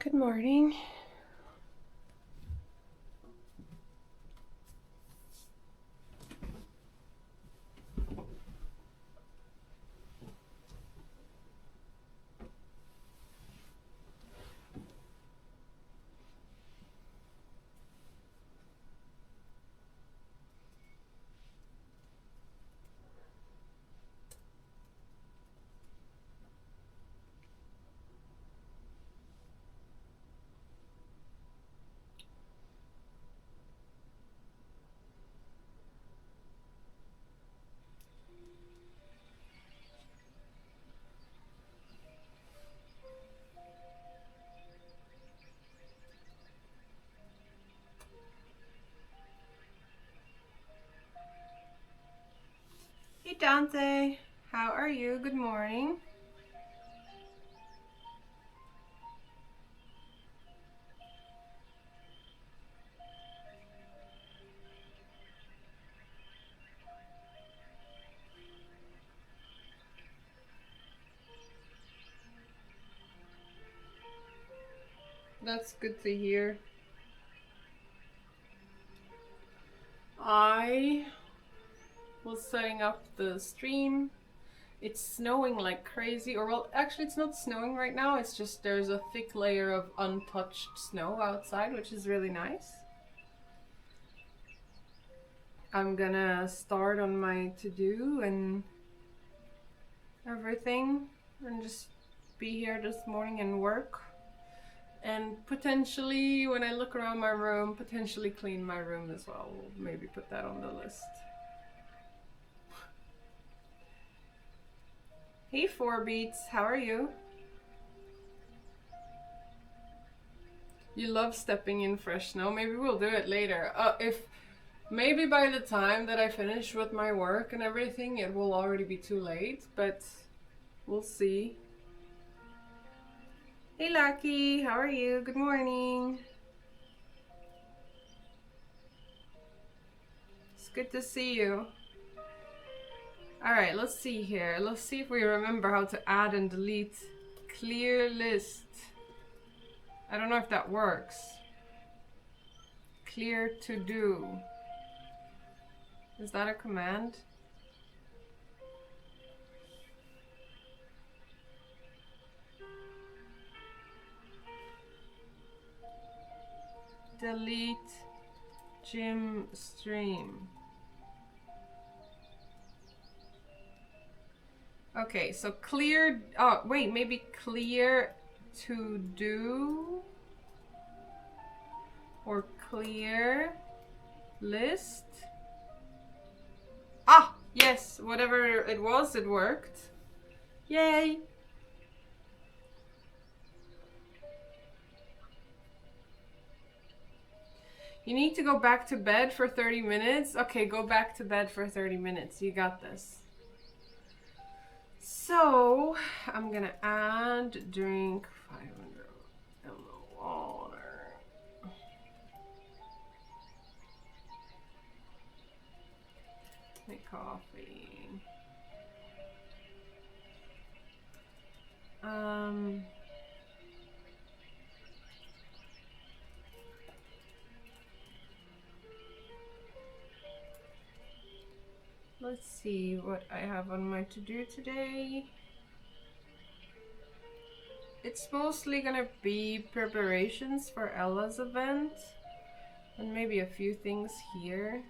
Good morning. Hey Dante, how are you? Good morning. That's good to hear. I was setting up the stream. It's snowing like crazy, or well, actually it's not snowing right now, it's just there's a thick layer of untouched snow outside, which is really nice. I'm gonna start on my to-do and everything and just be here this morning and work. And potentially, when I look around my room, potentially clean my room as well. We'll maybe put that on the list. Hey 4Beats, how are you? You love stepping in fresh snow. Maybe we'll do it later. Maybe by the time that I finish with my work and everything, it will already be too late, but we'll see. Hey Lucky, how are you? Good morning. It's good to see you. Alright, let's see here. Let's see if we remember how to add and delete clear list. I don't know if that works. Clear to do. Is that a command? Delete gym stream. Okay, so clear. Oh, wait, maybe clear to do or clear list. Ah, yes, whatever it was, it worked. Yay! You need to go back to bed for 30 minutes? Okay, go back to bed for 30 minutes. You got this. So, I'm gonna add drink 500 ml water. Make coffee. Let's see what I have on my to-do today. It's mostly gonna be preparations for Ella's event and maybe a few things here.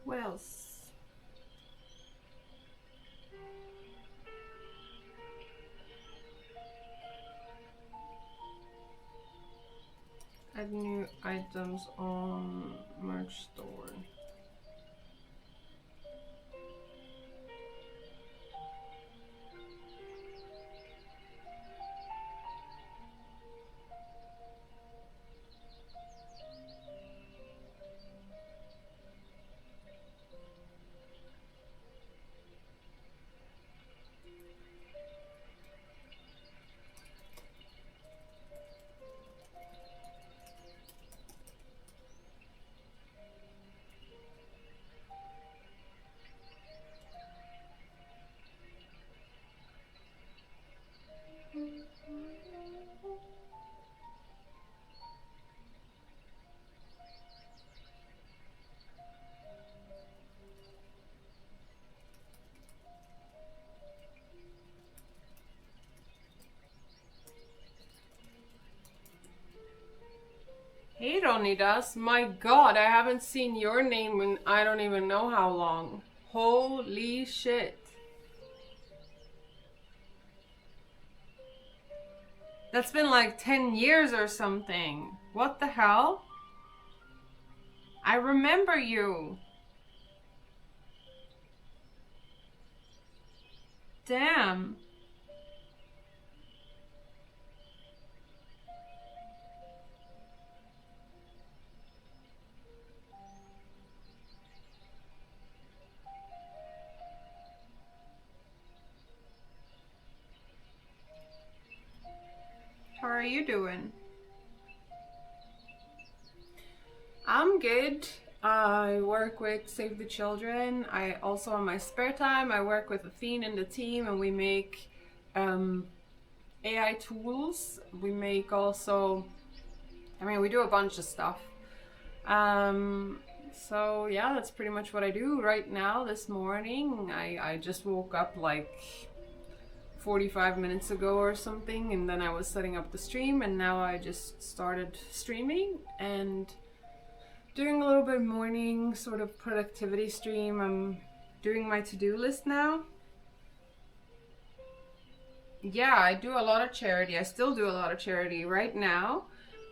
What else? Add new items on merch store. Hey Ronidas, my god, I haven't seen your name in I don't even know how long. Holy shit. That's been like 10 years or something. What the hell? I remember you. Damn. How are you doing? I'm good. I work with Save the Children. I also, on my spare time, I work with Athene and the team, and we make AI tools. We make also, I mean, we do a bunch of stuff. So yeah, that's pretty much what I do right now. This morning, I just woke up like 45 minutes ago or something, and then I was setting up the stream, and now I just started streaming and doing a little bit of morning sort of productivity stream. I'm doing my to-do list now. Yeah, I do a lot of charity. I still do a lot of charity right now.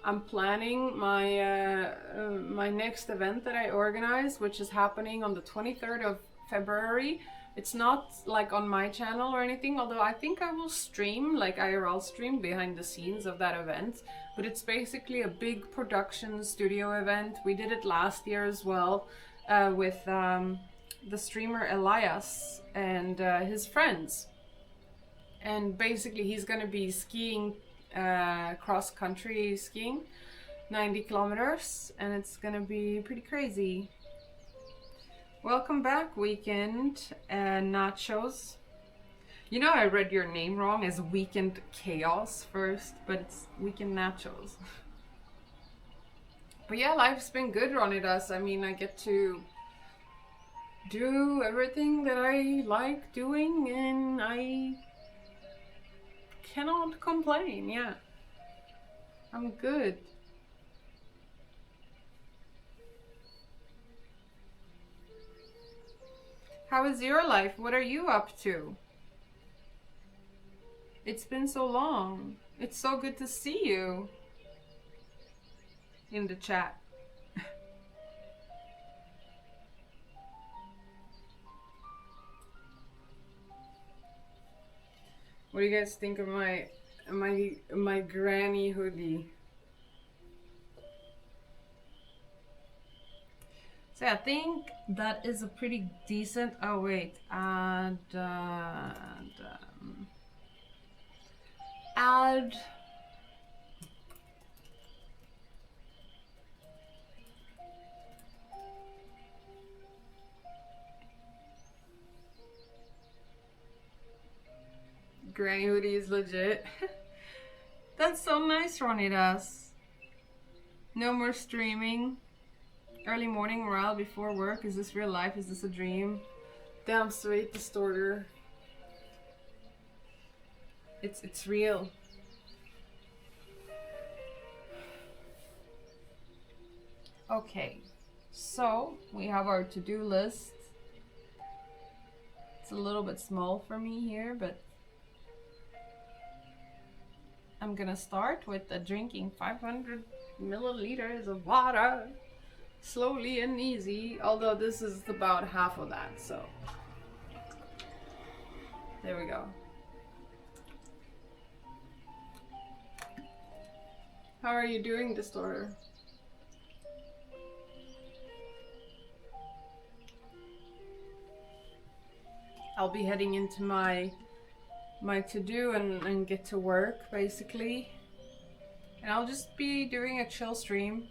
I'm planning my my next event that I organize, which is happening on the 23rd of February. It's not like on my channel or anything, although I think I will stream, like IRL stream behind the scenes of that event. But it's basically a big production studio event. We did it last year as well with the streamer Elias and his friends. And basically he's going to be skiing cross country skiing 90 kilometers, and it's gonna be pretty crazy. Welcome back, Weekend Nachos. You know, I read your name wrong as Weekend Chaos first, but it's Weekend Nachos. But yeah, life's been good, Ronidas. I mean, I get to do everything that I like doing, and I cannot complain. Yeah, I'm good. How is your life? What are you up to? It's been so long. It's so good to see you in the chat. What do you guys think of my granny hoodie? So I think that is a pretty decent. Oh wait, add granny hoodie is legit. That's so nice, Ronidas. No more streaming. Early morning Maral before work. Is this real life? Is this a dream? Damn sweet distorter. It's real. Okay, So we have our to-do list. It's a little bit small for me here, but I'm gonna start with drinking 500 milliliters of water, slowly and easy, although this is about half of that, so there we go. How are you doing, Distorter? I'll be heading into my to-do and get to work, basically. And I'll just be doing a chill stream.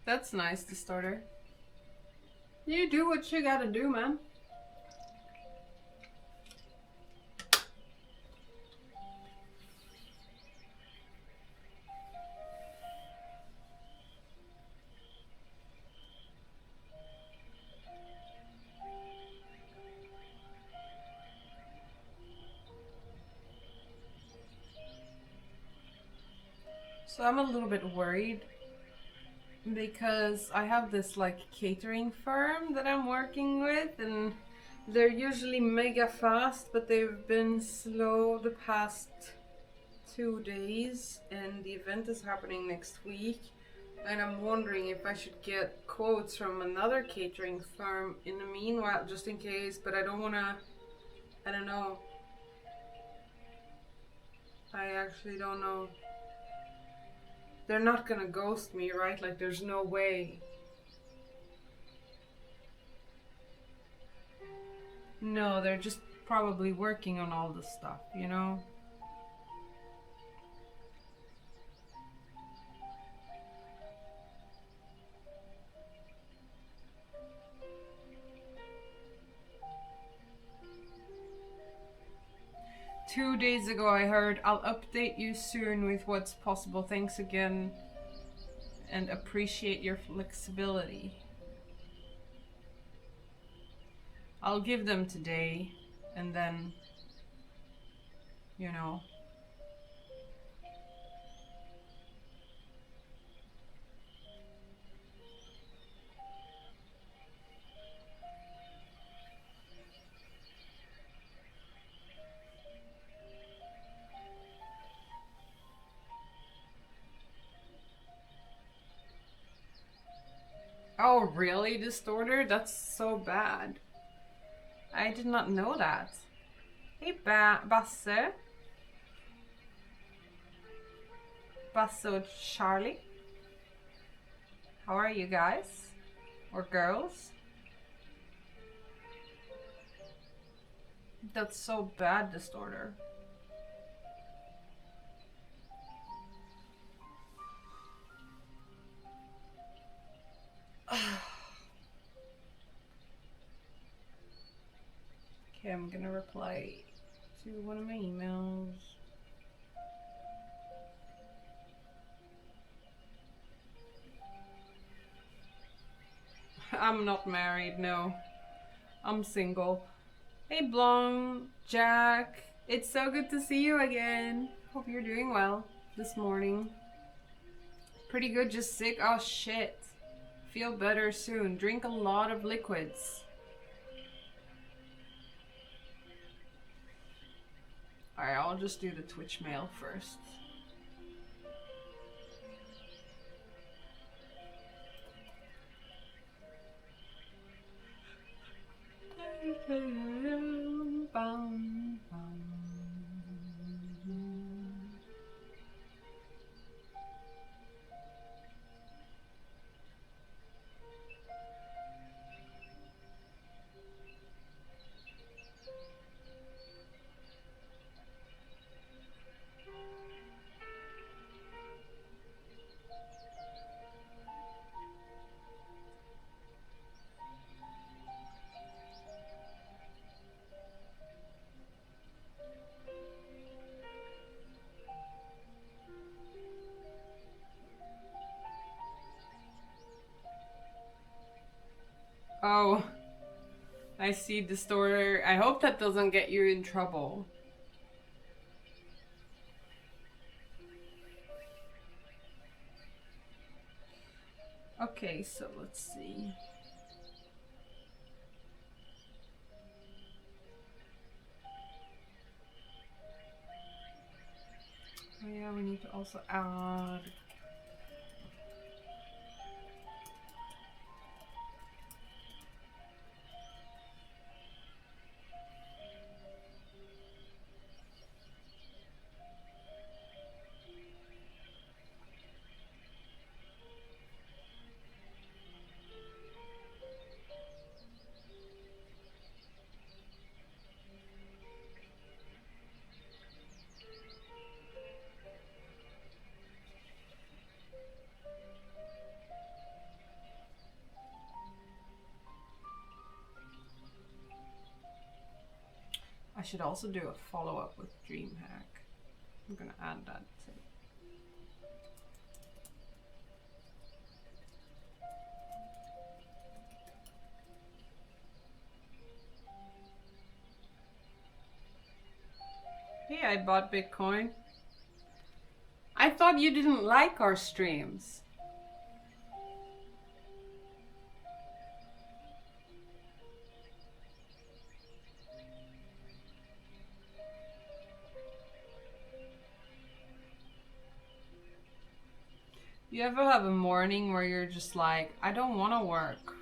That's nice, Distorter. You do what you gotta do, man. So I'm a little bit worried because I have this like catering firm that I'm working with, and they're usually mega fast, but they've been slow the past 2 days, and the event is happening next week. And I'm wondering if I should get quotes from another catering firm in the meanwhile, just in case, but I don't wanna, I don't know. I actually don't know. They're not gonna ghost me, right? Like, there's no way. No, they're just probably working on all the stuff, you know? Two days ago I heard, I'll update you soon with what's possible. Thanks again and appreciate your flexibility. I'll give them today and then, you know. Oh, really, Distorter? That's so bad. I did not know that. Hey, Basse. Basso Charlie. How are you guys? Or girls? That's so bad, Distorter. Okay, I'm gonna reply to one of my emails. I'm not married, no. I'm single. Hey Blanc, Jack. It's so good to see you again. Hope you're doing well this morning. Pretty good, just sick. Oh shit. Feel better soon. Drink a lot of liquids. Alright, I'll just do the Twitch mail first. Oh, I see, Distorter. I hope that doesn't get you in trouble. Okay, so let's see. Oh yeah, we need to also add. I should also do a follow-up with DreamHack. I'm gonna add that too. Hey, I bought Bitcoin. I thought you didn't like our streams. You ever have a morning where you're just like, I don't want to work?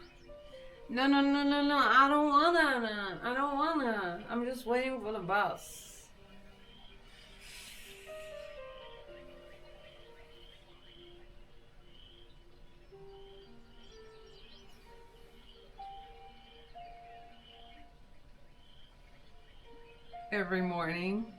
No, no, no, no, no, I don't wanna. I don't wanna. I'm just waiting for the bus. Every morning.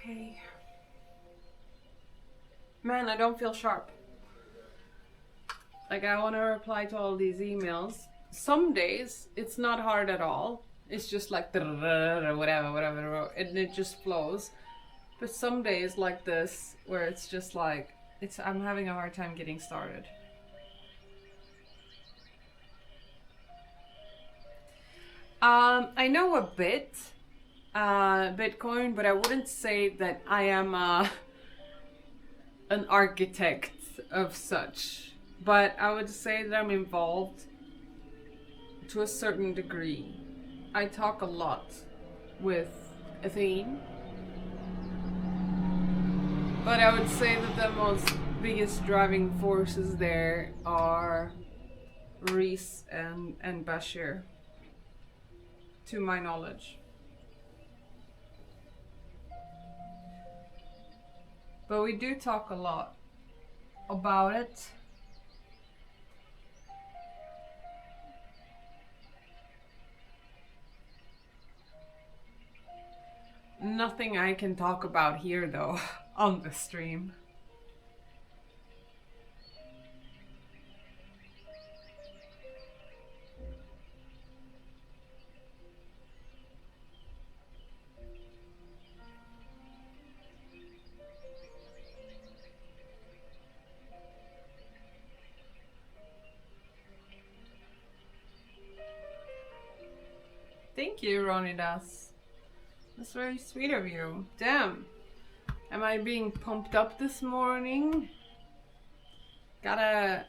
Okay. Man, I don't feel sharp. Like, I want to reply to all these emails. Some days, it's not hard at all. It's just like, whatever, and it just flows. But some days like this, where it's just like, I'm having a hard time getting started. I know a bit, Bitcoin, but I wouldn't say that I am an architect of such. But I would say that I'm involved to a certain degree. I talk a lot with Athene, but I would say that the most biggest driving forces there are Reese and Bashir, to my knowledge. But we do talk a lot about it. Nothing I can talk about here though, on the stream. Thank you, Ronidas. That's very sweet of you. Damn. Am I being pumped up this morning? Gotta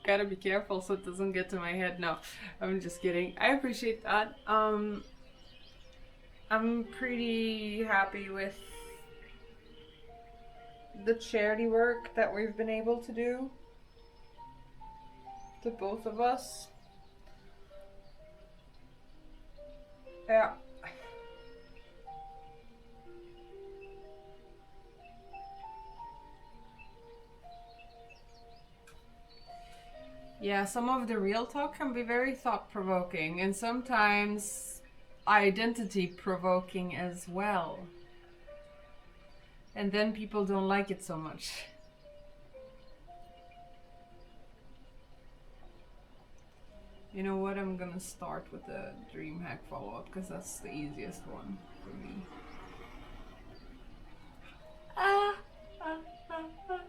be careful so it doesn't get to my head. No, I'm just kidding. I appreciate that. I'm pretty happy with the charity work that we've been able to do. The both of us. Yeah. Yeah, some of the real talk can be very thought provoking and sometimes identity provoking as well. And then people don't like it so much. You know what? I'm gonna start with the dream hack follow up because that's the easiest one for me. Ah, ah, ah, ah.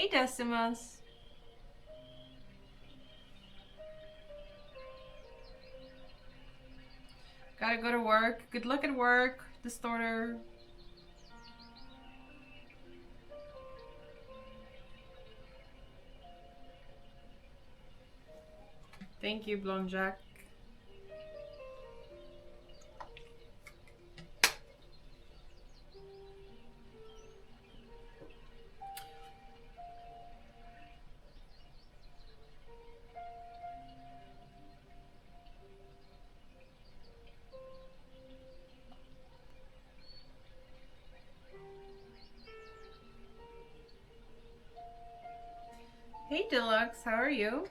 Hey, Decimus. Gotta go to work. Good luck at work, Distorter. Thank you, Blonde Jack. Hey, Deluxe, how are you?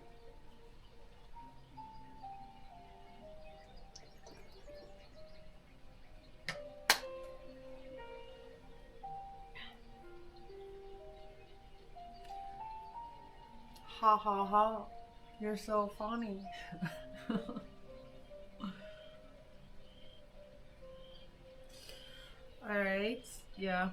Ha ha ha. You're so funny. Alright, yeah.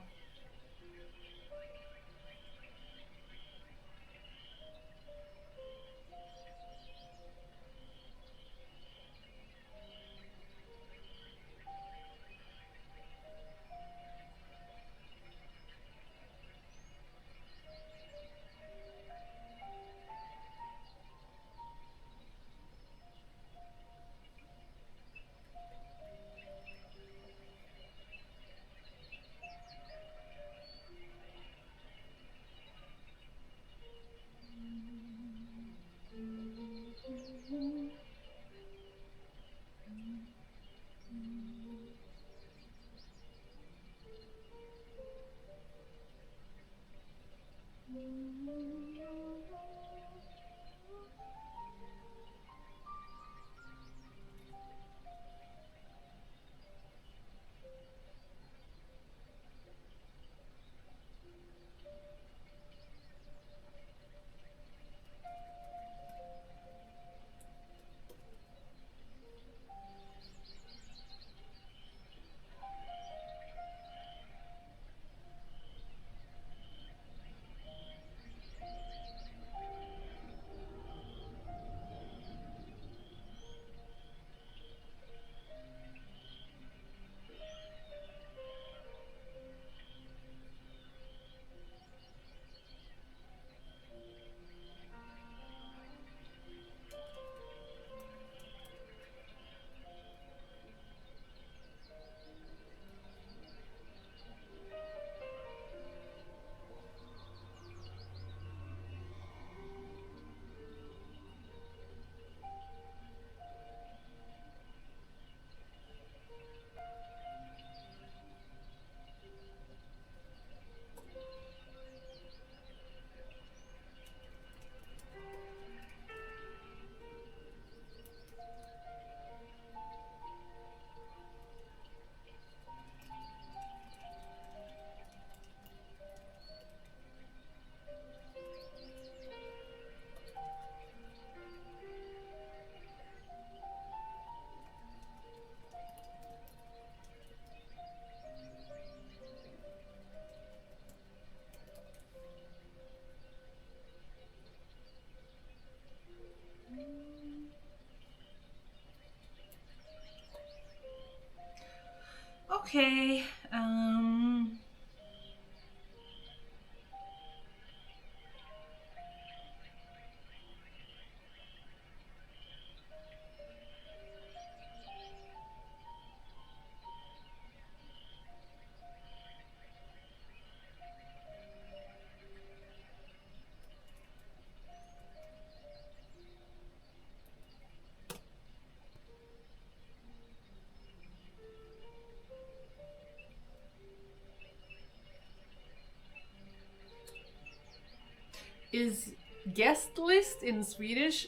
Okay, is guest list in Swedish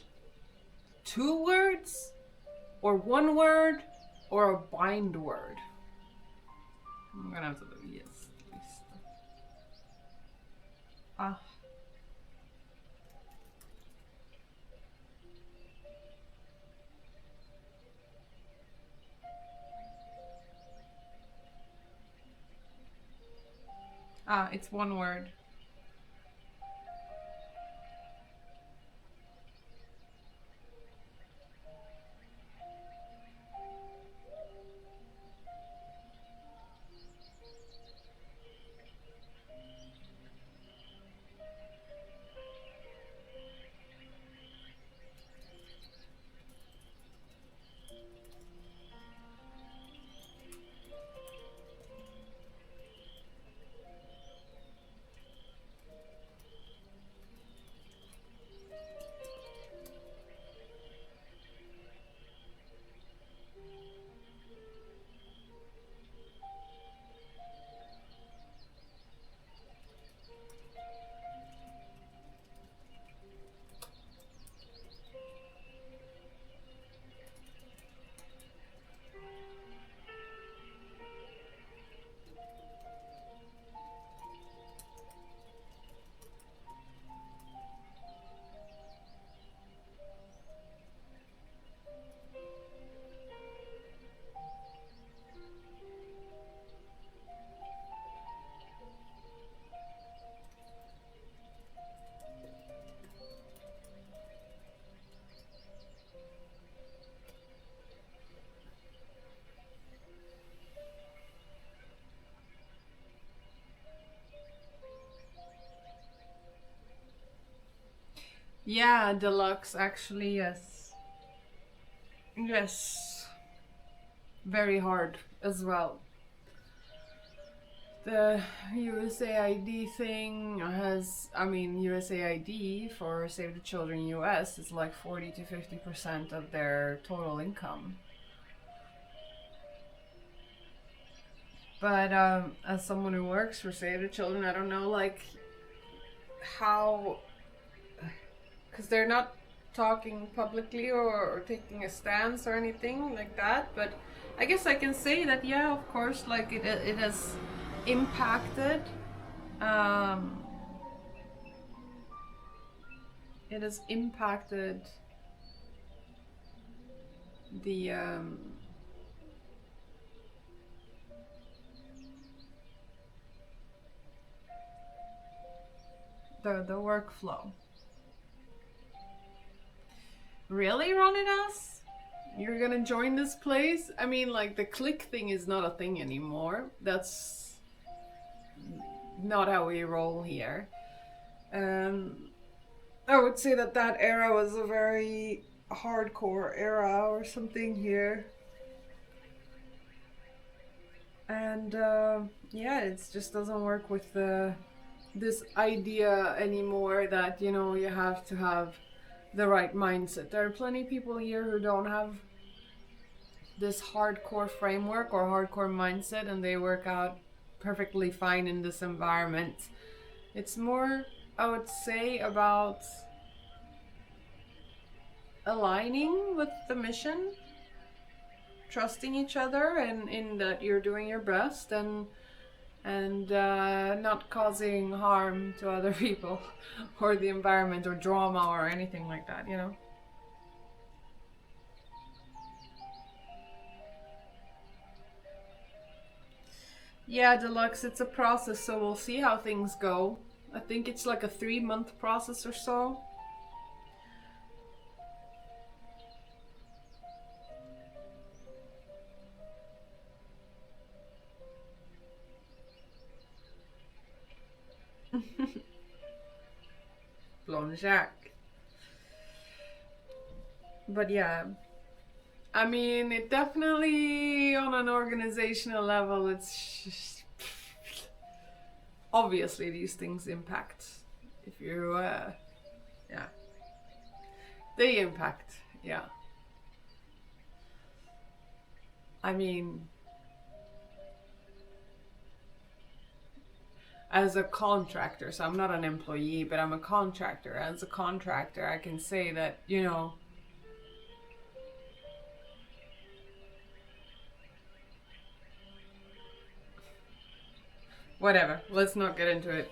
2 words, or 1 word, or a bind word? I'm gonna have to do yes list. Ah. Ah, it's 1 word. Yeah, deluxe actually, yes. Yes. Very hard as well. The USAID thing has, I mean, USAID for Save the Children US is like 40 to 50% of their total income. But as someone who works for Save the Children, I don't know, like, how, because they're not talking publicly or taking a stance or anything like that. But I guess I can say that, yeah, of course, like it has impacted. Um, it has impacted the the workflow. Really, Ronidas? You're gonna join this place? I mean, like, the click thing is not a thing anymore. That's not how we roll here. Um, I would say that that era was a very hardcore era or something here. And yeah, it just doesn't work with this idea anymore that, you know, you have to have the right mindset. There are plenty of people here who don't have this hardcore framework or hardcore mindset, and they work out perfectly fine in this environment. It's more, I would say, about aligning with the mission, trusting each other, and in that you're doing your best, and not causing harm to other people or the environment or drama or anything like that, you know. Yeah, Deluxe, it's a process, so we'll see how things go. I think it's like a 3-month process or so. Blonde Jack. But yeah, I mean, it definitely on an organizational level, it's just, obviously these things impact. If you, yeah, they impact. Yeah, I mean, as a contractor, so I'm not an employee, but I'm a contractor. As a contractor, I can say that, you know, whatever. Let's not get into it.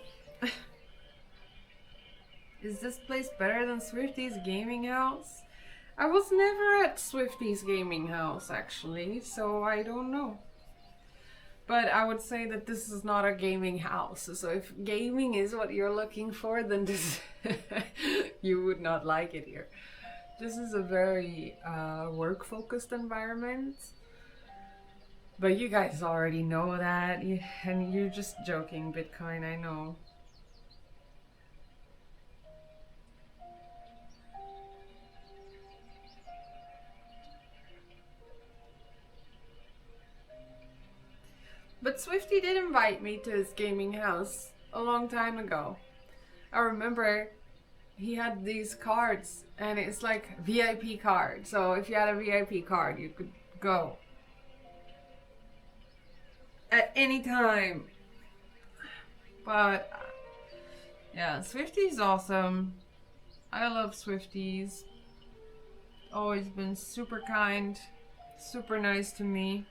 Is this place better than Swifty's gaming house? I was never at Swifty's gaming house, actually, so I don't know. But I would say that this is not a gaming house. So if gaming is what you're looking for, then this you would not like it here. This is a very work-focused environment. But you guys already know that, and you're just joking, Bitcoin, I know. But Swifty did invite me to his gaming house a long time ago. I remember he had these cards, and it's like VIP card. So if you had a VIP card, you could go at any time. But yeah, Swifty's awesome. I love Swifties. Always been super kind, super nice to me.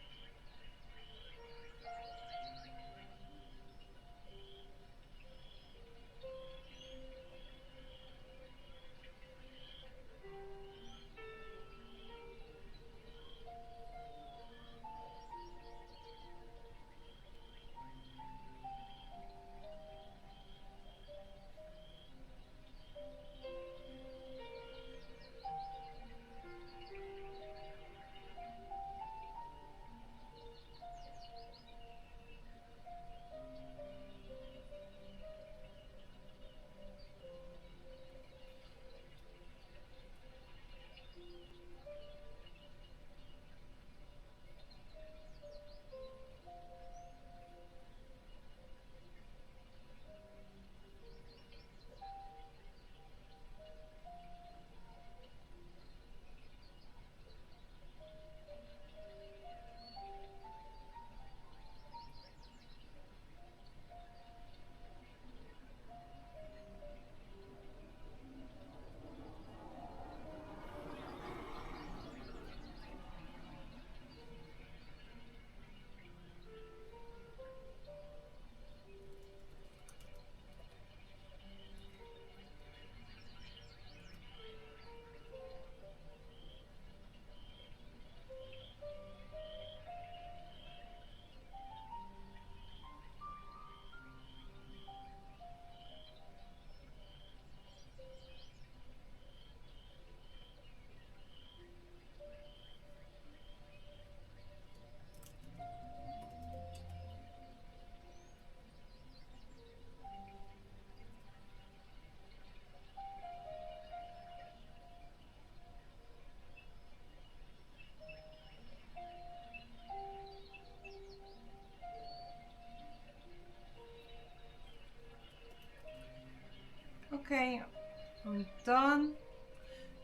done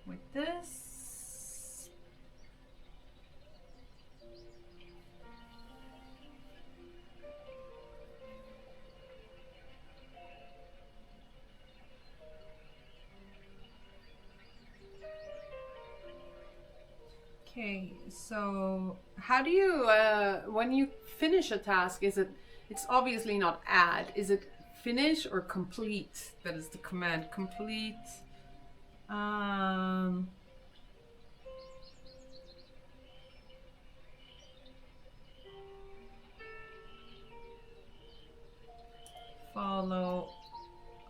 with this. Okay, so how do you, when you finish a task, it's obviously not add, is it finish or complete? That is the command, complete. Follow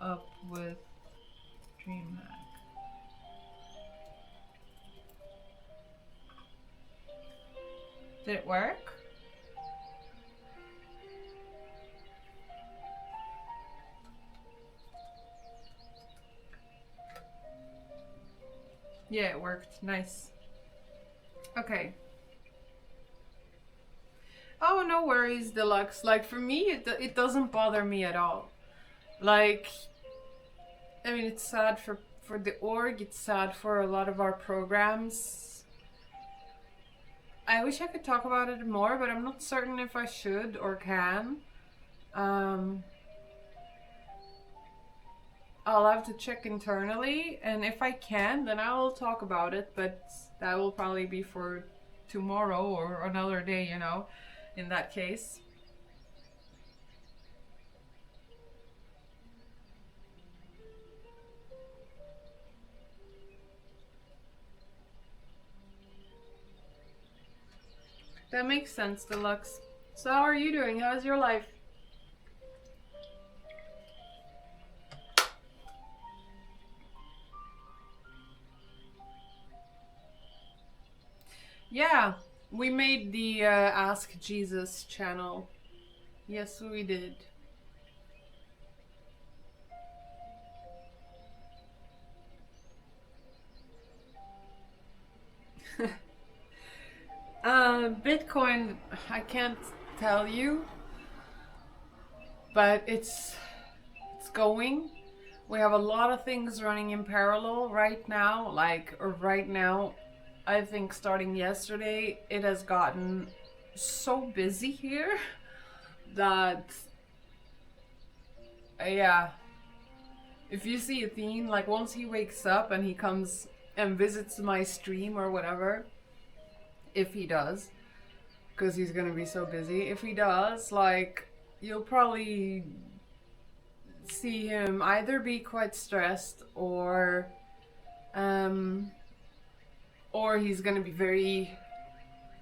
up with DreamHack. Did it work? Yeah, it worked. Nice. Okay. Oh, no worries, Deluxe. Like, for me, it doesn't bother me at all. Like, I mean, it's sad for the org. It's sad for a lot of our programs. I wish I could talk about it more, but I'm not certain if I should or can. I'll have to check internally, and if I can, then I will talk about it, but that will probably be for tomorrow or another day, you know, in that case. That makes sense, Deluxe. So how are you doing? How's your life? Yeah, we made the Ask Jesus channel. Yes, we did. Bitcoin, I can't tell you, but it's going. We have a lot of things running in parallel right now. Right now, I think starting yesterday, it has gotten so busy here that, yeah. If you see Athene, like once he wakes up and he comes and visits my stream or whatever, if he does, because he's gonna be so busy. If he does, like, you'll probably see him either be quite stressed or he's gonna be very,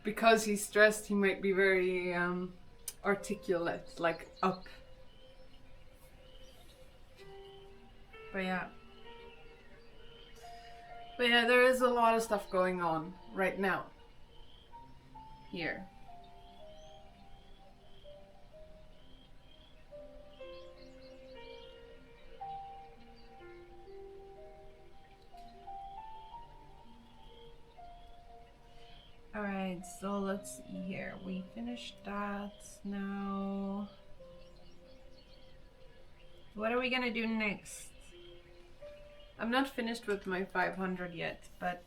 because he's stressed, he might be very articulate, like up. But yeah, there is a lot of stuff going on right now here. Alright, so let's see here. We finished that now. What are we gonna do next? I'm not finished with my 500 yet, but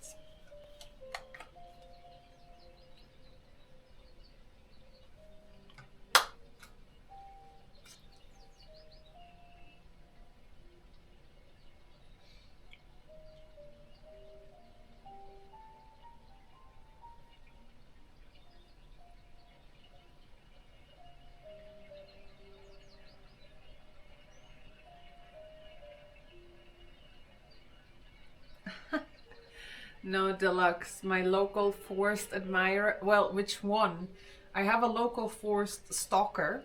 no, Deluxe. My local forced admirer. Well, which one? I have a local forced stalker.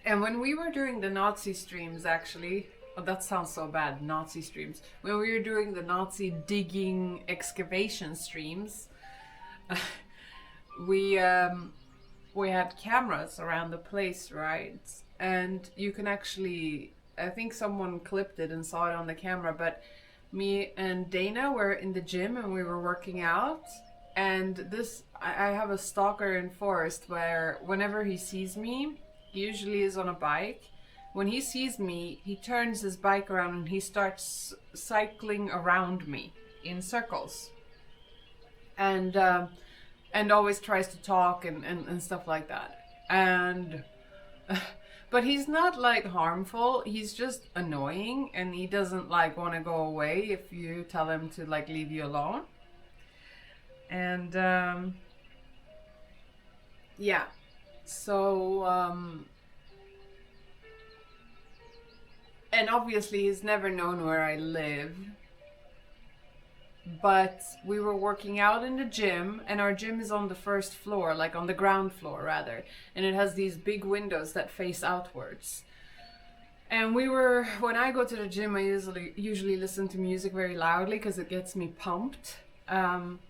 And when we were doing the Nazi streams, actually, oh, that sounds so bad, Nazi streams. When we were doing the Nazi digging excavation streams, we had cameras around the place, right? And you can actually, I think someone clipped it and saw it on the camera, but me and Dana were in the gym and we were working out. And this, I have a stalker in Forest where whenever he sees me, he usually is on a bike, when he sees me, he turns his bike around and he starts cycling around me in circles. And always tries to talk and stuff like that. And but he's not like harmful, he's just annoying, and he doesn't like want to go away if you tell him to like leave you alone. And yeah, so and obviously he's never known where I live. But we were working out in the gym, and our gym is on the first floor, like on the ground floor rather, and it has these big windows that face outwards. And when I go to the gym, I usually listen to music very loudly because it gets me pumped. And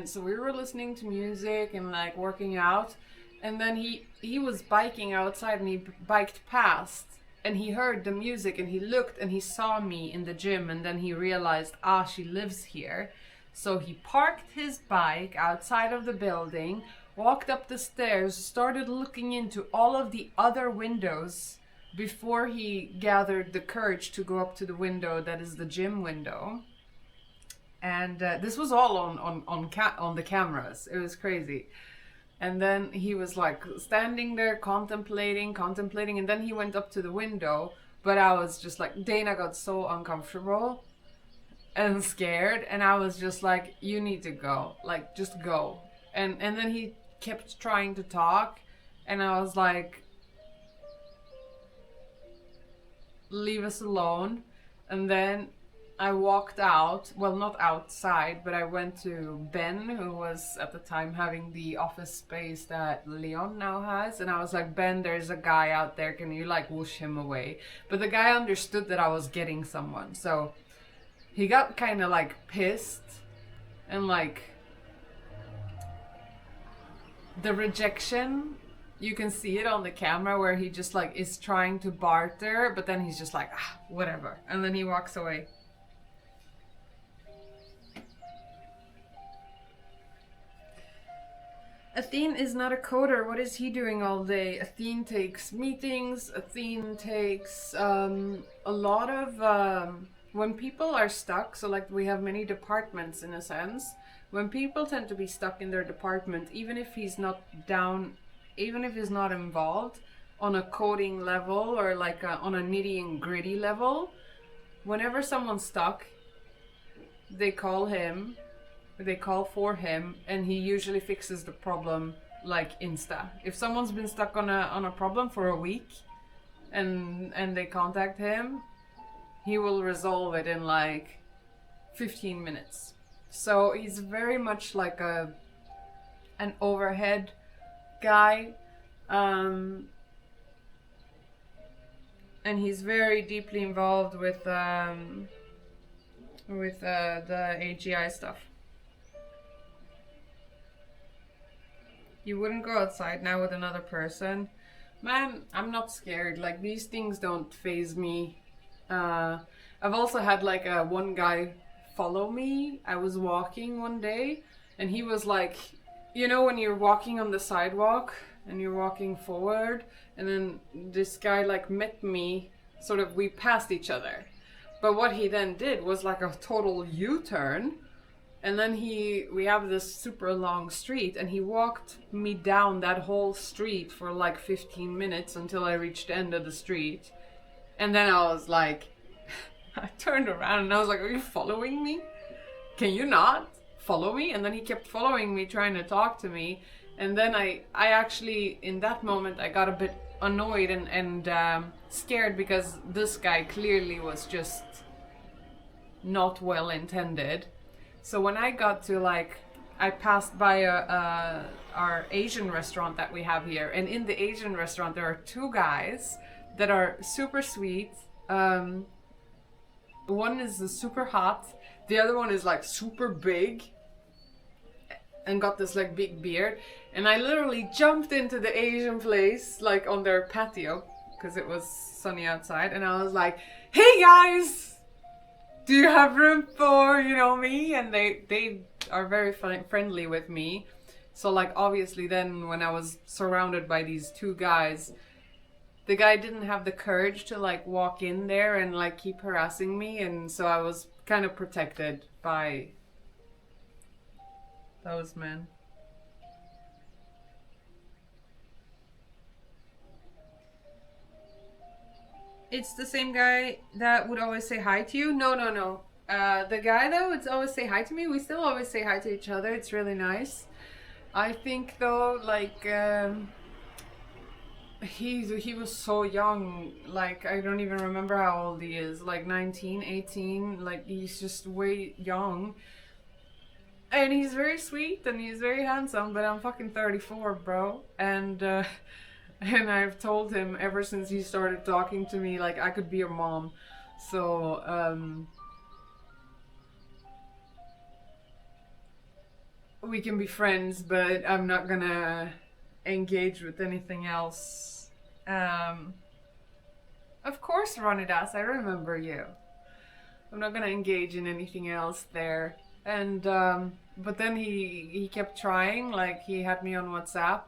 so we were listening to music and like working out, and then he was biking outside, and he biked past. And he heard the music, and he looked, and he saw me in the gym, and then he realized, she lives here. So he parked his bike outside of the building, walked up the stairs, started looking into all of the other windows before he gathered the courage to go up to the window that is the gym window. And this was all on the cameras. It was crazy. And then he was like standing there contemplating, and then he went up to the window. But I was just like, Dana got so uncomfortable and scared, and I was just like, you need to go, like just go. And then he kept trying to talk, and I was like, leave us alone. And then I walked out, well, not outside, but I went to Ben, who was at the time having the office space that Leon now has. And I was like, Ben, there's a guy out there. Can you like whoosh him away? But the guy understood that I was getting someone. So he got kind of like pissed, and like the rejection, you can see it on the camera where he just like is trying to barter, but then he's just like, whatever. And then he walks away. Athene is not a coder. What is he doing all day? Athene takes meetings. Athene takes a lot of... when people are stuck, so like we have many departments in a sense. When people tend to be stuck in their department, even if he's not involved on a coding level or like on a nitty and gritty level, whenever someone's stuck, they call for him, and he usually fixes the problem like insta. If someone's been stuck on a problem for a week and they contact him, he will resolve it in like 15 minutes. So he's very much like an overhead guy, and he's very deeply involved with the AGI stuff. You wouldn't go outside now with another person? Man, I'm not scared. Like, these things don't faze me. I've also had like one guy follow me. I was walking one day, and he was like, you know when you're walking on the sidewalk and you're walking forward, and then this guy like met me, sort of, we passed each other. But what he then did was like a total U-turn. And then we have this super long street, and he walked me down that whole street for like 15 minutes until I reached the end of the street. And then I was like, I turned around and I was like, are you following me? Can you not follow me? And then he kept following me, trying to talk to me. And then I actually, in that moment, I got a bit annoyed and scared, because this guy clearly was just not well intended. So when I got to I passed by our Asian restaurant that we have here, and in the Asian restaurant there are two guys that are super sweet. One is super hot, the other one is like super big and got this like big beard, and I literally jumped into the Asian place like on their patio because it was sunny outside, and I was like, hey guys, do you have room for, me? And they are very friendly with me. So like obviously then when I was surrounded by these two guys, the guy didn't have the courage to like walk in there and like keep harassing me, and so I was kind of protected by those men. It's the same guy that would always say hi to you? No, no, no. The guy that would always say hi to me, we still always say hi to each other. It's really nice. I think though, like, he was so young. Like, I don't even remember how old he is. Like 19, 18. Like, he's just way young. And he's very sweet and he's very handsome, but I'm fucking 34, bro. And I've told him ever since he started talking to me, like, I could be your mom. So, we can be friends, but I'm not gonna engage with anything else. Of course, Ronidas, I remember you. I'm not gonna engage in anything else there. And, but then he kept trying, like, he had me on WhatsApp,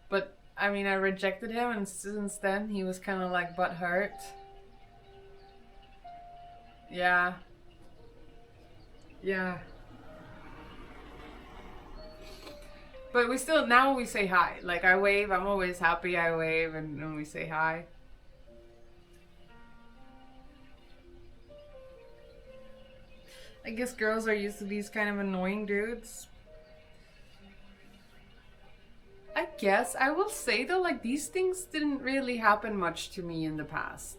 but I mean, I rejected him, and since then he was kind of like butthurt. Yeah. Yeah. But we still, now we say hi. Like, I wave, I'm always happy, I wave, and we say hi. I guess girls are used to these kind of annoying dudes. I guess I will say though, like, these things didn't really happen much to me in the past.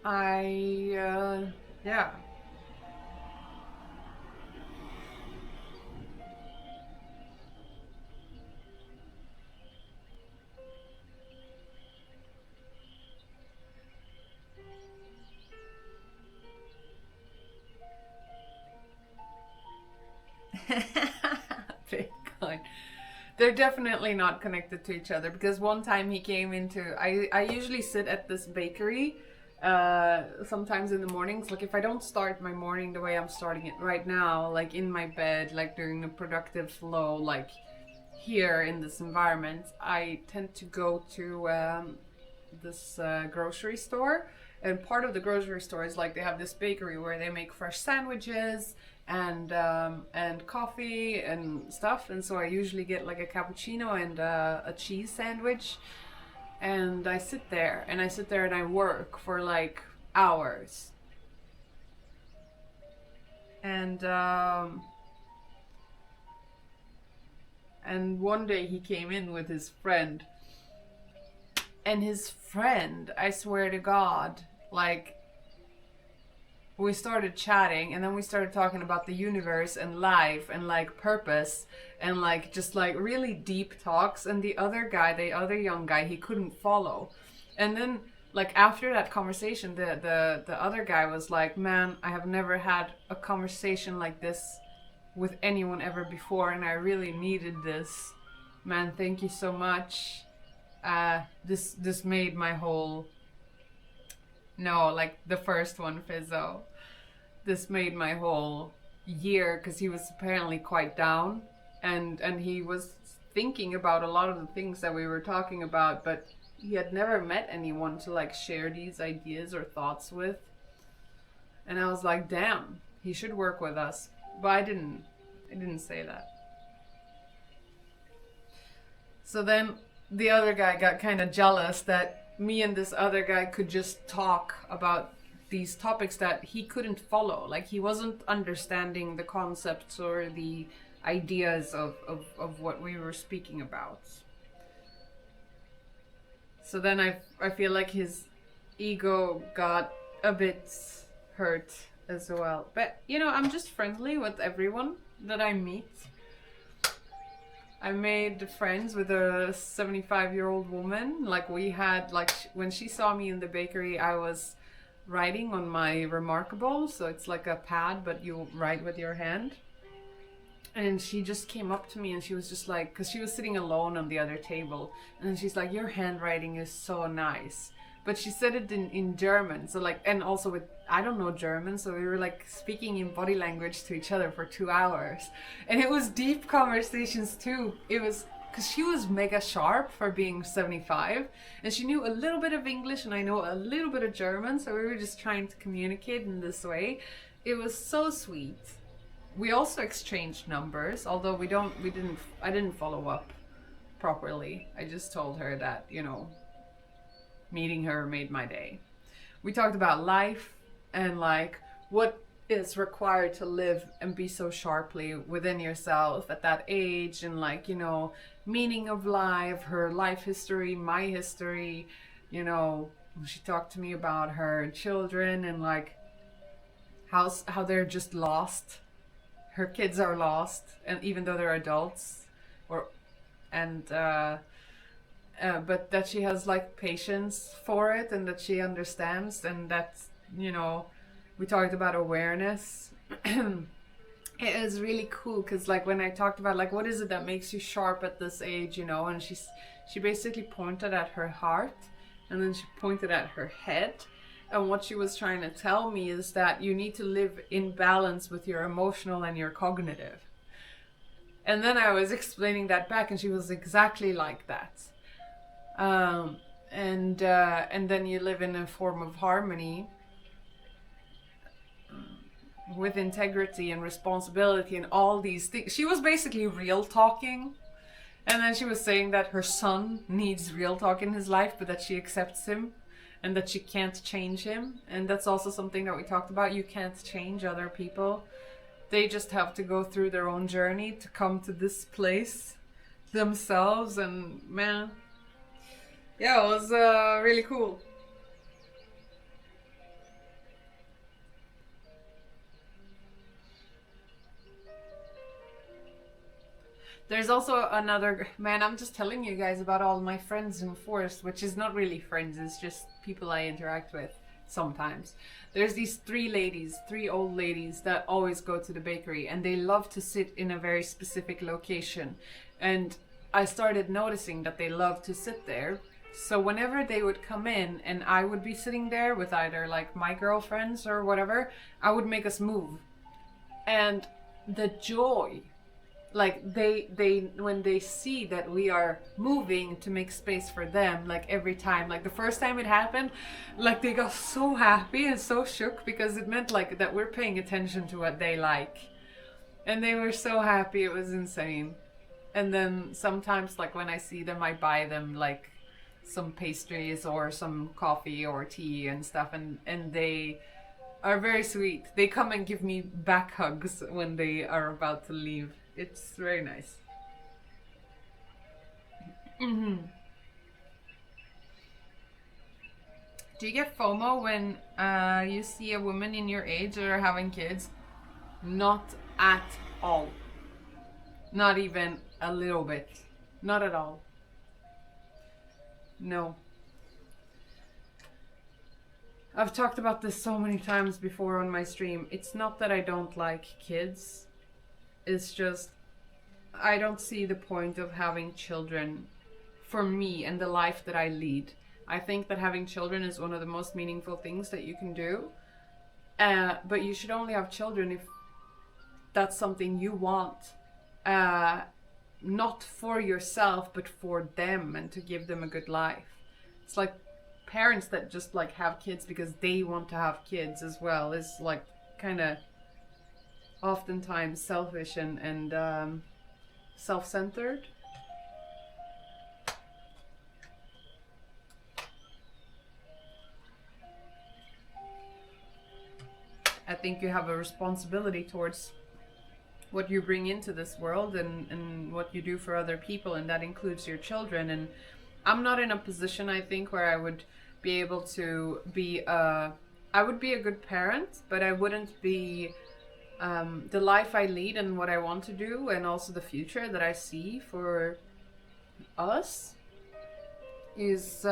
Yeah. Bitcoin. They're definitely not connected to each other, because one time he came into, I usually sit at this bakery sometimes in the mornings. Like, if I don't start my morning the way I'm starting it right now, like in my bed, like during a productive flow, like here in this environment, I tend to go to this grocery store. And part of the grocery store is like they have this bakery where they make fresh sandwiches and coffee and stuff. And so I usually get like a cappuccino and a cheese sandwich. And I sit there and I work for like hours. And one day he came in with his friend. And his friend, I swear to God, like, we started chatting, and then we started talking about the universe and life and like purpose and like just like really deep talks. And the other guy, the other young guy, he couldn't follow. And then like after that conversation, the other guy was like, man, I have never had a conversation like this with anyone ever before, and I really needed this. Man, thank you so much. This made my whole, no, like the first one, Fizzo. This made my whole year, because he was apparently quite down, and he was thinking about a lot of the things that we were talking about, but he had never met anyone to like share these ideas or thoughts with. And I was like, damn, he should work with us. But I didn't say that. So then the other guy got kind of jealous that me and this other guy could just talk about these topics that he couldn't follow. Like, he wasn't understanding the concepts or the ideas of what we were speaking about. So then I feel like his ego got a bit hurt as well. But, you know, I'm just friendly with everyone that I meet. I made friends with a 75-year-old woman. Like, we had, like, when she saw me in the bakery, I was writing on my Remarkable. So it's like a pad, but you write with your hand. And she just came up to me and she was just like, because she was sitting alone on the other table. And then she's like, your handwriting is so nice. But she said it in German. So like, and also with, I don't know German. So we were like speaking in body language to each other for 2 hours. And it was deep conversations too. It was because she was mega sharp for being 75, and she knew a little bit of English and I know a little bit of German, so we were just trying to communicate in this way. It was so sweet. We also exchanged numbers, although I didn't follow up properly. I just told her that, you know, meeting her made my day. We talked about life and like what is required to live and be so sharply within yourself at that age, and like, you know, meaning of life, her life history, my history, you know. She talked to me about her children and like how they're just lost. Her kids are lost, and even though they're adults, or and but that she has like patience for it, and that she understands, and that, you know, we talked about awareness. It is really cool because like when I talked about like what is it that makes you sharp at this age, you know, and she basically pointed at her heart, and then she pointed at her head. And what she was trying to tell me is that you need to live in balance with your emotional and your cognitive. And then I was explaining that back, and she was exactly like that. And then you live in a form of harmony with integrity and responsibility and all these things. She was basically real talking. And then she was saying that her son needs real talk in his life, but that she accepts him and that she can't change him. And that's also something that we talked about. You can't change other people. They just have to go through their own journey to come to this place themselves. And man, yeah, it was really cool. There's also another, man, I'm just telling you guys about all my friends in Forest, which is not really friends, it's just people I interact with sometimes. There's these three old ladies that always go to the bakery, and they love to sit in a very specific location. And I started noticing that they love to sit there. So whenever they would come in and I would be sitting there with either like my girlfriends or whatever, I would make us move. And the joy, like they when they see that we are moving to make space for them, like every time, like the first time it happened, like they got so happy and so shook, because it meant like that we're paying attention to what they like, and they were so happy. It was insane. And then sometimes like when I see them, I buy them like some pastries or some coffee or tea and stuff, and they are very sweet. They come and give me back hugs when they are about to leave. It's very nice. Mm-hmm. Do you get FOMO when you see a woman in your age that are having kids? Not at all. Not even a little bit. Not at all. No. I've talked about this so many times before on my stream. It's not that I don't like kids. It's just I don't see the point of having children for me and the life that I lead. I think that having children is one of the most meaningful things that you can do. But you should only have children if that's something you want. Not for yourself, but for them, and to give them a good life. It's like parents that just like have kids because they want to have kids as well is like kind of oftentimes selfish and self-centered. I think you have a responsibility towards what you bring into this world and what you do for other people, and that includes your children. And I'm not in a position, I think, where I would be able to be I would be a good parent, but I wouldn't be the life I lead and what I want to do, and also the future that I see for us is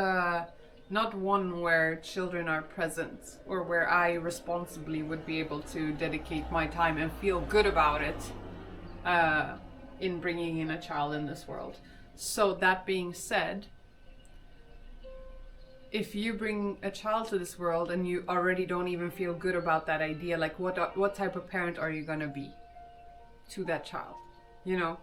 not one where children are present, or where I responsibly would be able to dedicate my time and feel good about it in bringing in a child in this world. So that being said, if you bring a child to this world and you already don't even feel good about that idea, like what type of parent are you gonna be to that child, you know?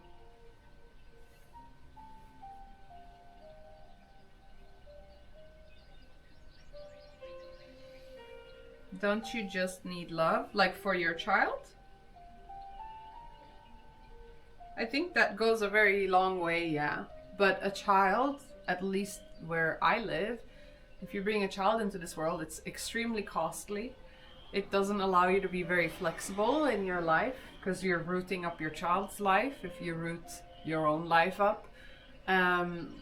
Don't you just need love, like for your child? I think that goes a very long way, yeah. But a child, at least where I live, if you bring a child into this world, it's extremely costly. It doesn't allow you to be very flexible in your life because you're rooting up your child's life if you root your own life up. Um,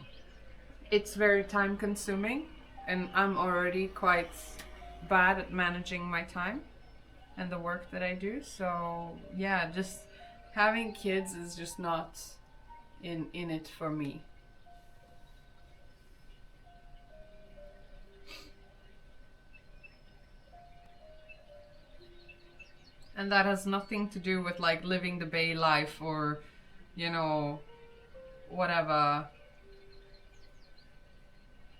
it's very time consuming, and I'm already quite bad at managing my time and the work that I do. So yeah, just having kids is just not in it for me. And that has nothing to do with like living the bay life or, you know, whatever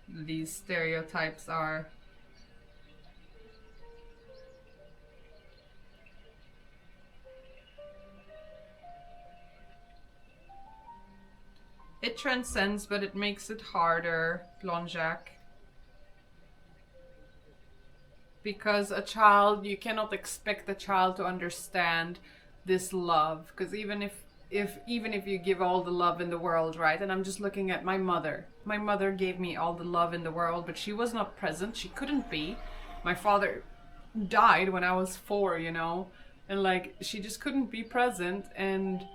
these stereotypes are. It transcends, but it makes it harder, Blonjac. Because a child, you cannot expect a child to understand this love. Because even if you give all the love in the world, right? And I'm just looking at my mother. My mother gave me all the love in the world, but she was not present. She couldn't be. My father died when I was 4, and like she just couldn't be present, and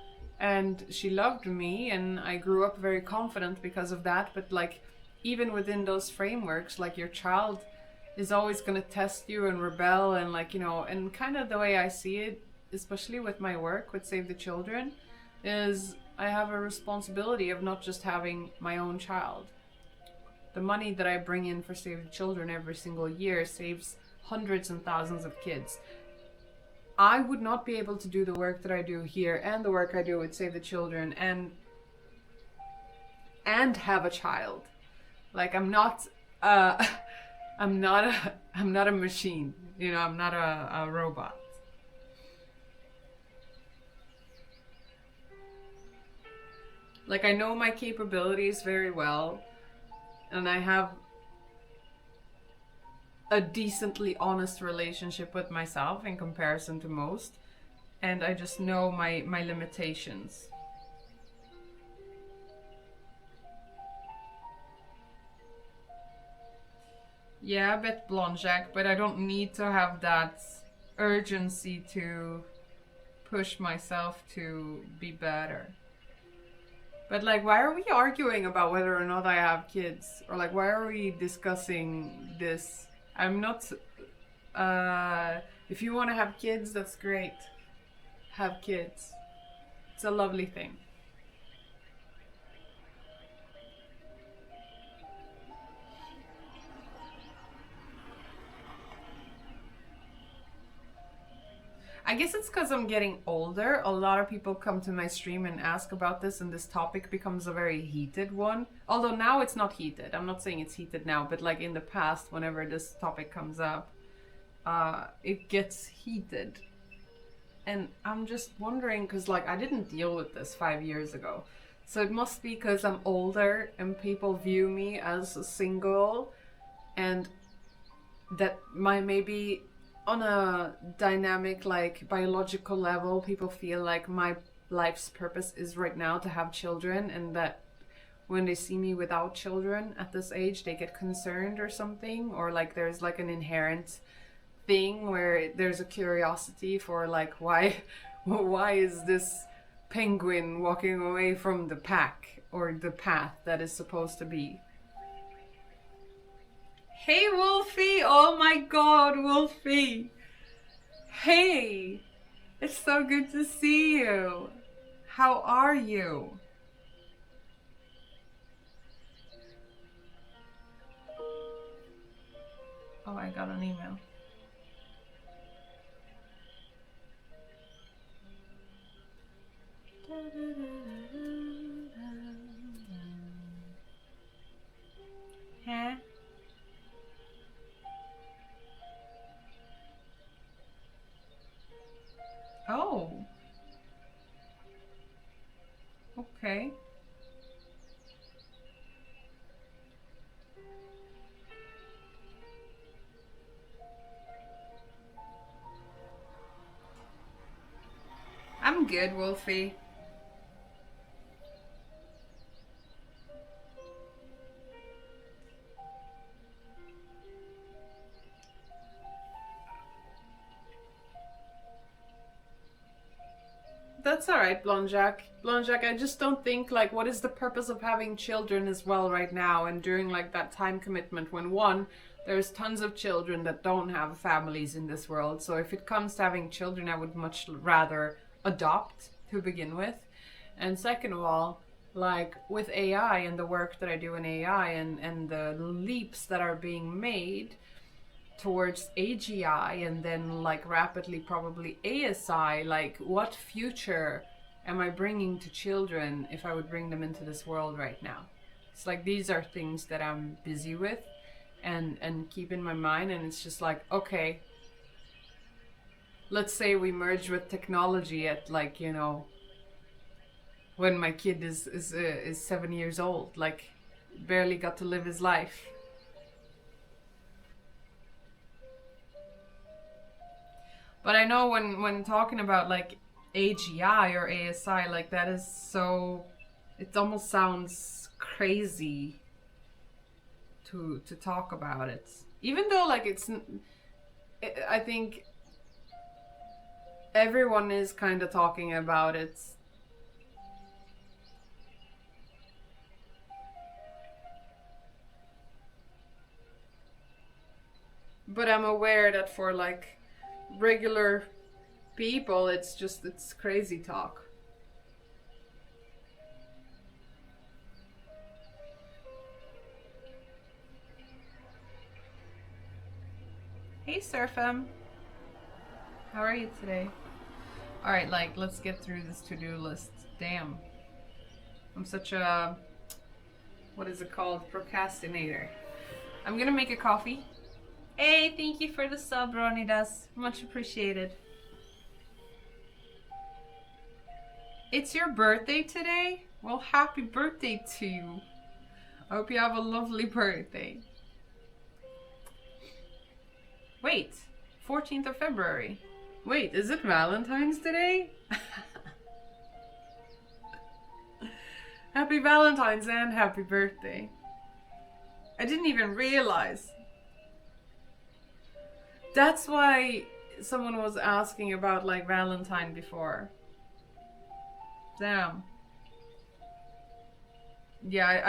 she loved me, and I grew up very confident because of that. But like even within those frameworks, like your child is always going to test you and rebel, and like and kind of the way I see it, especially with my work with Save the Children, is I have a responsibility of not just having my own child. The money that I bring in for Save the Children every single year saves hundreds and thousands of kids. I would not be able to do the work that I do here and the work I do with Save the Children and have a child. Like I'm not I'm not a machine. I'm not a robot. Like I know my capabilities very well, and I have a decently honest relationship with myself in comparison to most, and I just know my limitations. Yeah, a bit Blonjac, but I don't need to have that urgency to push myself to be better. But like, why are we arguing about whether or not I have kids? Or like, why are we discussing this? I'm not. If you want to have kids, that's great. Have kids. It's a lovely thing. I guess it's because I'm getting older. A lot of people come to my stream and ask about this, and this topic becomes a very heated one. Although now it's not heated. I'm not saying it's heated now, but like in the past, whenever this topic comes up, it gets heated. And I'm just wondering, because like I didn't deal with this 5 years ago. So it must be because I'm older and people view me as a single, and that my maybe on a dynamic like biological level, people feel like my life's purpose is right now to have children, and that when they see me without children at this age, they get concerned or something, or like there's like an inherent thing where there's a curiosity for like why is this penguin walking away from the pack or the path that is supposed to be. Hey Wolfie, oh my god, Wolfie. Hey, it's so good to see you. How are you? Oh, I got an email. Huh? Oh. Okay. good, Wolfie. That's alright, Blonjack. Blonjack, I just don't think, like, what is the purpose of having children as well right now and during, like, that time commitment when, one, there's tons of children that don't have families in this world. So if it comes to having children, I would much rather adopt to begin with. And second of all, like, with AI and the work that I do in AI and the leaps that are being made towards AGI and then like rapidly probably ASI, like what future am I bringing to children if I would bring them into this world right now? It's like these are things that I'm busy with and keep in my mind, and it's just like, okay, let's say we merge with technology at, like, you know, when my kid is 7 years old, like barely got to live his life. But I know when talking about like AGI or ASI, like that is so, it almost sounds crazy to talk about it. Even though like I think everyone is kind of talking about it. But I'm aware that for like regular people, it's crazy talk. Hey Surfem, how are you today? Alright, like, let's get through this to-do list. Damn, I'm such a, what is it called, procrastinator. I'm gonna make a coffee. Hey, thank you for the sub, Ronidas. Much appreciated. It's your birthday today? Well, happy birthday to you. I hope you have a lovely birthday. Wait, 14th of February. Wait, is it Valentine's today? Happy Valentine's and happy birthday. I didn't even realize. That's why someone was asking about like Valentine before. Damn. Yeah,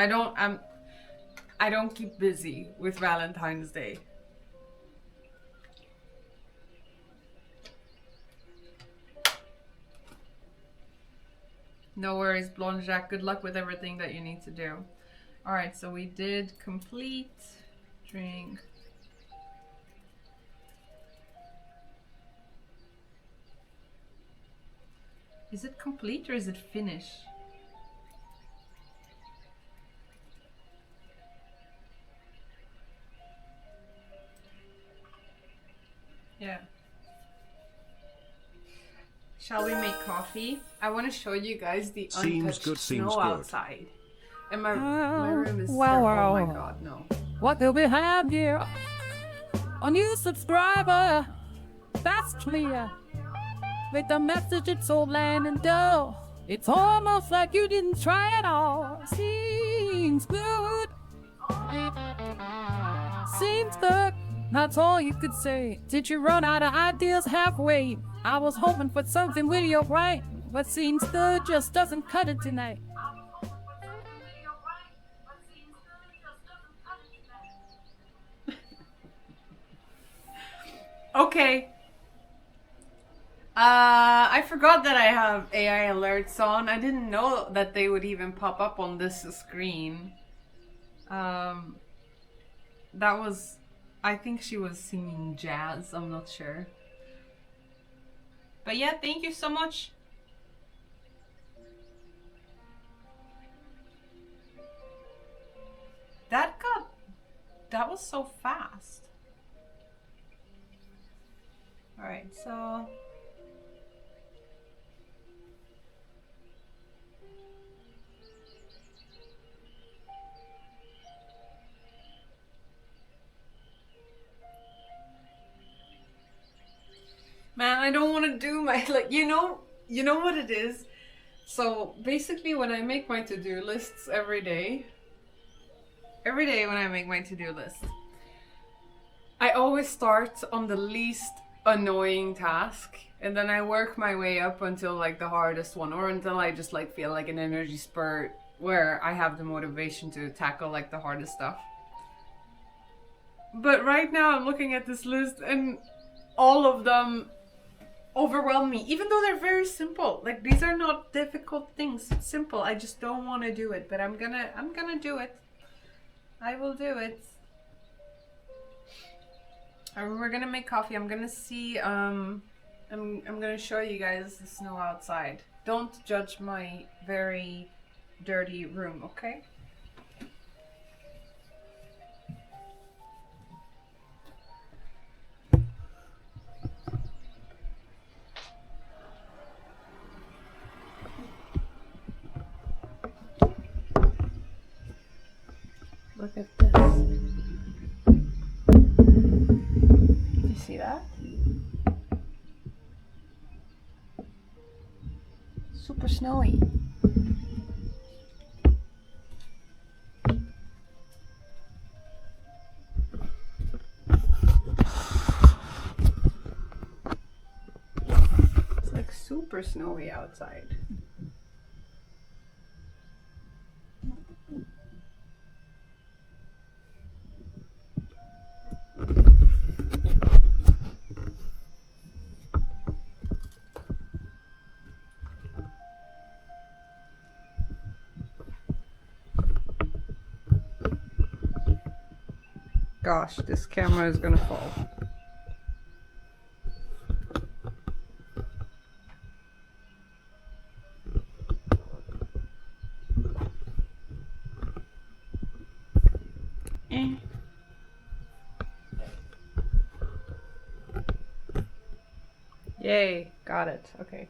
I don't keep busy with Valentine's Day. No worries, Blonde Jack. Good luck with everything that you need to do. Alright, so we did complete, drink. Is it complete or is it finish? Yeah. Shall we make coffee? I want to show you guys the untouched snow outside. And my room is terrible. Oh my god, no. What do we have here? A new subscriber, that's clear. With the message it's so bland and dull. It's almost like you didn't try at all. Seems good. Seems good. That's all you could say. Did you run out of ideas halfway? I was hoping for something with your right. But seems good just doesn't cut it tonight. Okay. I forgot that I have AI alerts on. I didn't know that they would even pop up on this screen. That was, I think she was singing jazz, I'm not sure. But yeah, thank you so much. That was so fast. Alright, so man, I don't want to do my, like, you know You know what it is? So basically, when I make my to-do lists every day when I make my to-do list, I always start on the least annoying task, and then I work my way up until like the hardest one, or until I just like feel like an energy spurt where I have the motivation to tackle like the hardest stuff. But right now I'm looking at this list and all of them overwhelm me, even though they're very simple. Like, these are not difficult things. It's simple. I just don't want to do it, but I'm gonna do it. I will do it. We're gonna make coffee. I'm gonna see. I'm gonna show you guys the snow outside. Don't judge my very dirty room, okay? Look at this. Do you see that? Super snowy. It's like super snowy outside. Gosh, this camera is gonna fall. Yay, got it. Okay.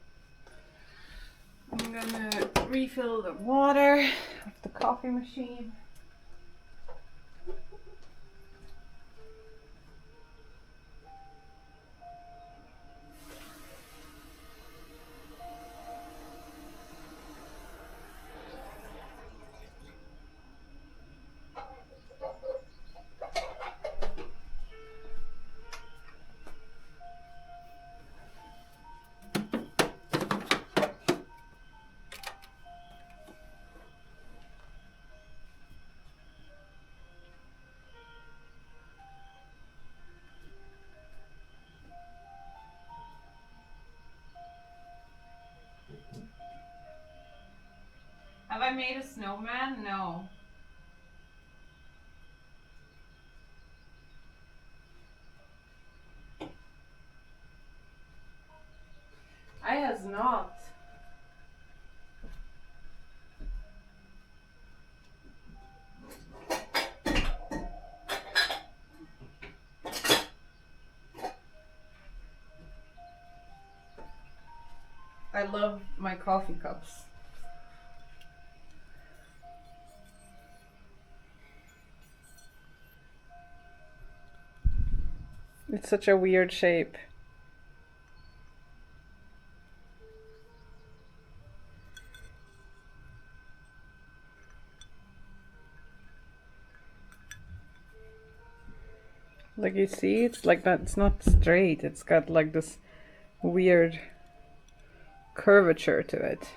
I'm gonna refill the water of the coffee machine. Have I made a snowman? No. I has not. I love my coffee cups. It's such a weird shape. Like, you see, it's like that, it's not straight. It's got like this weird curvature to it.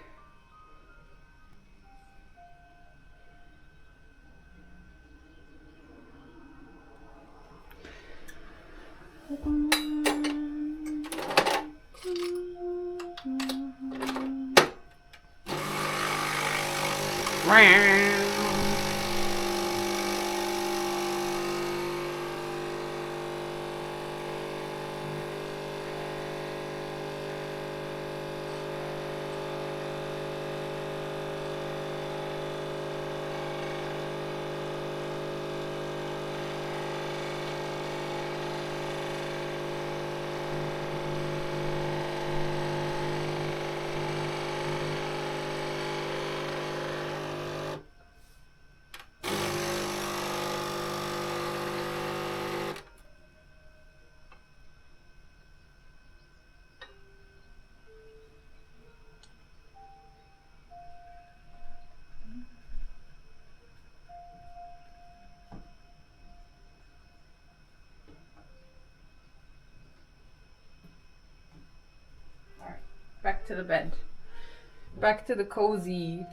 back to the bed. Back to the cozy.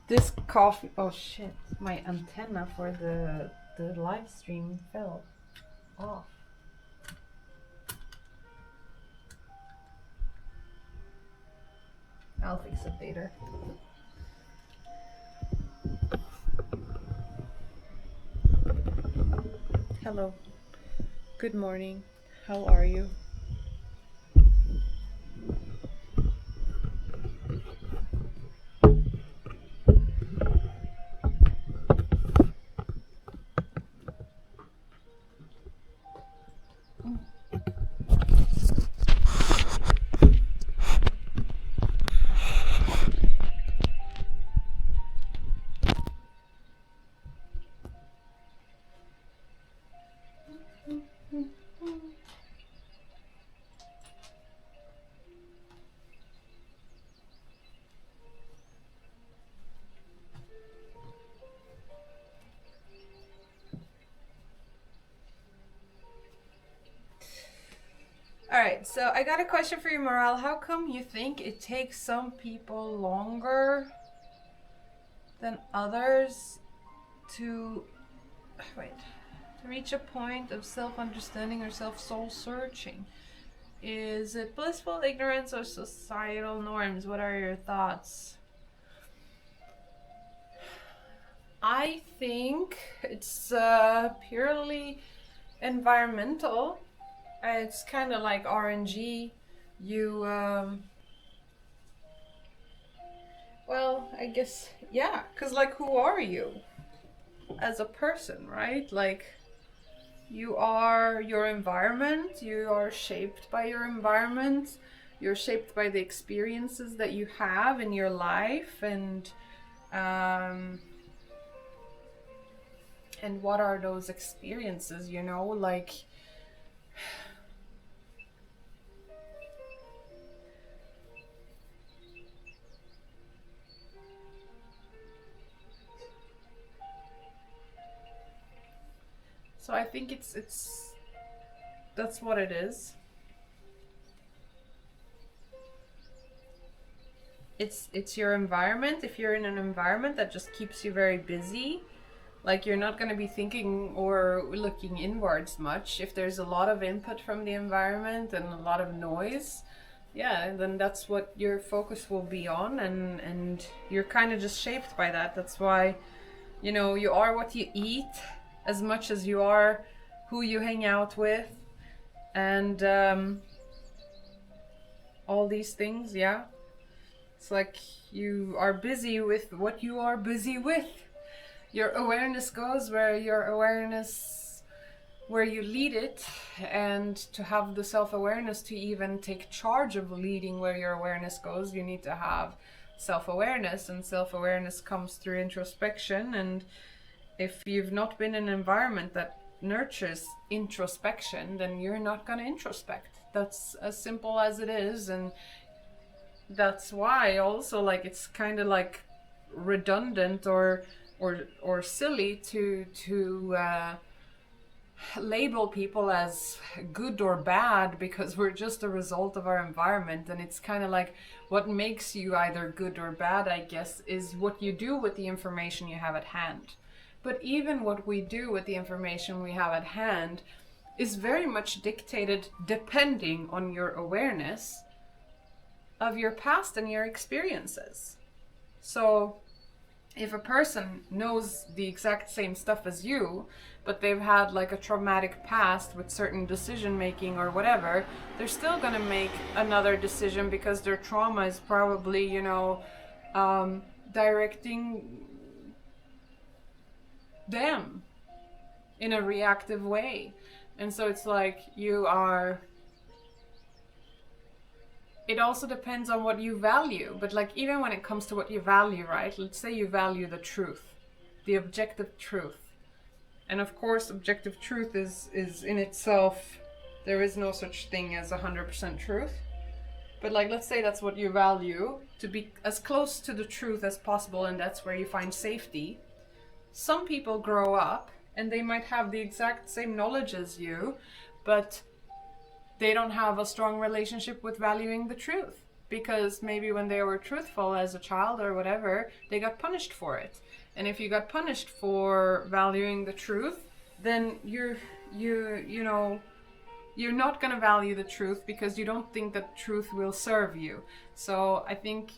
This coffee. Oh shit! My antenna for the live stream fell off. I'll fix it later. Hello. Good morning. How are you? Alright, so I got a question for you, Maral. How come you think it takes some people longer than others to reach a point of self-understanding or self-soul searching? Is it blissful ignorance or societal norms? What are your thoughts? I think it's purely environmental. It's kind of like RNG. You, well, I guess, yeah, because like, who are you as a person, right? Like, you are your environment, you are shaped by your environment, you're shaped by the experiences that you have in your life, and what are those experiences, you know, like, so I think it's that's what it is. It's your environment. If you're in an environment that just keeps you very busy, like you're not going to be thinking or looking inwards much. If there's a lot of input from the environment and a lot of noise, yeah, then that's what your focus will be on, and you're kind of just shaped by that. That's why, you know, you are what you eat as much as you are who you hang out with, and all these things, yeah. It's like you are busy with what you are busy with. Your awareness goes where you lead it, and to have the self-awareness to even take charge of leading where your awareness goes, you need to have self-awareness, and self-awareness comes through introspection. And if you've not been in an environment that nurtures introspection, then you're not going to introspect. That's as simple as it is. And that's why also, like, it's kind of like redundant or silly to label people as good or bad, because we're just a result of our environment. And it's kind of like, what makes you either good or bad, I guess, is what you do with the information you have at hand. But even what we do with the information we have at hand is very much dictated depending on your awareness of your past and your experiences. So if a person knows the exact same stuff as you, but they've had like a traumatic past with certain decision making or whatever, they're still going to make another decision because their trauma is probably, you know, directing them in a reactive way. And so it's like it also depends on what you value. But like, even when it comes to what you value, right? Let's say you value the truth, the objective truth. And of course, objective truth is in itself, there is no such thing as 100% truth. But like, let's say that's what you value, to be as close to the truth as possible, and that's where you find safety. Some people grow up and they might have the exact same knowledge as you, but they don't have a strong relationship with valuing the truth, because maybe when they were truthful as a child or whatever, they got punished for it. And if you got punished for valuing the truth, then you know, you're not going to value the truth because you don't think that truth will serve you. So I think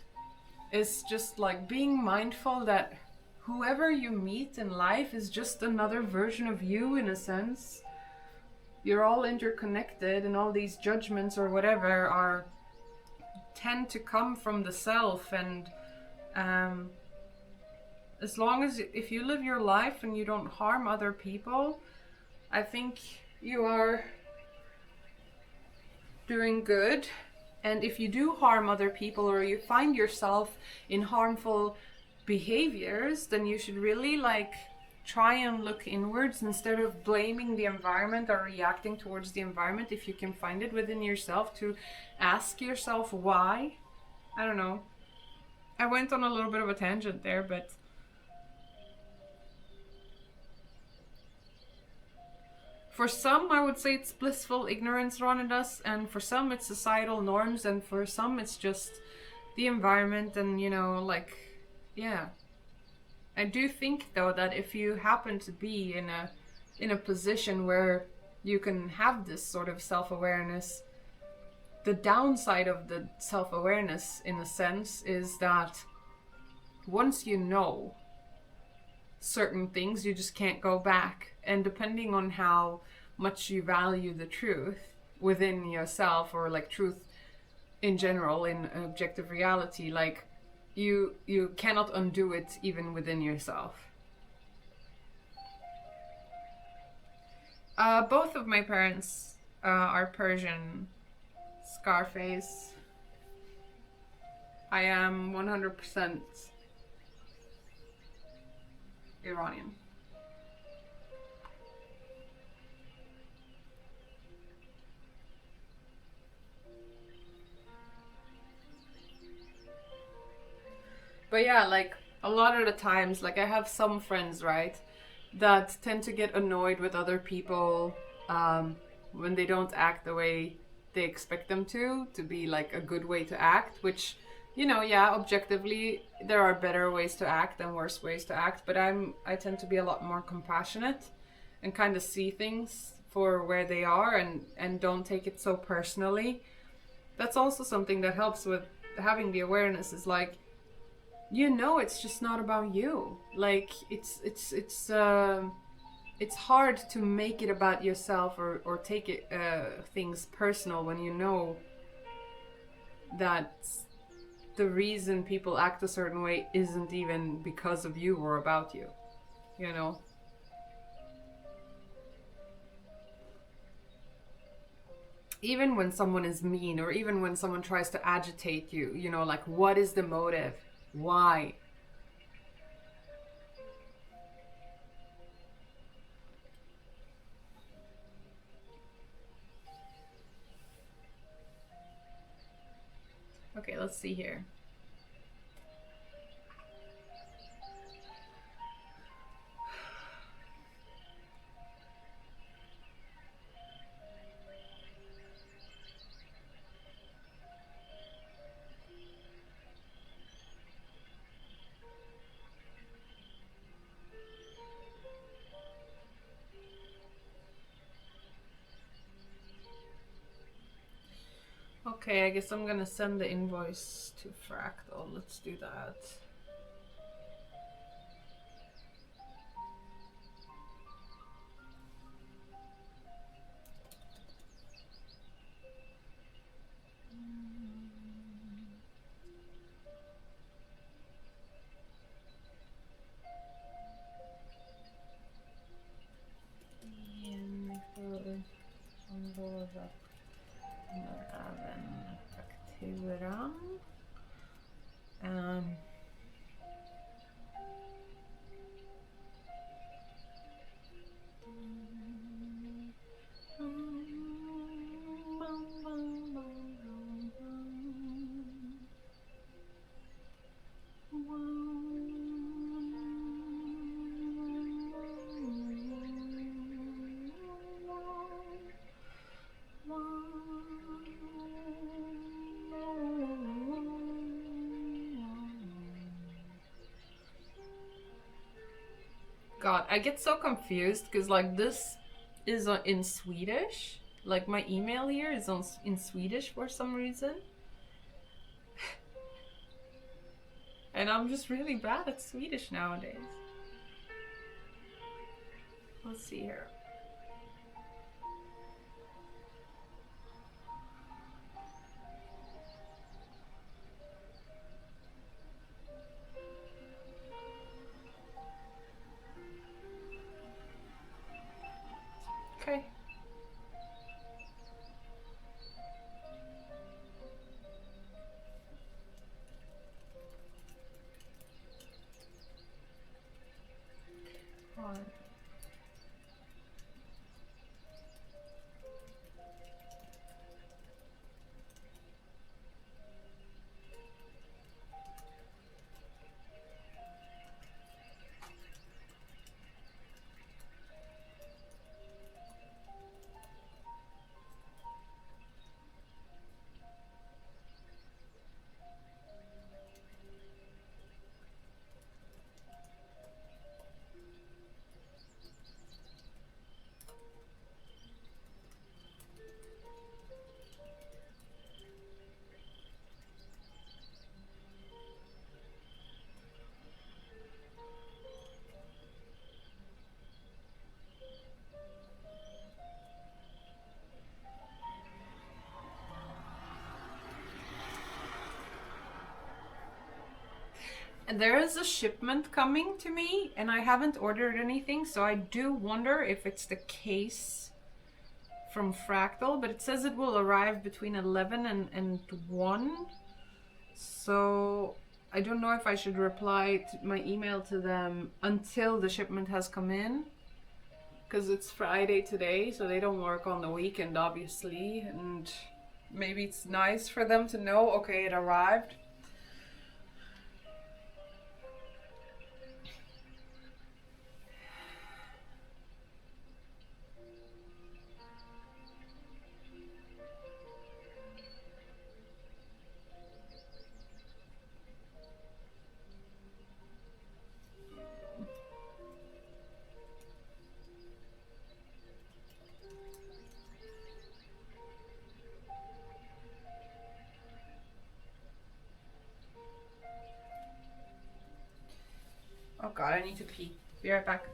it's just like being mindful that whoever you meet in life is just another version of you, in a sense. You're all interconnected, and all these judgments or whatever are tend to come from the self. And as long as, if you live your life and you don't harm other people, I think you are doing good. And if you do harm other people, or you find yourself in harmful behaviors, then you should really like try and look inwards instead of blaming the environment or reacting towards the environment. If you can find it within yourself, to ask yourself why. I don't know. I went on a little bit of a tangent there, but for some, I would say it's blissful ignorance around us, and for some it's societal norms, and for some it's just the environment. And you know, like, yeah. I do think though that if you happen to be in a position where you can have this sort of self-awareness, the downside of the self-awareness, in a sense, is that once you know certain things, you just can't go back. And depending on how much you value the truth within yourself, or like truth in general in objective reality, like you cannot undo it even within yourself. Both of my parents are Persian. Scarface. I am 100% Iranian. But yeah, like a lot of the times, like I have some friends, right, that tend to get annoyed with other people when they don't act the way they expect them to be like a good way to act, which, you know, yeah, objectively there are better ways to act and worse ways to act, but I tend to be a lot more compassionate and kind of see things for where they are, and don't take it so personally. That's also something that helps with having the awareness, is like, you know, it's just not about you. Like it's hard to make it about yourself, or take it things personal, when you know that the reason people act a certain way isn't even because of you or about you, you know. Even when someone is mean, or even when someone tries to agitate you, you know, like, what is the motive? Why? Okay, let's see here. Okay, I guess I'm gonna send the invoice to Fractal. Let's do that. Även fakturan. God, I get so confused because like this is in Swedish. Like my email here is in Swedish for some reason. And I'm just really bad at Swedish nowadays. Let's see here. Okay. Alright. And there is a shipment coming to me, and I haven't ordered anything, so I do wonder if it's the case from Fractal, but it says it will arrive between 11 and 1. So I don't know if I should reply to my email to them until the shipment has come in, because it's Friday today, so they don't work on the weekend, obviously, and maybe it's nice for them to know, okay, it arrived. Oh god, I need to pee. Be right back.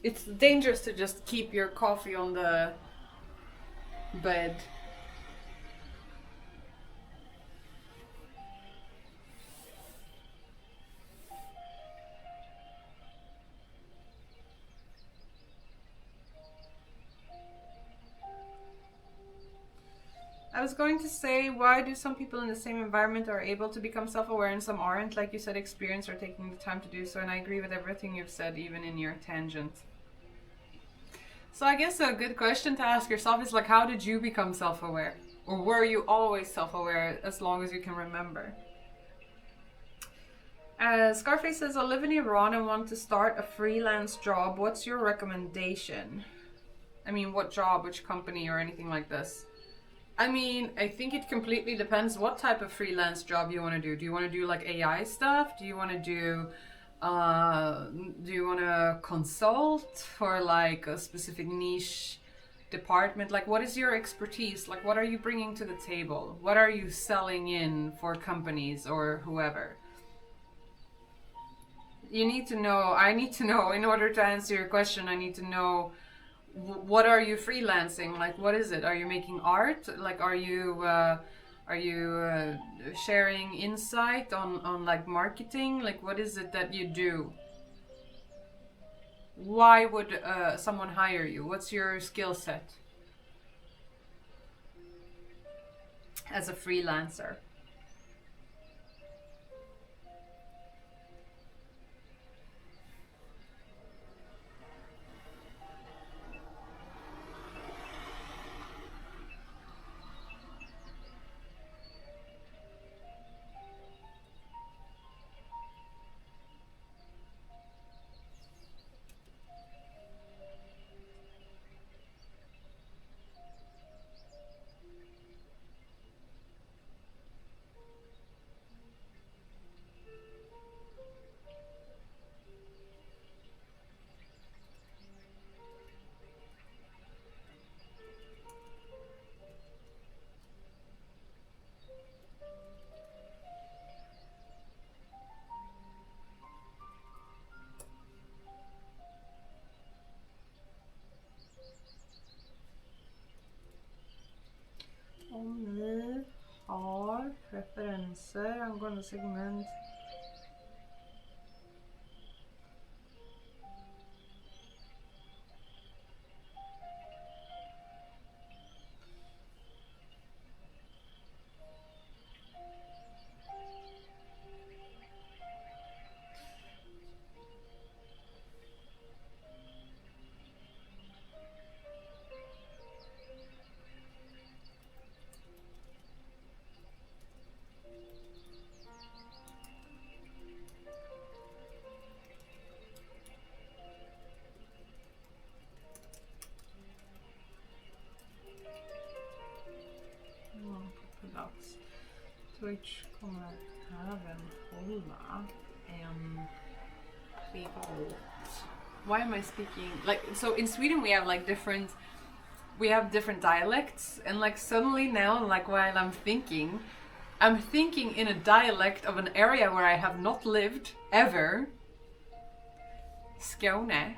It's dangerous to just keep your coffee on the bed. I was going to say, why do some people in the same environment are able to become self-aware and some aren't? Like you said, experience or taking the time to do so, and I agree with everything you've said, even in your tangent. So I guess a good question to ask yourself is like, how did you become self-aware? Or were you always self-aware as long as you can remember? Scarface says, I live in Iran and want to start a freelance job. What's your recommendation? I mean, what job, which company, or anything like this? I mean, I think it completely depends what type of freelance job you want to do. Do you want to do like AI stuff? Do you want to do consult for like a specific niche department? Like, what is your expertise? Like, what are you bringing to the table? What are you selling in for companies or whoever? You need to know, I need to know, in order to answer your question, I need to know, what are you freelancing? Like, what is it? Are you making art? Like, are you sharing insight on like marketing? Like, what is it that you do? Why would someone hire you? What's your skill set as a freelancer? Om ni har preferenser angående segment. Twitch kommer även hålla en privat. Why am I speaking like so? In Sweden we have like different dialects, and like suddenly now, like while I'm thinking in a dialect of an area where I have not lived ever. Skåne.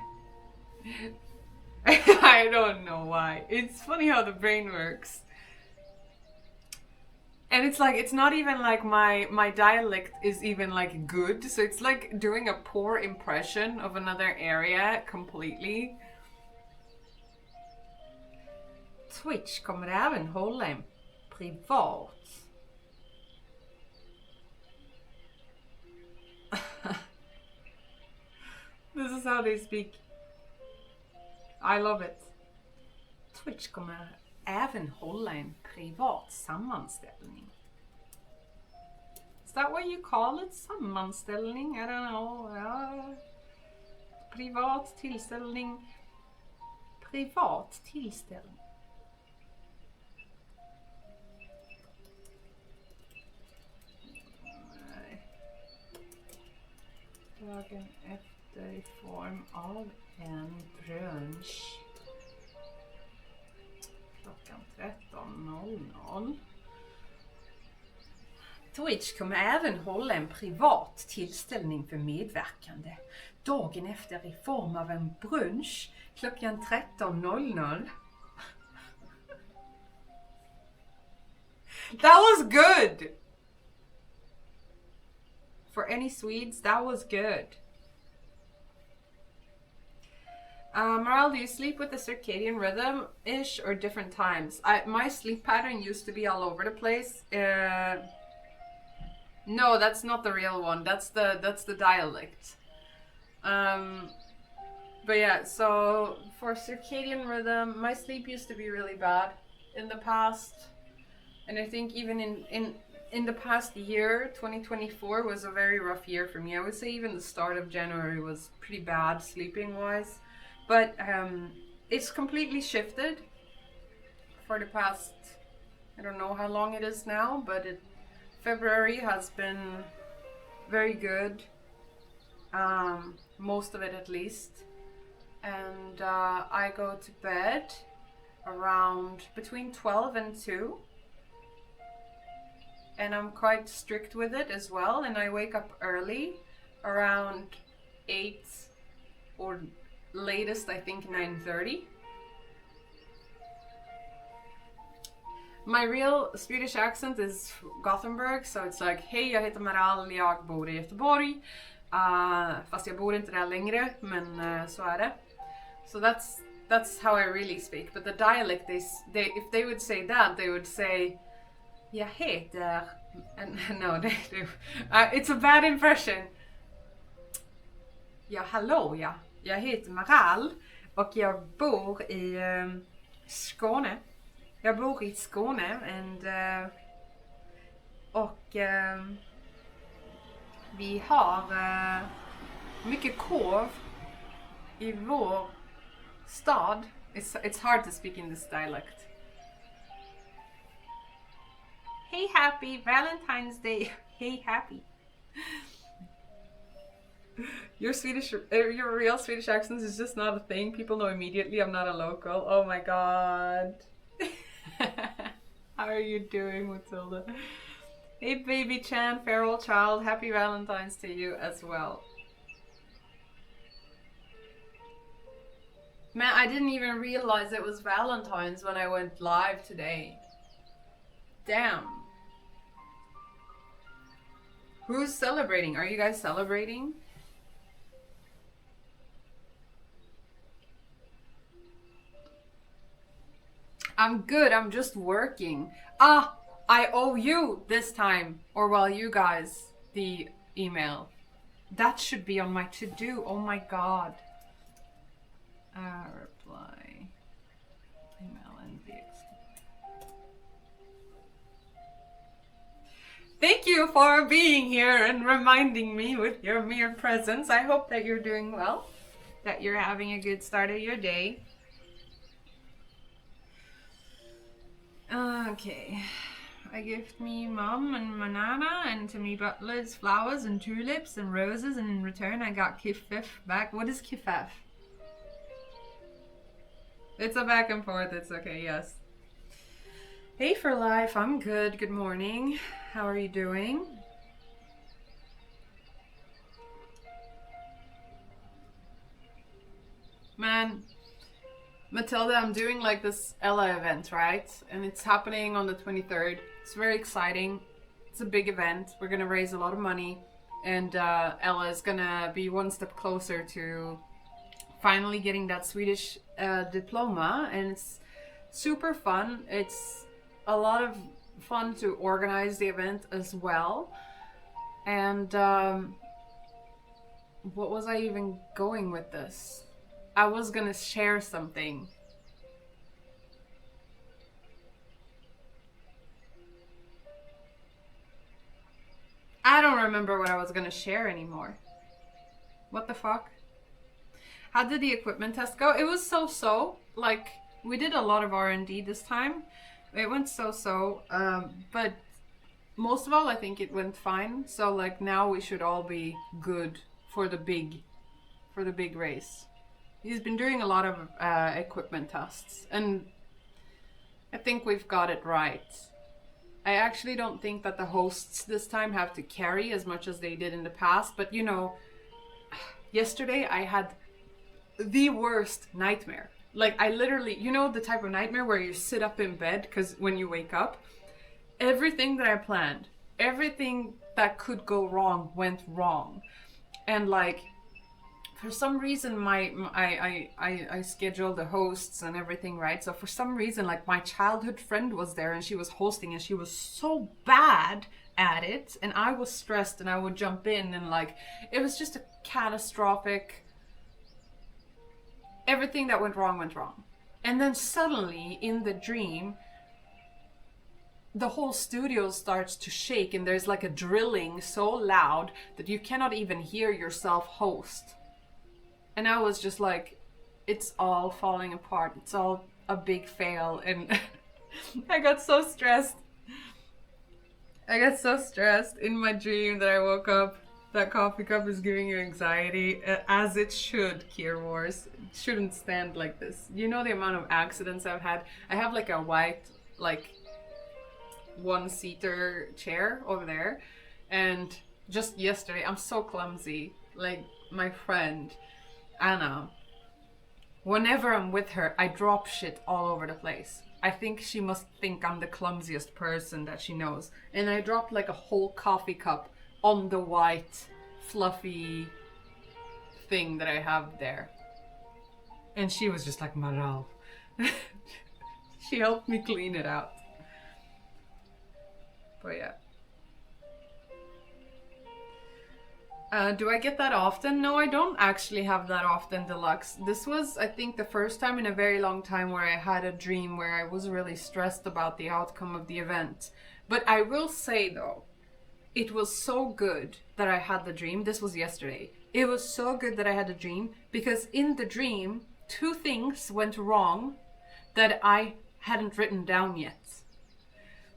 I don't know why. It's funny how the brain works. And it's like, it's not even like my dialect is even like good. So it's like doing a poor impression of another area completely. Twitch kommer även hålla en privat. This is how they speak. I love it. Twitch kommer även hålla en privat sammanställning. Is that what you call it? Sammanställning? I don't know. Privat tillställning. Privat tillställning. Nej. Dagen efter i form av en brunch. Klockan 13.00. Twitch kommer även hålla en privat tillställning för medverkande dagen efter i form av en brunch klockan 13.00. That was good! For any Swedes, that was good. Maral, do you sleep with a circadian rhythm-ish or different times? My sleep pattern used to be all over the place. No, that's not the real one. That's the dialect. But yeah, so for circadian rhythm, my sleep used to be really bad in the past. And I think even in in the past year, 2024 was a very rough year for me. I would say even the start of January was pretty bad sleeping wise. But it's completely shifted for the past, I don't know how long it is now, but February has been very good. Most of it at least. And I go to bed around between 12 and 2. And I'm quite strict with it as well. And I wake up early, around 8 or latest I think 9:30. My real Swedish accent is Gothenburg, so it's like hej, jag heter Maral, jag bor i Göteborg. Fast jag bor inte där längre, men så är det. So that's how I really speak. But the dialect, they if they would say that, they would say jag heter, and no, it's a bad impression. Ja, hallå, ja. Jag heter Maral och jag bor i Skåne. Jag bor i Skåne och vi har mycket korv i vår stad. It's hard to speak in this dialect. Hey happy Valentine's Day. Hey happy. Your real Swedish accent is just not a thing. People know immediately I'm not a local. Oh my god. How are you doing, Matilda? Hey baby Chan, feral child, happy Valentine's to you as well. Man, I didn't even realize it was Valentine's when I went live today. Damn. Who's celebrating? Are you guys celebrating? I'm good, I'm just working. I owe you this time, or well, you guys, the email. That should be on my to-do, oh my god. Reply. Email NVX. Thank you for being here and reminding me with your mere presence. I hope that you're doing well, that you're having a good start of your day. Okay, I gift me mum and banana, and to me butlers flowers and tulips and roses, and in return I got kiffif back. What is kiffaf? It's a back and forth, it's okay, yes. Hey for life, I'm good, good morning. How are you doing? Man, Matilda, I'm doing like this Ella event, right? And it's happening on the 23rd. It's very exciting. It's a big event. We're gonna raise a lot of money, and Ella is gonna be one step closer to finally getting that Swedish diploma, and it's super fun. It's a lot of fun to organize the event as well. And what was I even going with this? I was gonna share something. I don't remember what I was gonna share anymore. What the fuck? How did the equipment test go? It was so-so. Like, we did a lot of R&D this time. It went so-so, but most of all, I think it went fine. So like now we should all be good for the big race. He's been doing a lot of equipment tests, and I think we've got it right. I actually don't think that the hosts this time have to carry as much as they did in the past, but you know, yesterday I had the worst nightmare. Like I literally, you know the type of nightmare where you sit up in bed because when you wake up, everything that I planned, everything that could go wrong went wrong. And like, for some reason I scheduled the hosts and everything, right? So for some reason, like my childhood friend was there and she was hosting, and she was so bad at it, and I was stressed, and I would jump in, and like it was just a catastrophic, everything that went wrong. And then suddenly in the dream the whole studio starts to shake and there's like a drilling so loud that you cannot even hear yourself host. And I was just like, it's all falling apart. It's all a big fail. And I got so stressed. I got so stressed in my dream that I woke up. That coffee cup is giving you anxiety, as it should, Kier Wars. It shouldn't stand like this. You know the amount of accidents I've had? I have like a white, like, one-seater chair over there. And just yesterday, I'm so clumsy. Like, my friend, Anna, whenever I'm with her, I drop shit all over the place. I think she must think I'm the clumsiest person that she knows. And I dropped like a whole coffee cup on the white, fluffy thing that I have there. And she was just like, Maral. She helped me clean it out. But yeah. Do I get that often? No, I don't actually have that often, Deluxe. This was, I think, the first time in a very long time where I had a dream where I was really stressed about the outcome of the event. But I will say, though, it was so good that I had the dream. This was yesterday. It was so good that I had the dream because in the dream, 2 things went wrong that I hadn't written down yet.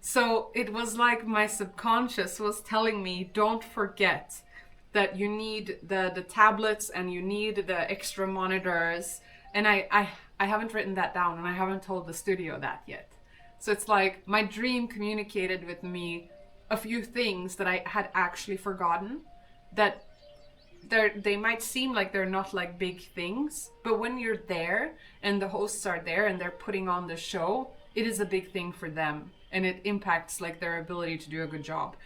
So it was like my subconscious was telling me, don't forget that you need the tablets and you need the extra monitors. And I haven't written that down and I haven't told the studio that yet. So it's like my dream communicated with me a few things that I had actually forgotten, that they might seem like they're not like big things, but when you're there and the hosts are there and they're putting on the show, it is a big thing for them and it impacts like their ability to do a good job.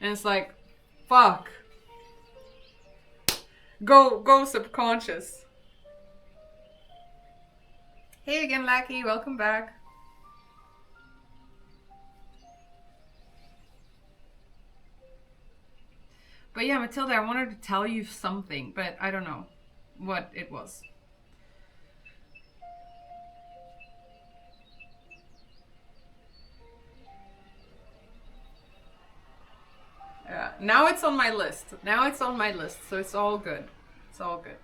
And it's like, fuck. Go subconscious. Hey again, Lackey, welcome back. But yeah, Matilda, I wanted to tell you something, but I don't know what it was. Yeah, now it's on my list. Now it's on my list, so it's all good. It's all good.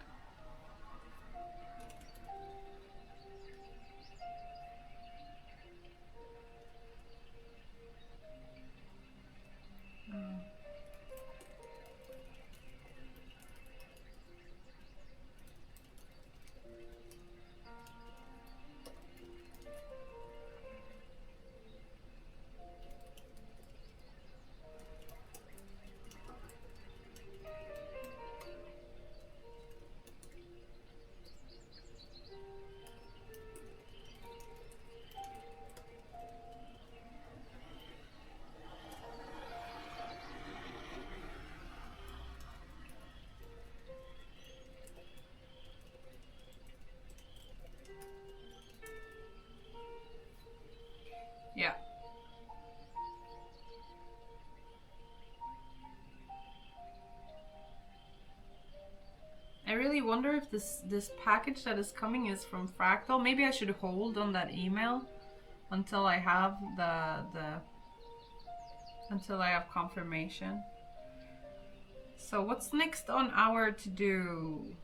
Yeah. I really wonder if this package that is coming is from Fractal. Maybe I should hold on that email until I have until I have confirmation. So what's next on our to-do?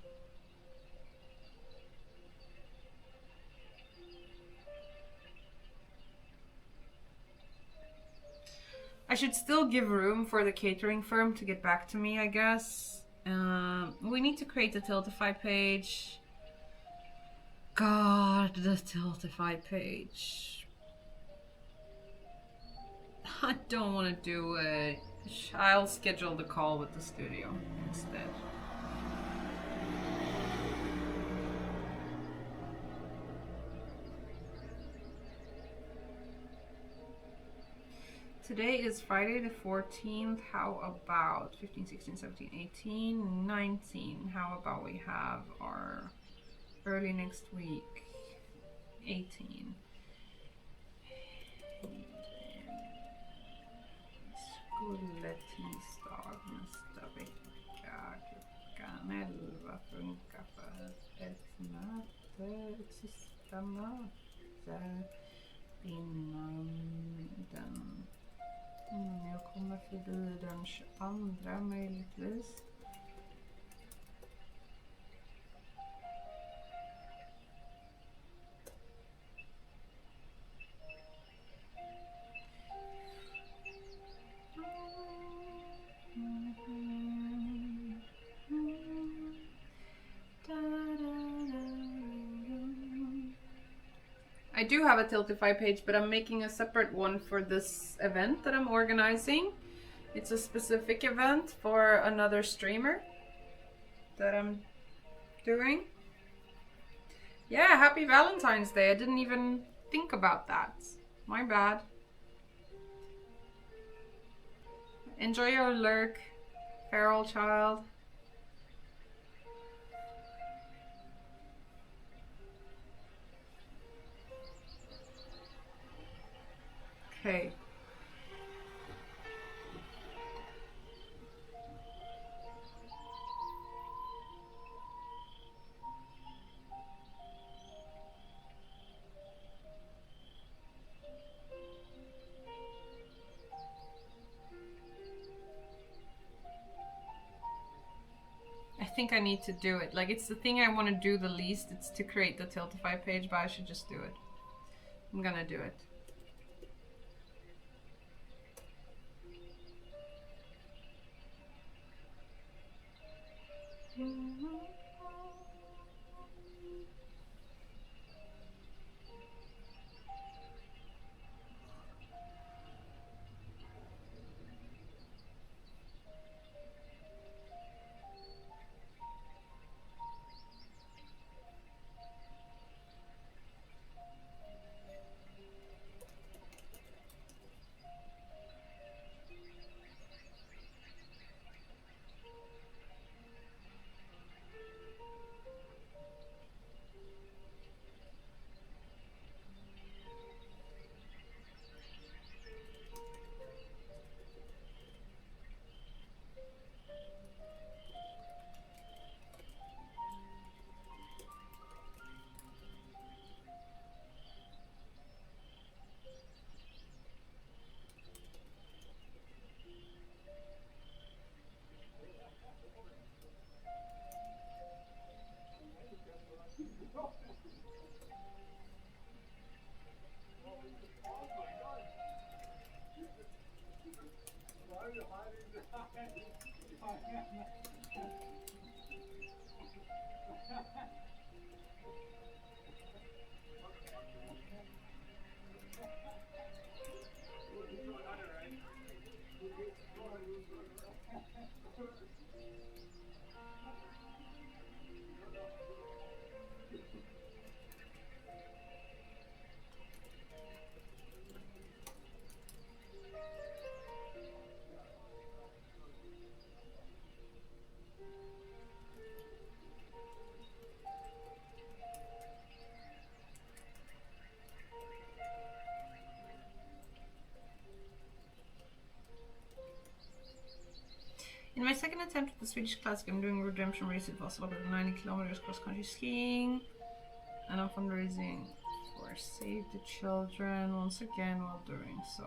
I should still give room for the catering firm to get back to me, I guess. We need to create a Tiltify page. God, the Tiltify page. I don't want to do it. I'll schedule the call with the studio instead. Today is Friday the 14th. How about 15, 16, 17, 18, 19? How about we have our early next week? 18. Skoletisdag nästa vecka klockan 11 funkar för ett möte, ett sista möte innan den förbi den 22 möjligtvis. I do have a Tiltify page, but I'm making a separate one for this event that I'm organizing. It's a specific event for another streamer that I'm doing. Yeah, happy Valentine's Day. I didn't even think about that. My bad. Enjoy your lurk, feral child. Okay. I think I need to do it. Like, it's the thing I want to do the least. It's to create the Tiltify page, but I should just do it. I'm gonna do it. In my second attempt at the Swedish Classic, I'm doing a redemption race at Vasaloppet, 90 kilometers cross-country skiing. And I'm fundraising for Save the Children once again while doing so.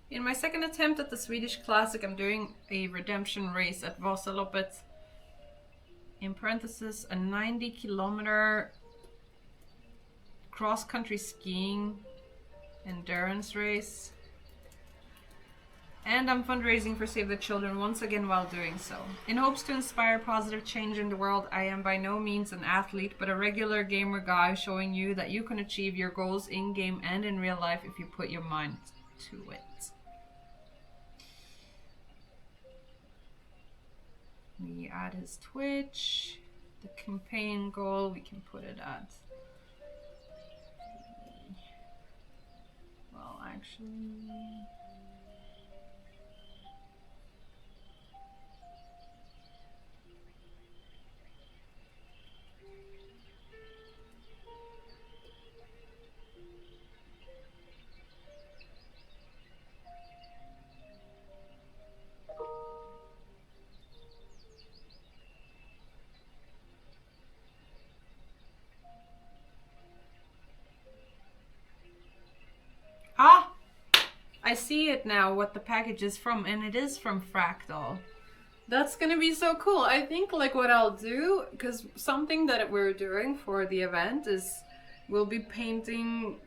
In my second attempt at the Swedish Classic, I'm doing a redemption race at Vasaloppet. In parentheses, a 90-kilometer cross-country skiing endurance race. And I'm fundraising for Save the Children once again while doing so. In hopes to inspire positive change in the world, I am by no means an athlete, but a regular gamer guy showing you that you can achieve your goals in-game and in real life if you put your mind to it. we add his Twitch. The campaign goal, we can put it at, well, actually, ah, I see it now, what the package is from, and it is from Fractal. That's gonna be so cool. I think like what I'll do, because something that we're doing for the event is we'll be painting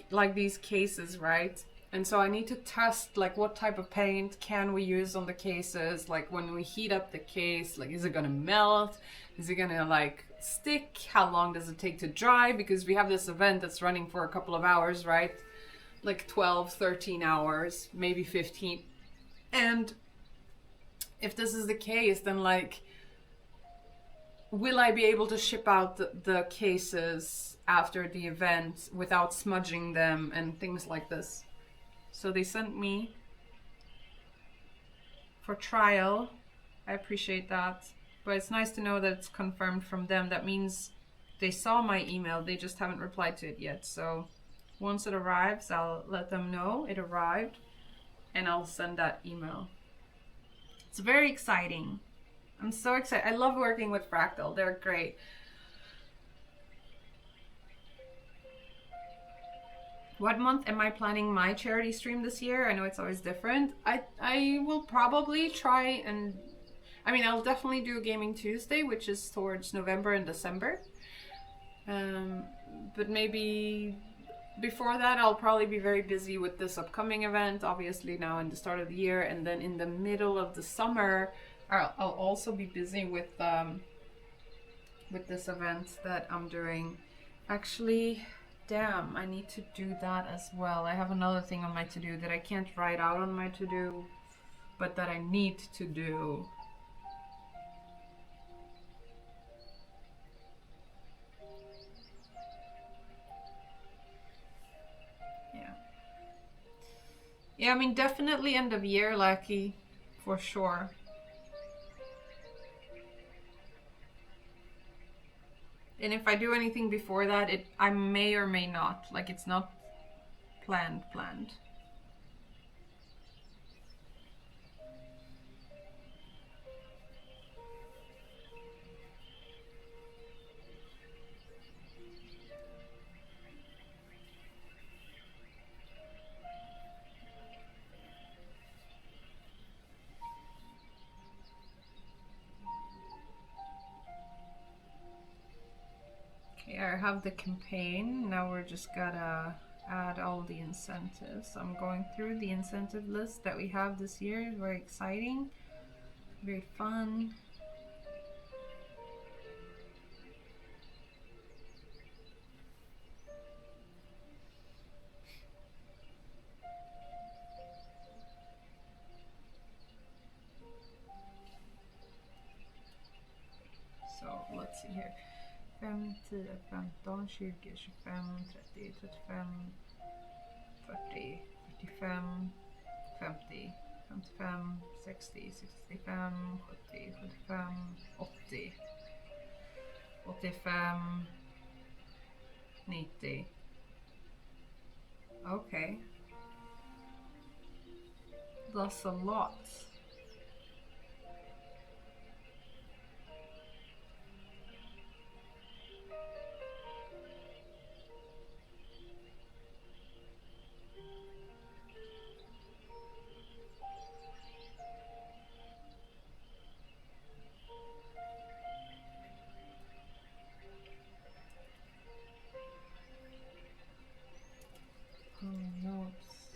like these cases, right? And so I need to test like what type of paint can we use on the cases, like when we heat up the case, like is it gonna melt? Is it gonna like stick? How long does it take to dry? Because we have this event that's running for a couple of hours, right? Like 12, 13 hours, maybe 15. And if this is the case, then like, will I be able to ship out the cases after the event without smudging them and things like this? So they sent me for trial. I appreciate that. But it's nice to know that it's confirmed from them. That means they saw my email, they just haven't replied to it yet. So once it arrives, I'll let them know it arrived and I'll send that email. It's very exciting. I'm so excited. I love working with Fractal. They're great. What month am I planning my charity stream this year? I know it's always different. I will probably try and... I mean, I'll definitely do a Gaming Tuesday, which is towards November and December. But maybe before that, I'll probably be very busy with this upcoming event, obviously now in the start of the year. And then in the middle of the summer, I'll also be busy with this event that I'm doing. Actually, damn, I need to do that as well. I have another thing on my to-do that I can't write out on my to-do, but that I need to do. Yeah, I mean, definitely end of year, Lucky, for sure. And if I do anything before that, I may or may not. Like, it's not planned. Okay, I have the campaign. Now we're just gotta add all the incentives. I'm going through the incentive list that we have this year. It's very exciting, very fun. So let's see here. 5, 10, 15, 20, 25, 30, 35, 40, 45, 50, 55, 60, 65, 70, 75, 80, 85, 90. Okay. That's a lot. Notes.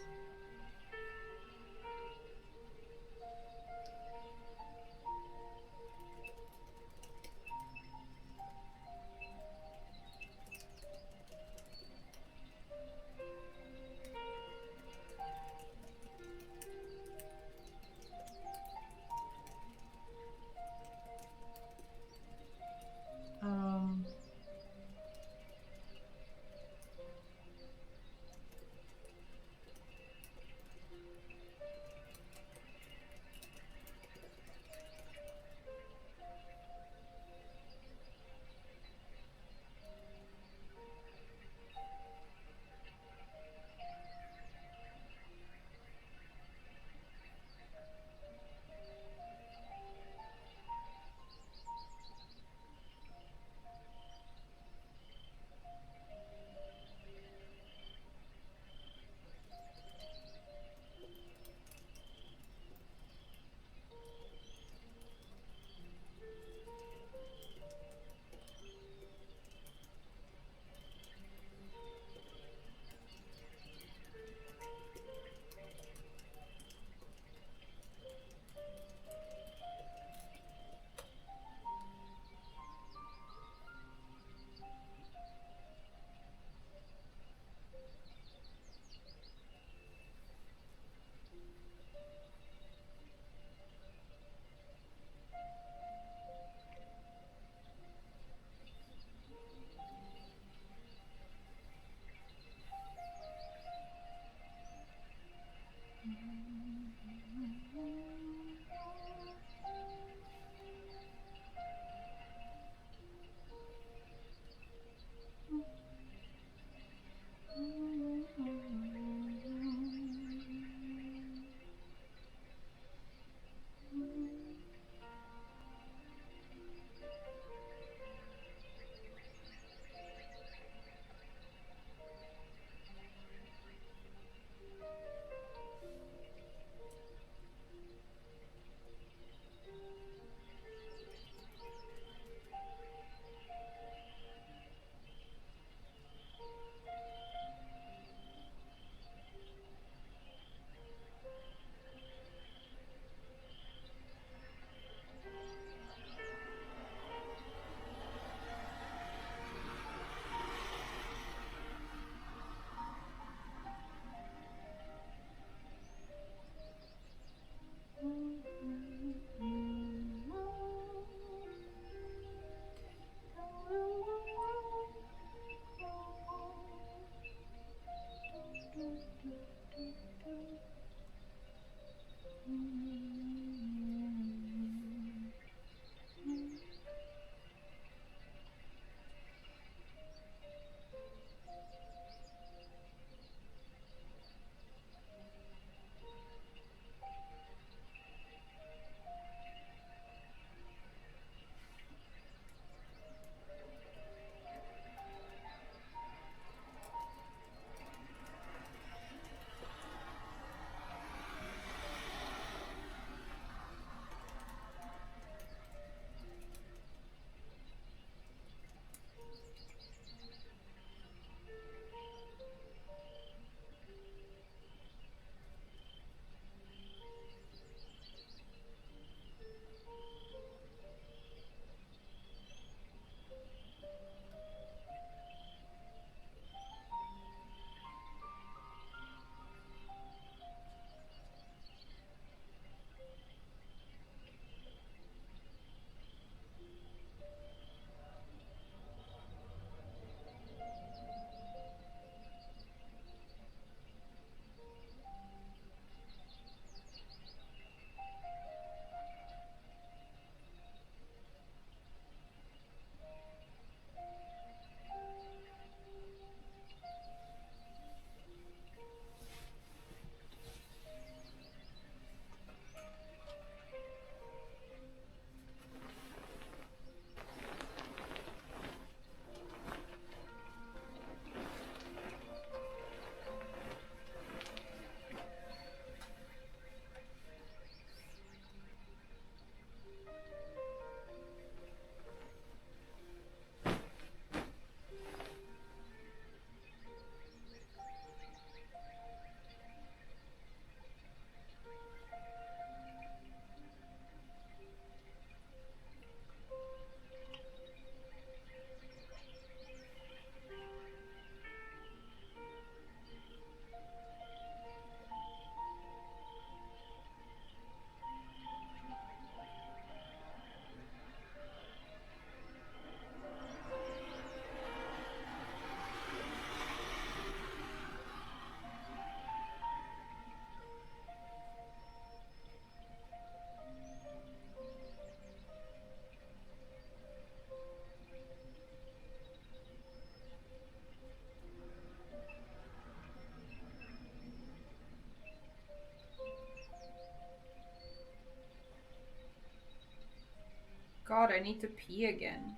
God, I need to pee again.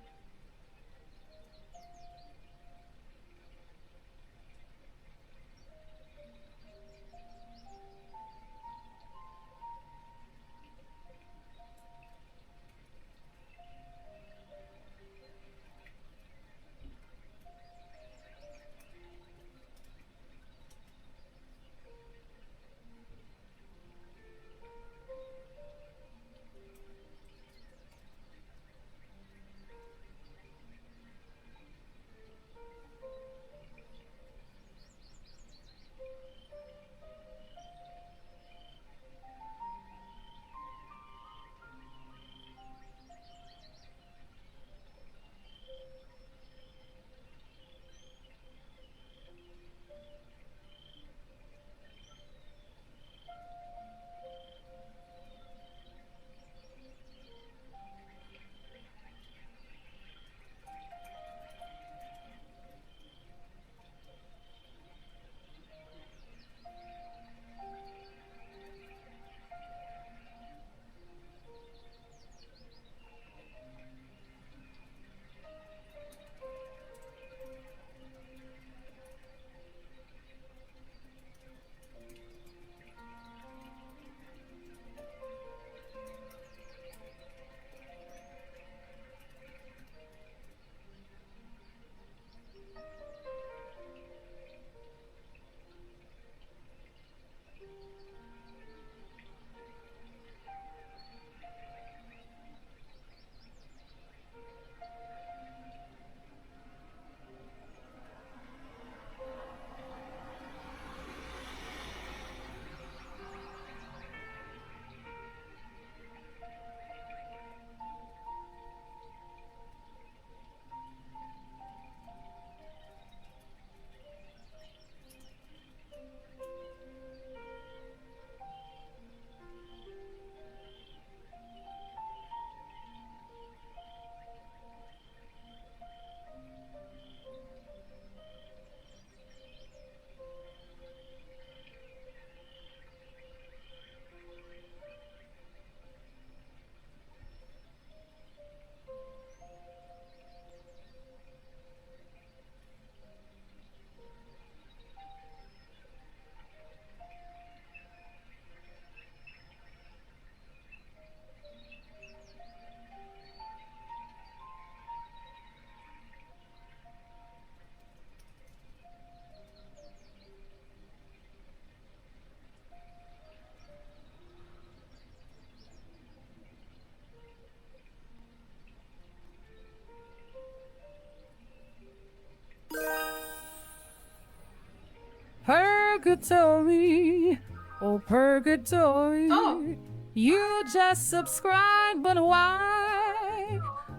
Purgatory, oh purgatory. Oh. You just subscribe, but why?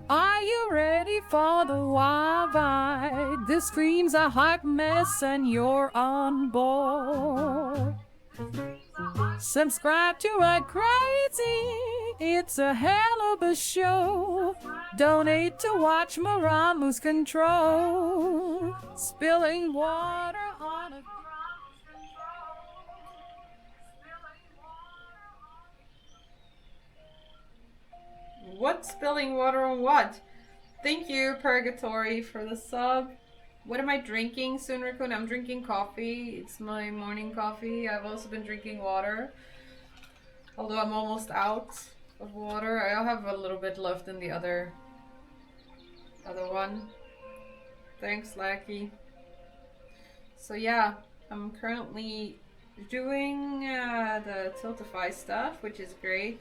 Are you ready for the wild ride? The screams are hot mess and you're on board. Subscribe to Ride Crazy. It's a hell of a show. Donate to watch Maral lose control. Spilling water on a... What? Spilling water on what? Thank you, Purgatory, for the sub. What am I drinking soon, Raccoon? I'm drinking coffee. It's my morning coffee. I've also been drinking water. Although I'm almost out of water. I have a little bit left in the other one. Thanks, Lackey. So yeah, I'm currently doing the Tiltify stuff, which is great.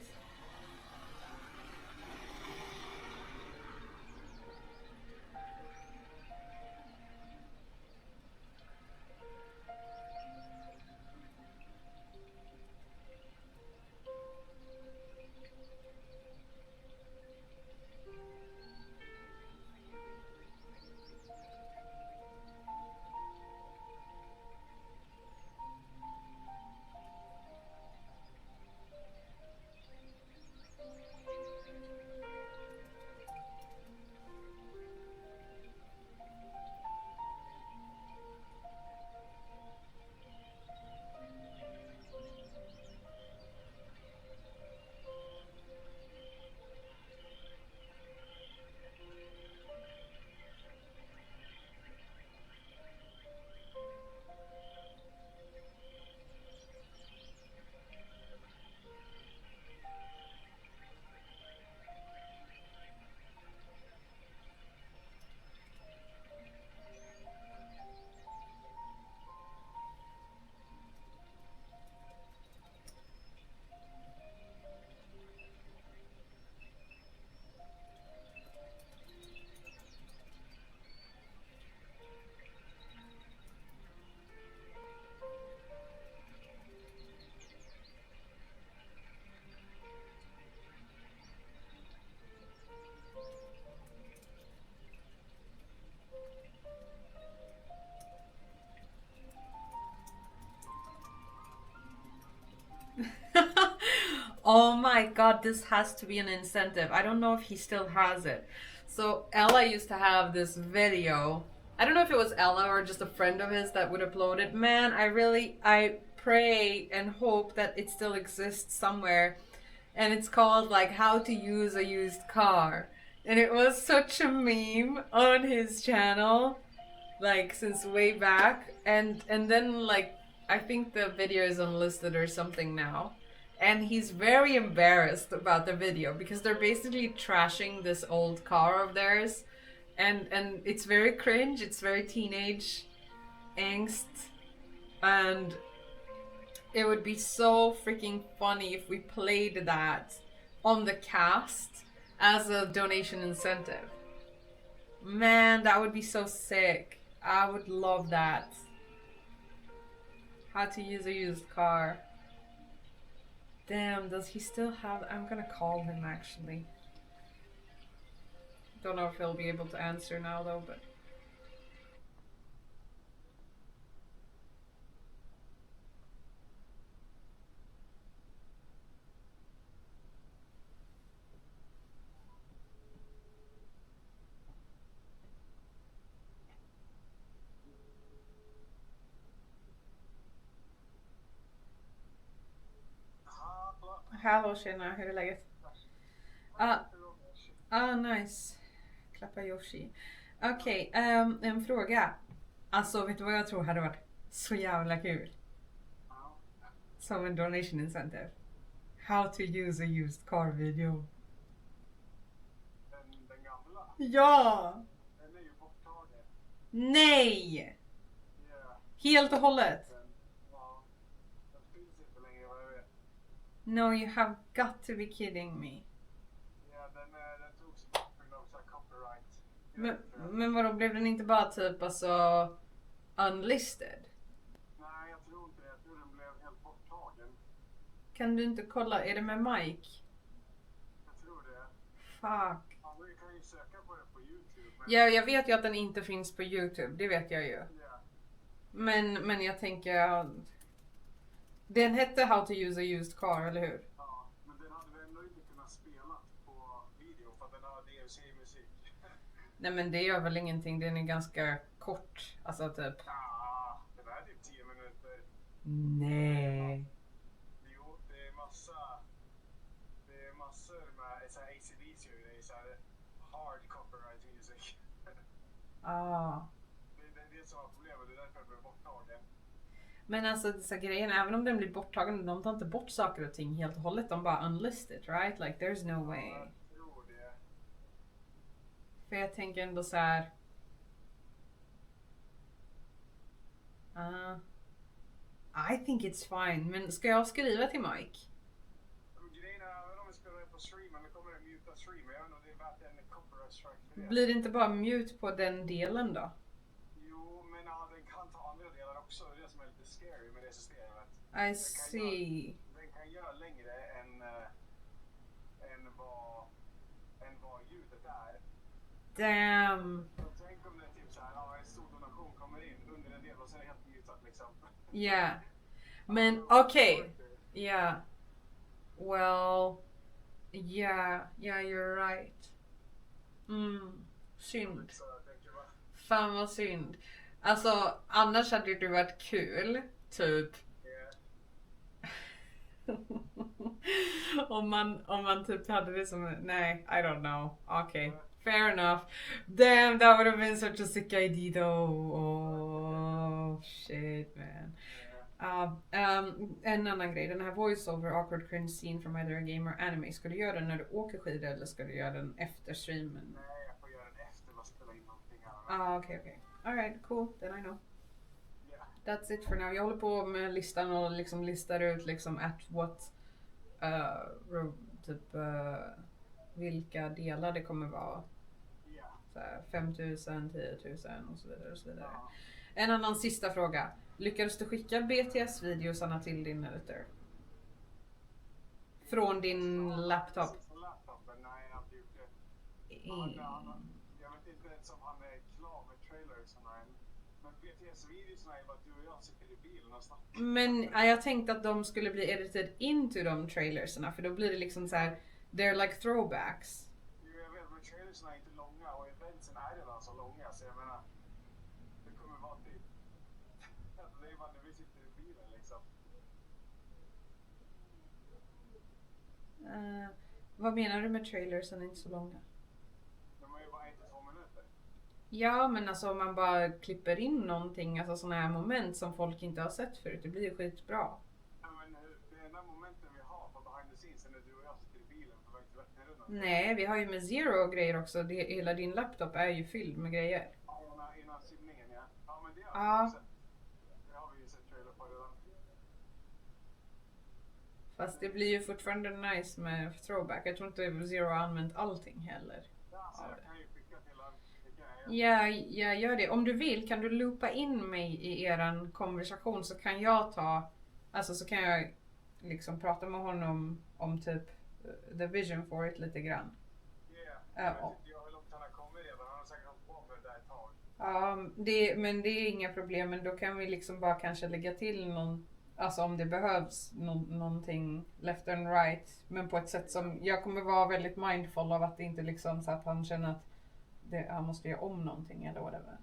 my god, this has to be an incentive. I don't know if he still has it. So Ella used to have this video. I don't know if it was Ella or just a friend of his that would upload it. Man, I pray and hope that it still exists somewhere. And it's called like how to use a used car. And it was such a meme on his channel, like since way back. And then like I think the video is unlisted or something now. And he's very embarrassed about the video because they're basically trashing this old car of theirs. And it's very cringe, it's very teenage angst. And it would be so freaking funny if we played that on the cast as a donation incentive. Man, that would be so sick. I would love that. How to use a used car. Damn, does he still have... I'm gonna call him actually. Don't know if he'll be able to answer now though, but... Hallå tjena, hur är läget? Nice. Klappa Yoshi. Okej, en fråga. Alltså, vet du vad jag tror hade varit så jävla kul? Som en donation incentive. How to use a used car video. Den gamla? Ja! Den är ju borttagen. Nej! Yeah. Helt och hållet. Ja. Den finns inte längre vad jag vet. No, you have got to be kidding me. Ja, den togs bort på grund av så här copyright. Men vadå, blev den inte bara typ alltså unlisted? Nej, jag tror inte det. Jag tror den blev helt borttagen. Kan du inte kolla, är det med Mike? Jag tror det. Fuck. Ja, vi kan ju söka på det på YouTube. Men... Ja, jag vet ju att den inte finns på YouTube, det vet jag ju. Ja. Men jag tänker... Den hette How to use a used car, eller hur? Ja, men den hade väl ändå inte kunnat spela på video för att den har DLC-musik. Nej men det gör väl ingenting, den är ganska kort. Alltså typ... Ja, den är typ 10 minuter. Nej. Jo, det är massor med så här ACDC och det är så här hard copyright music. Ah. Det är det som var problemet, det är därför jag blev borttagen. Men alltså dessa grejen, även om den blir borttagen, de tar inte bort saker och ting helt och hållet, de bara unlisted, right? Like there's no way. Jag tror det. För jag tänker ändå så här. I think it's fine, men ska jag skriva till Mike? Grejen är, även om vi spelar det på streamen, då kommer det muta streamen. Jag vet inte om det är värt en copyright strike för det. Blir det inte bara mute på den delen då? Jo, men ja, den kan ta andra delar också. Det är det som är lite scary med det systemet. I see. Den kan göra längre än vad ljudet är. Damn. Så tänk om det är typ såhär, ja, en stor donation kommer in under en del och sen är det helt mutat liksom. Yeah. Men okej. Yeah. Well. Yeah, you're right. Synd. Så jag tänker bara, Fan vad synd. Alltså annars hade det varit kul. Typ. om man typ hade det som, nej, I don't know. Okay, fair enough. Damn, that would have been such a sick idea though. Oh shit man. En annan grej, den här voiceover awkward cringe scene from either a game or anime. Ska du göra den när du åker skidor eller ska du göra den efter streamen? nej, jag får göra den efter man spelar in någonting här. Okay. Alright, cool, then I know. Yeah. That's it for now. Jag håller på med listan och liksom listar ut liksom at what vilka delar det kommer vara. Yeah. Så här, 5 000, 10 000 och så vidare och så vidare. Ja. En annan sista fråga. Lyckades du skicka BTS-videosarna till din editor? Från din laptop? Från laptopen? Nej, jag har inte gjort det. Jag vet inte ens om han är klar med trailersen än. Men BTS-videorna är bara att du och jag sitter i bilen och snackar. Men jag tänkte att de skulle bli edited into de trailersna, för då blir det liksom så här, they're like throwbacks. Jo, jag vet, men trailersna är inte långa och eventsen är redan så långa, så jag menar, det kommer vara typ, det är bara när vi sitter i bilen liksom. Vad menar du med trailersen är inte så långa? De är ju bara 1-2 minuter. Ja, men alltså om man bara klipper in någonting, alltså sådana här moment som folk inte har sett förut, det blir ju skitbra. Ja, men det enda momenten vi har på behind the scenes är när du och jag sitter i bilen på väg till Vätternrundan. Nej, vi har ju med zero grejer också. Hela din laptop är ju fylld med grejer. Ja, innan simningen, ja. Ja, men det Ja. har vi sett. Det har vi ju sett trailer på redan. Fast det blir ju fortfarande nice med throwback. Jag tror inte Zero har använt allting heller. Ja, så jag kan ju skicka till honom. Det kan Ja, jag jag gör det. Om du vill kan du loopa in mig i eran konversation, så kan jag så kan jag liksom prata med honom om typ the vision for it lite grann. Jag vet inte hur långt han har kommit redan. Han har säkert hållit på med det där ett tag. Ja, men det är inga problem. Men då kan vi liksom bara kanske lägga till någon, alltså om det behövs någonting left and right. Men på ett sätt som, jag kommer vara väldigt mindful av att det inte liksom så att han känner att han måste göra om någonting eller whatever.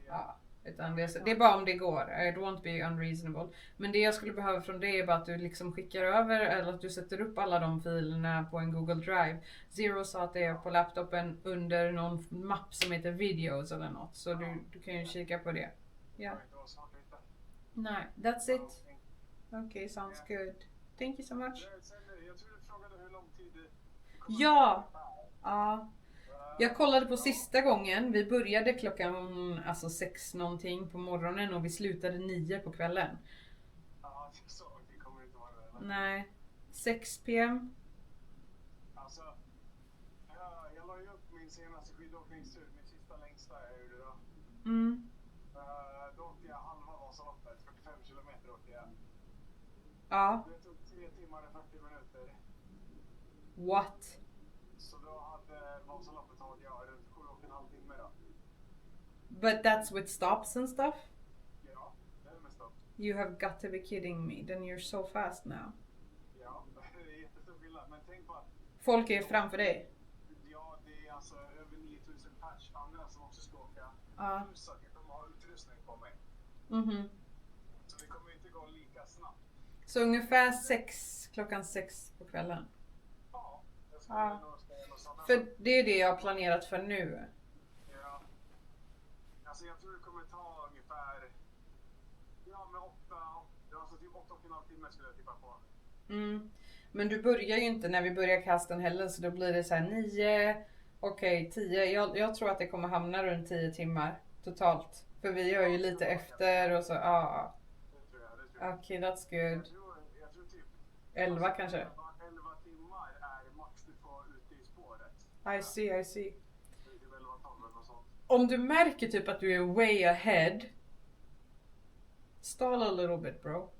Ja, utan det är bara om det går. It won't be unreasonable. Men det jag skulle behöva från det är bara att du liksom skickar över, eller att du sätter upp alla de filerna på en Google Drive. Zero sa att det är på laptopen under någon mapp som heter videos eller något. Så du kan ju kika på det. Ja. Det var svårt att hitta. Nej, that's it. Okay, sounds good. Thank you so much. Jag tror du frågade hur lång tid det Ja. Ja. Jag kollade på sista gången. Vi började klockan 6 någonting på morgonen och vi slutade 9 på kvällen. Ja, det kommer inte vara det. Nej. 6 p.m. Alltså, jag la ju upp min senaste skidåkningstur, min sista längsta jag gjorde då. Då åkte jag halva Vasaloppet, 45 kilometer åkte jag. Ja. Det tog 3 timmar och 40 minuter. What? Så då hade Vasaloppet tagit jag runt 7,5 timmar då. But that's with stops and stuff? Ja, det är med stopp. You have got to be kidding me. Then you're so fast now. Ja, det är jättestor skillnad. Men tänk på att Folk är framför dig. ja, det är alltså över 9000 pers andra som också ska åka. Ja. Plus att jag kommer ha utrustning på mig. Så det kommer inte gå lika snabbt. Så ungefär klockan 6 på kvällen. Ja, jag skulle nog säga något sånt. För det är det jag har planerat för nu. Ja. Alltså jag tror det kommer ta ungefär med 8,5 timmar skulle jag tippa på. Men du börjar ju inte när vi börjar kasten heller, så då blir det så här 9, okej 10. Jag tror att det kommer hamna runt 10 timmar totalt. För vi gör ju lite efter och så, ja. Det tror jag. Okej, that's good. Jag tror typ 11 kanske. 11 timmar är max du får ute i spåret. I see. Det är typ 11-12 eller något sånt. Om du märker typ att du är way ahead, stall a little bit bro.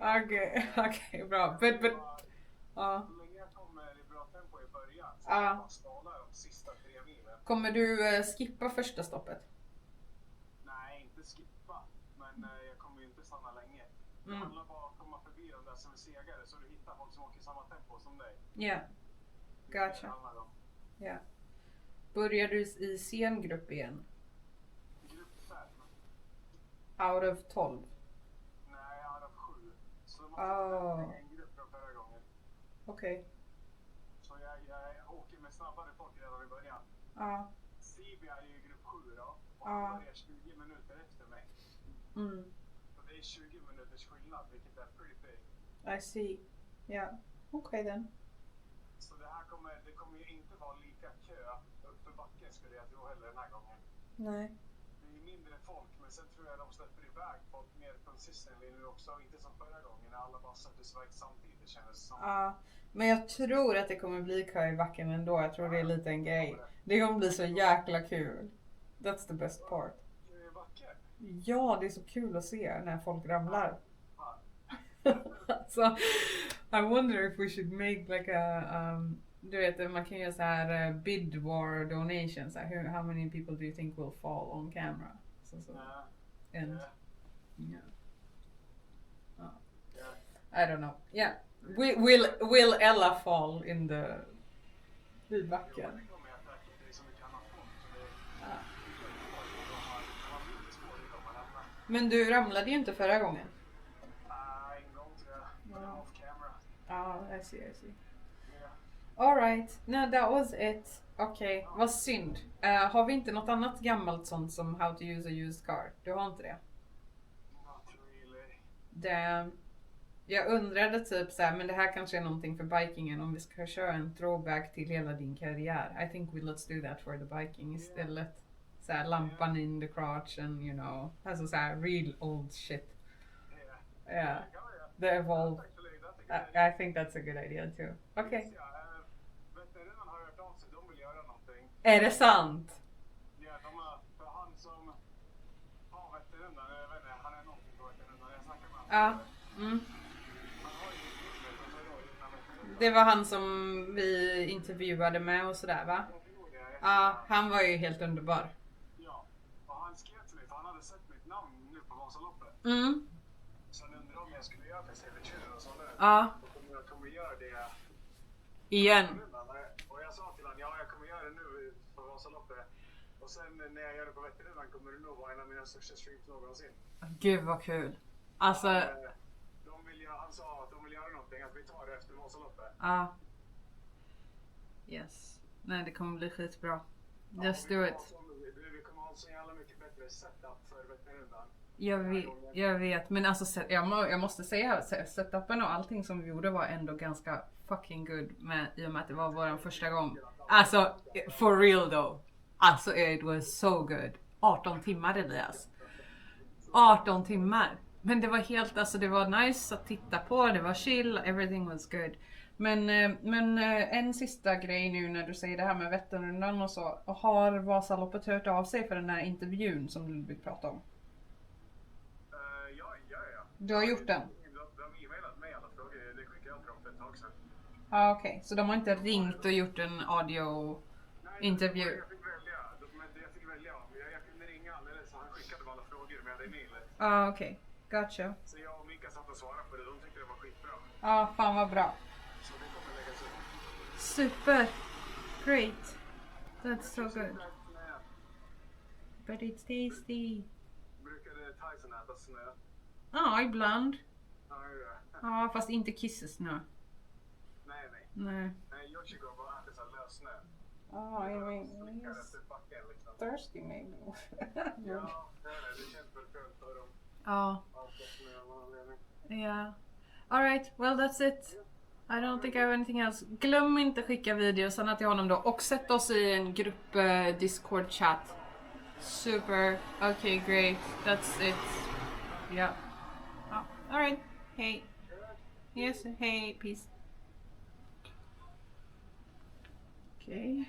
Ja, Okej, bra. But, ja. så länge jag kommer i bra tempo i början så jag bara stalar de sista 3 milen. Kommer du skippa första stoppet? Nej, inte skippa. Men jag kommer ju inte stanna länge. Det handlar bara om att komma förbi de där som är segare så du hittar folk som åker i samma tempo som dig. Ja, gotcha. Ja. Börjar du i scengrupp igen? Grupp 5. Out of 12? Nej, out of 7. Så de har fått en grupp från förra gången. Okej. Så jag åker med snabbare folk redan i början. Ja. Sibi är ju i grupp 7 då. Och han börjar 20 minuter efter mig. Så det är 20 minuters skillnad, vilket är pretty big. I see. Ja. Okej then. Så det kommer ju inte vara lika kö uppför backen skulle jag tro heller den här gången. Nej. Det är mindre folk, men sen tror jag de släpper iväg folk mer consistently nu också. Inte som förra gången när alla bara sattes iväg samtidigt, det kändes som. Ja. Men jag tror att det kommer bli kö i backen ändå. Jag tror det är lite en grej. Det kommer bli så jäkla kul. That's the best part. Kö i backen? Ja, det är så kul att se när folk ramlar. Så I wonder if we should make like a du vet, man kan göra så här bid war donations. How many people do you think will fall on camera? Så. Yeah. And Yeah. yeah. Yeah. I don't know. Yeah. Will Ella fall in the i backen? Jo, det kommer jag säkert. Det är så mycket annat folk. Så det Ja. var lite svårt att komma lämna. Men du ramlade ju inte förra gången. En gång tror jag. Men det var off camera. Ja, I see. Yeah. Alright, no, that was it. Okej, vad synd. Har vi inte något annat gammalt sånt som How to use a used car? Du har inte det? Not really. Det, jag undrade typ så här, men det här kanske är någonting för bikingen om vi ska köra en throwback till hela din karriär. I think let's do that for the biking istället. Så här, lampan in the crotch and you know, alltså så här real old shit. Yeah. Yeah, Yeah. the evolve. Actually, that's a good idea. I think that's a good idea too. Okay. Ja, veterinären har hört av sig. De vill göra någonting. Är det sant? Ja, de har, för han som har veterinären, jag vet inte, han är någonting på veterinären. Jag snackar med honom. Ja. Mm. Han har ju inget med sig då innan veterinären. Det var han som vi intervjuade med och sådär va? Ja, han var ju helt underbar. Ja, och han skrev till mig för han hade sett mitt namn nu på Vasaloppet. Mm. Så han undrade om jag skulle göra precis och så nu. Ja, Och jag kommer göra det. igen. Och jag sa till honom, ja jag kommer göra det nu på Vasaloppet. Och sen när jag gör det på veterinären kommer det nog vara en av mina största streams någonsin. Gud vad kul. Alltså, Han sa att de vill göra någonting, att vi tar det efter Vasaloppet. ja. Yes. Nej, det kommer bli skitbra. Just do it. Vi kommer ha en så jävla mycket bättre setup för veterinären. Jag vet, men alltså jag måste säga setupen och allting som vi gjorde var ändå ganska fucking good med, i och med att det var vår första gång. Alltså, for real though. Alltså, it was so good. 18 timmar Elias. 18 timmar. Men det var helt, alltså det var nice att titta på, det var chill, everything was good. Men en sista grej nu när du säger det här med Vätternrundan och så. Har Vasaloppet hört av sig för den här intervjun som du vill prata om? Ja. Du har gjort den? De har e-mailat mig alla frågor, det skickade jag till dem för ett tag sedan. Ja, okej. Så de har inte ringt och gjort en audio-intervju? Jag fick välja. Jag kunde ringa alldeles så han skickade alla frågor med i mailet. Ja, okej. Gotcha. Så jag och Mika satt och svarade på det, de tyckte det var skitbra. Ja, fan vad bra. Så det kommer läggas upp. Super. Great. That's so good. But it's tasty. Brukade Tyson äta snö? Ja, ibland. Ja, Ja, fast inte kissesnö. Nej. Nej. Nej, Yoshiko bara äter såhär lös snö. Ja, I mean, Slickar he's efter backen liksom. thirsty maybe. Ja, det känns väl skönt för dem. Ja. Allt snö av någon anledning. Yeah. Alright, well that's it. I don't think I have anything else. Glöm inte skicka videosen till honom då. Och sätt oss i en grupp Discord-chat. Super. Okay, great. That's it. Yeah. Alright. Hey. Yes, hey. Peace. Okay.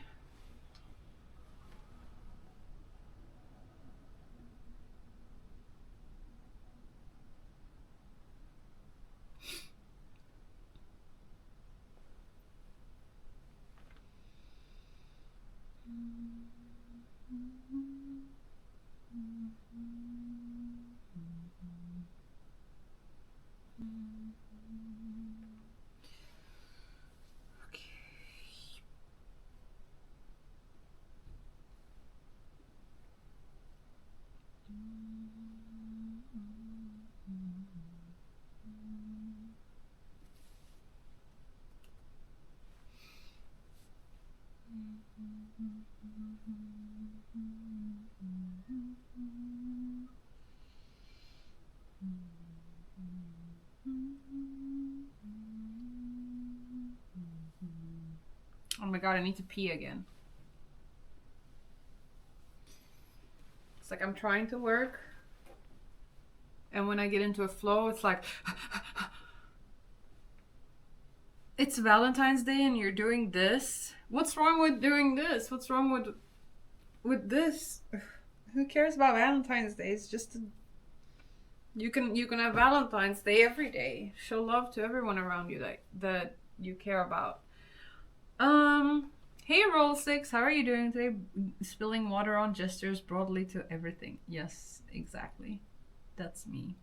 Oh my god, I need to pee again. It's like I'm trying to work, and when I get into a flow, it's like it's Valentine's Day and you're doing this. What's wrong with doing this? What's wrong with this? Who cares about Valentine's Day? It's just you can have Valentine's Day every day. Show love to everyone around you that you care about. Hey, Roll 6, how are you doing today? Spilling water on gestures broadly to everything. Yes, exactly. That's me.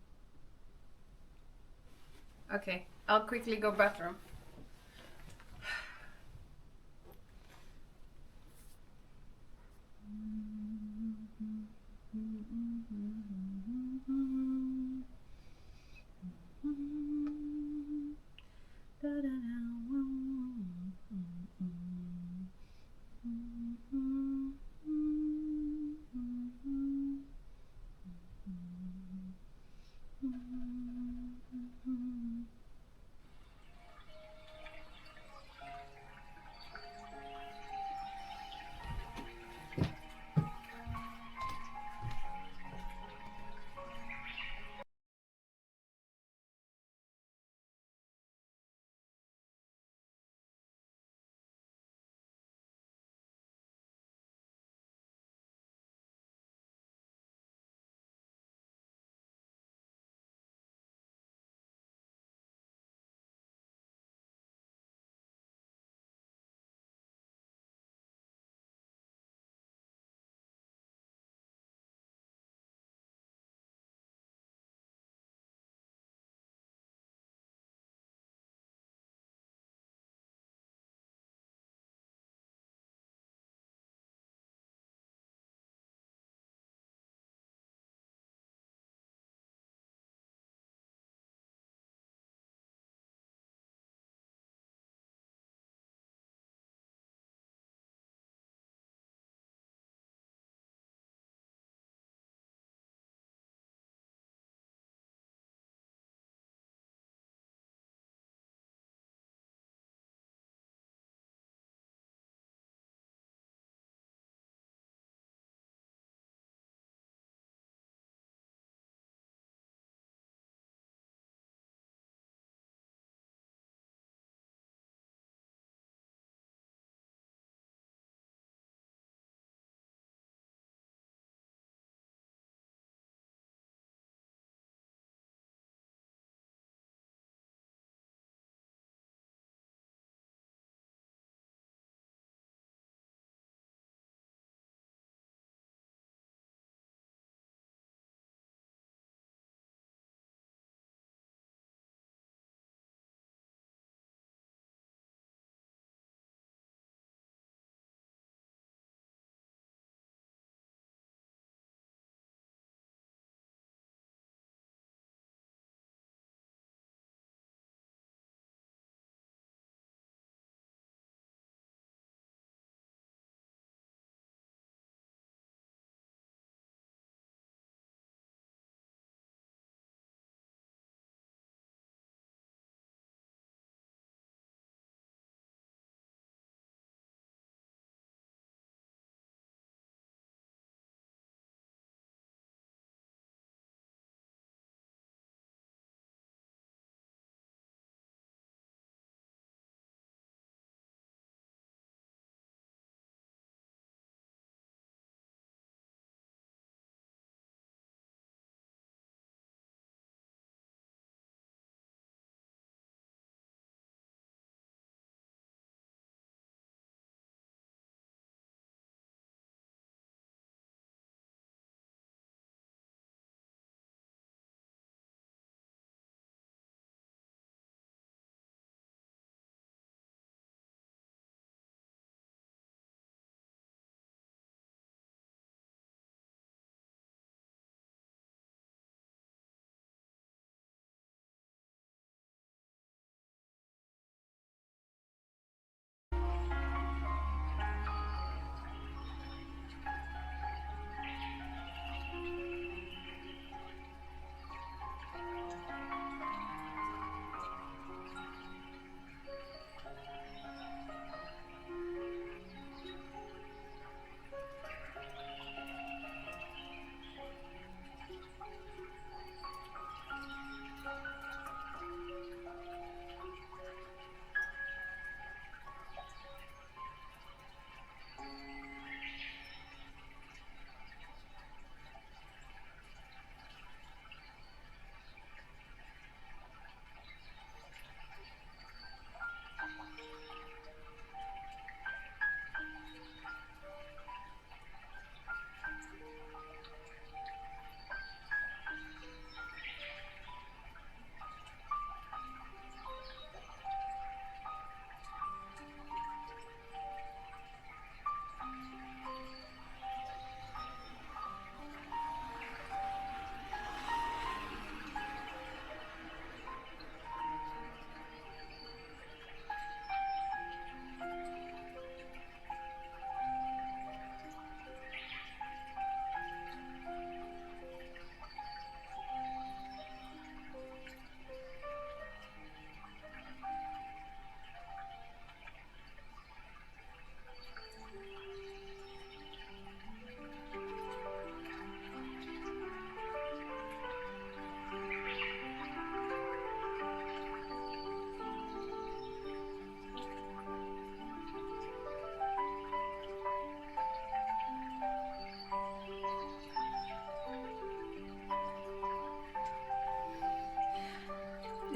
Okay, I'll quickly go bathroom.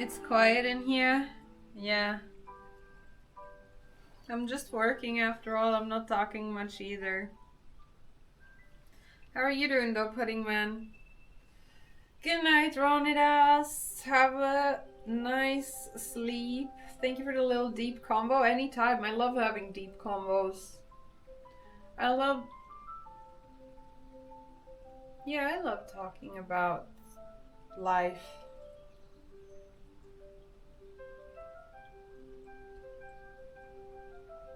It's quiet in here. Yeah. I'm just working after all. I'm not talking much either. How are you doing though, Pudding Man? Good night, Ronidas. Have a nice sleep. Thank you for the little deep combo. Anytime. I love having deep combos. I love talking about life.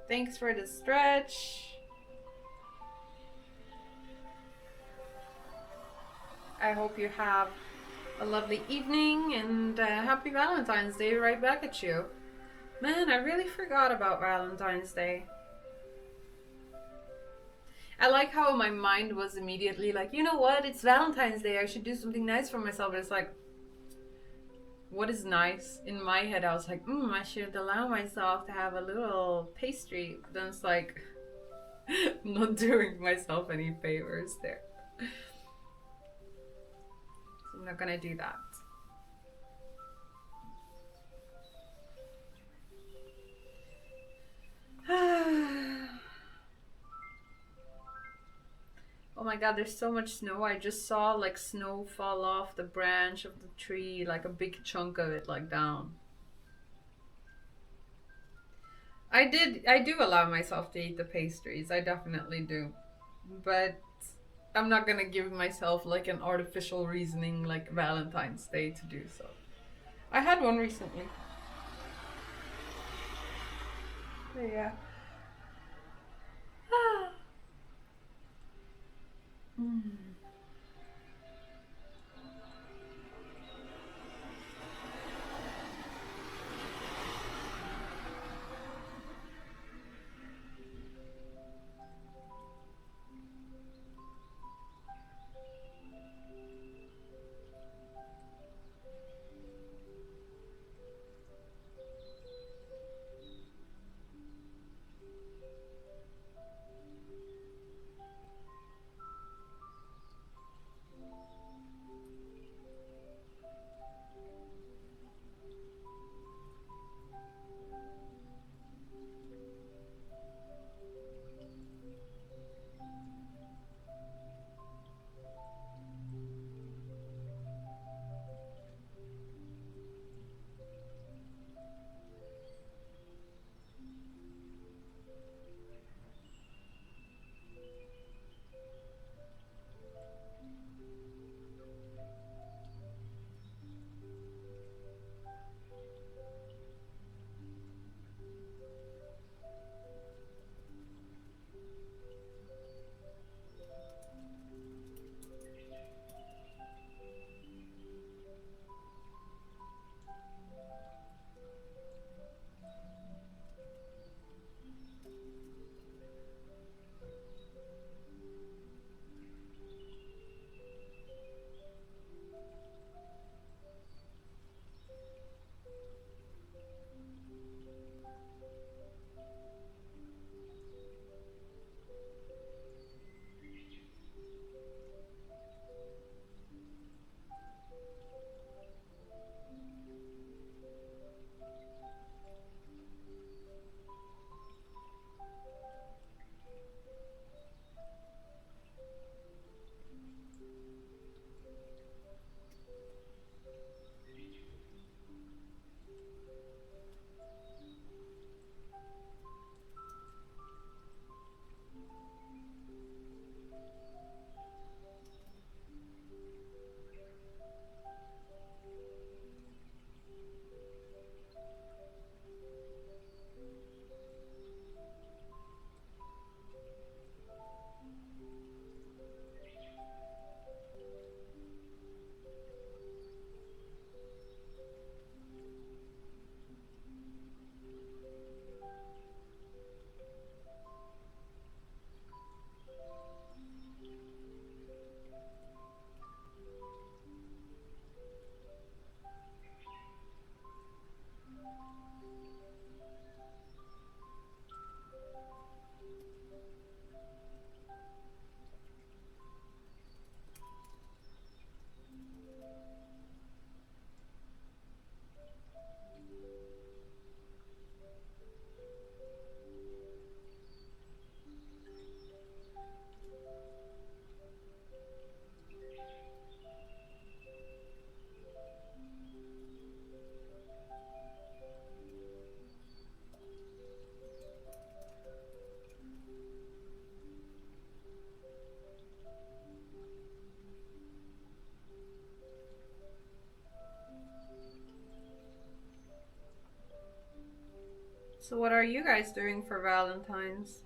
Thanks for the stretch. I hope you have a lovely evening and happy Valentine's Day right back at you. Man, I really forgot about Valentine's Day. I like how my mind was immediately like, you know what, it's Valentine's Day, I should do something nice for myself. But it's like, what is nice? In my head, I was like, I should allow myself to have a little pastry. But then it's like, I'm not doing myself any favors there. So I'm not gonna do that. Oh my god, there's so much snow. I just saw like snow fall off the branch of the tree, like a big chunk of it like down. I do allow myself to eat the pastries. I definitely do. But I'm not gonna give myself like an artificial reasoning like Valentine's Day to do so. I had one recently. Yeah. So what are you guys doing for Valentine's?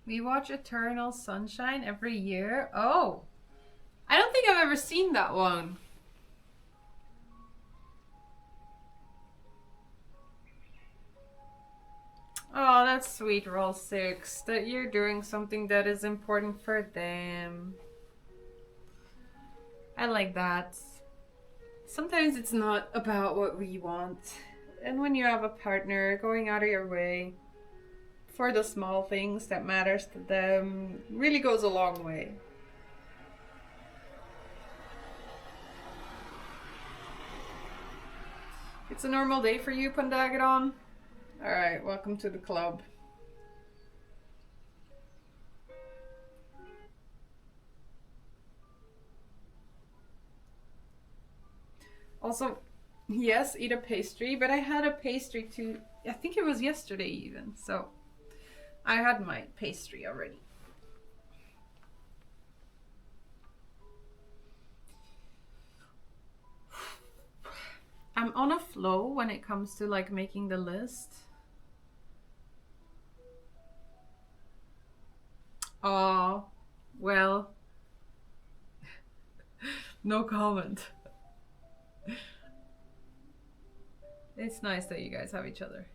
We watch Eternal Sunshine every year. Oh, I don't think I've ever seen that one. Oh, that's sweet, Roll 6, that you're doing something that is important for them. I like that. Sometimes it's not about what we want. And when you have a partner going out of your way for the small things that matters to them, really goes a long way. It's a normal day for you, Pandagadon? Alright, welcome to the club. Also, yes, eat a pastry, but I had a pastry too. I think it was yesterday even, so I had my pastry already. I'm on a flow when it comes to like making the list. Oh, well, no comment. It's nice that you guys have each other.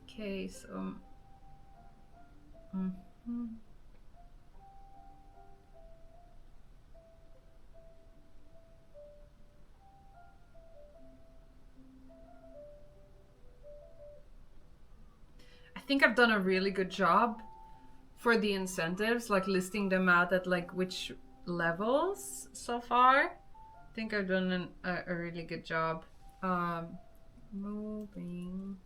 Okay, so... I think I've done a really good job for the incentives, like listing them out at like which levels so far. I think I've done a really good job. Moving.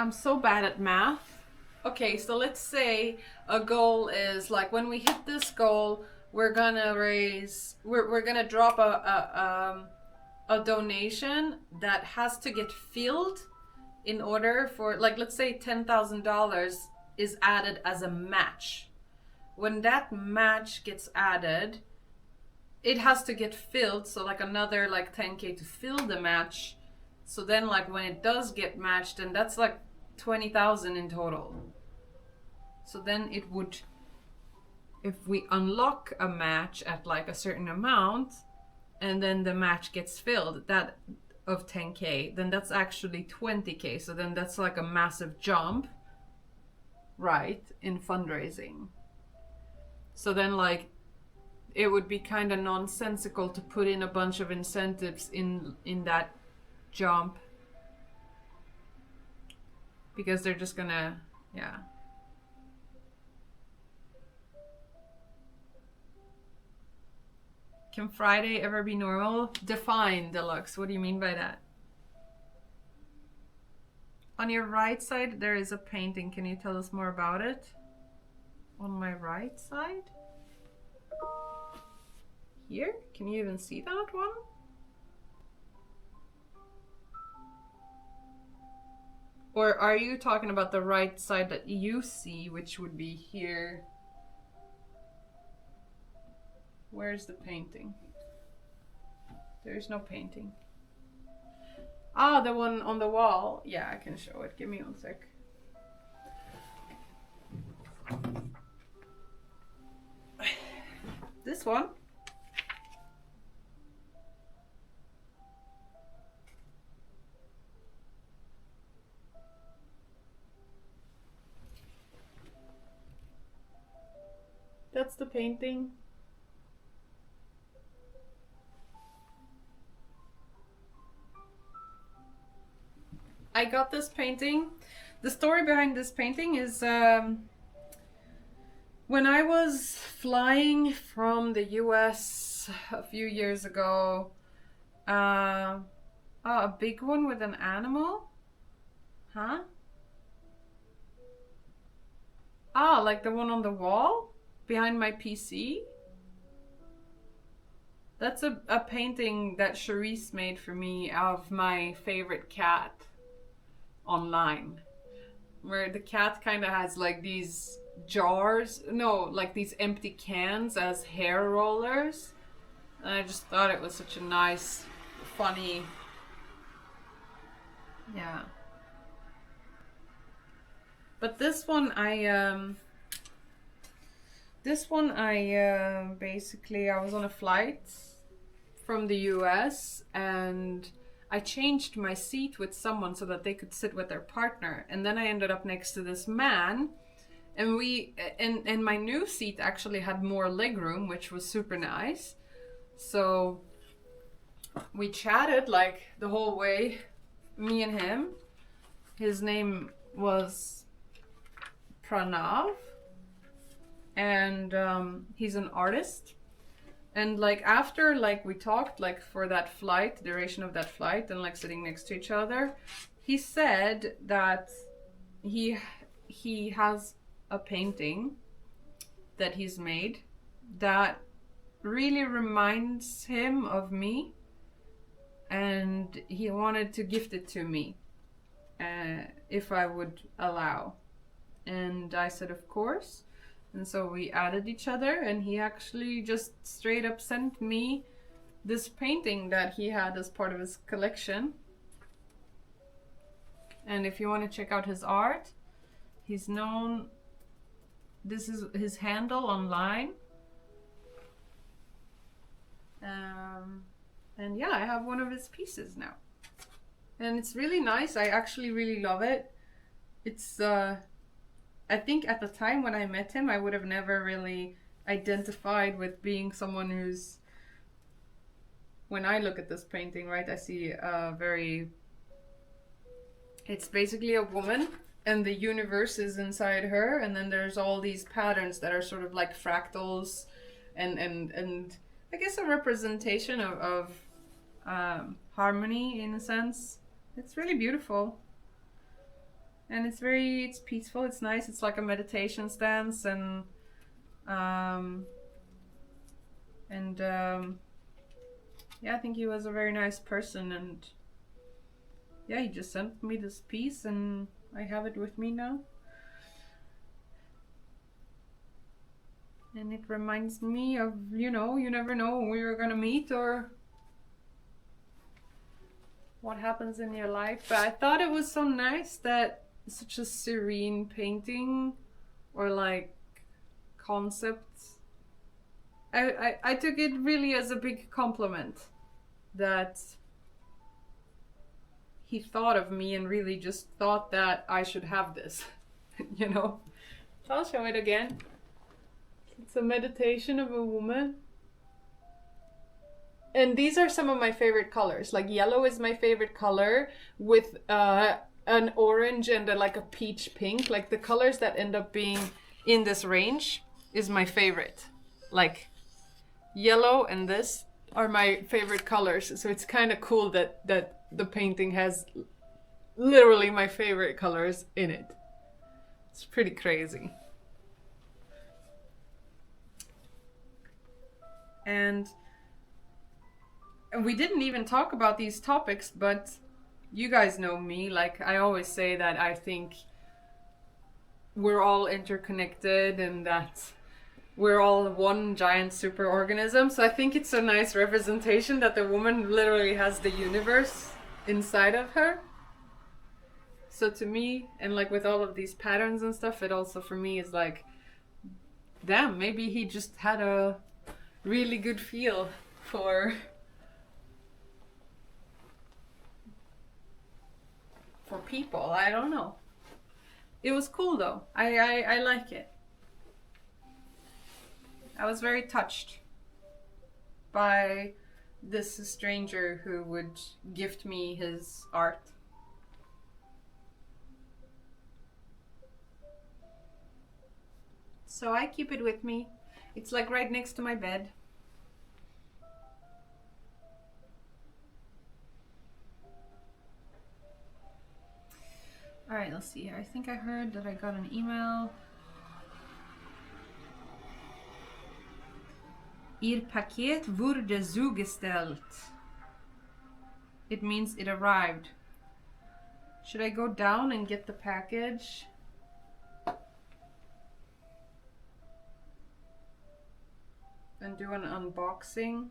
I'm so bad at math. Okay, so let's say a goal is like when we hit this goal, we're gonna we're gonna drop a donation that has to get filled in order for, like, let's say $10,000 is added as a match. When that match gets added, it has to get filled, so like another like 10K to fill the match. So then like when it does get matched, then that's like 20,000 in total. So then it would, if we unlock a match at like a certain amount and then the match gets filled, that of 10K, then that's actually 20K. So then that's like a massive jump, right, in fundraising. So then like it would be kind of nonsensical to put in a bunch of incentives in that jump, because they're just gonna, yeah. Can Friday ever be normal? Define, Deluxe. What do you mean by that? On your right side, there is a painting. Can you tell us more about it? On my right side? Here? Can you even see that one? Or are you talking about the right side that you see, which would be here? Where's the painting? There's no painting. Ah, the one on the wall. Yeah, I can show it. Give me 1 sec. This one. That's the painting. I got this painting. The story behind this painting is when I was flying from the US a few years ago, a big one with an animal? Huh? Ah, like the one on the wall behind my PC? That's a painting that Charisse made for me of my favorite cat online, where the cat kind of has like these jars, no, like these empty cans as hair rollers. And I just thought it was such a nice, funny, yeah. But this one I basically, I was on a flight from the US and I changed my seat with someone so that they could sit with their partner. And then I ended up next to this man, and and my new seat actually had more legroom, which was super nice. So we chatted like the whole way, me and him. His name was Pranav, and he's an artist. And like after like we talked like for that flight, duration of that flight, and like sitting next to each other, he said that he has a painting that he's made that really reminds him of me, and he wanted to gift it to me if I would allow. And I said of course. And so we added each other, and he actually just straight up sent me this painting that he had as part of his collection. And if you want to check out his art, he's known, this is his handle online. And yeah, I have one of his pieces now. And it's really nice. I actually really love it. It's I think at the time when I met him, I would have never really identified with being someone who's, when I look at this painting, right, I see a very, it's basically a woman and the universe is inside her, and then there's all these patterns that are sort of like fractals and I guess a representation of harmony in a sense. It's really beautiful. And it's peaceful, it's nice, it's like a meditation stance, and yeah, I think he was a very nice person, and yeah, he just sent me this piece and I have it with me now. And it reminds me of, you never know when we're gonna meet or what happens in your life. But I thought it was so nice that such a serene painting or like concept. I took it really as a big compliment that he thought of me and really just thought that I should have this, So I'll show it again. It's a meditation of a woman. And these are some of my favorite colors. Like yellow is my favorite color with an orange and like a peach pink. Like the colors that end up being in this range is my favorite. Like yellow and this are my favorite colors. So it's kind of cool that the painting has literally my favorite colors in it. It's pretty crazy. And we didn't even talk about these topics, but you guys know me. Like I always say that I think we're all interconnected and that we're all one giant super organism. So I think it's a nice representation that the woman literally has the universe inside of her. So to me, and like with all of these patterns and stuff, it also for me is like, damn, maybe he just had a really good feel for people. I don't know. It was cool though. I like it. I was very touched by this stranger who would gift me his art. So I keep it with me. It's like right next to my bed. All right, let's see here. I think I heard that I got an email. Ihr Paket wurde zugestellt. It means it arrived. Should I go down and get the package? And do an unboxing?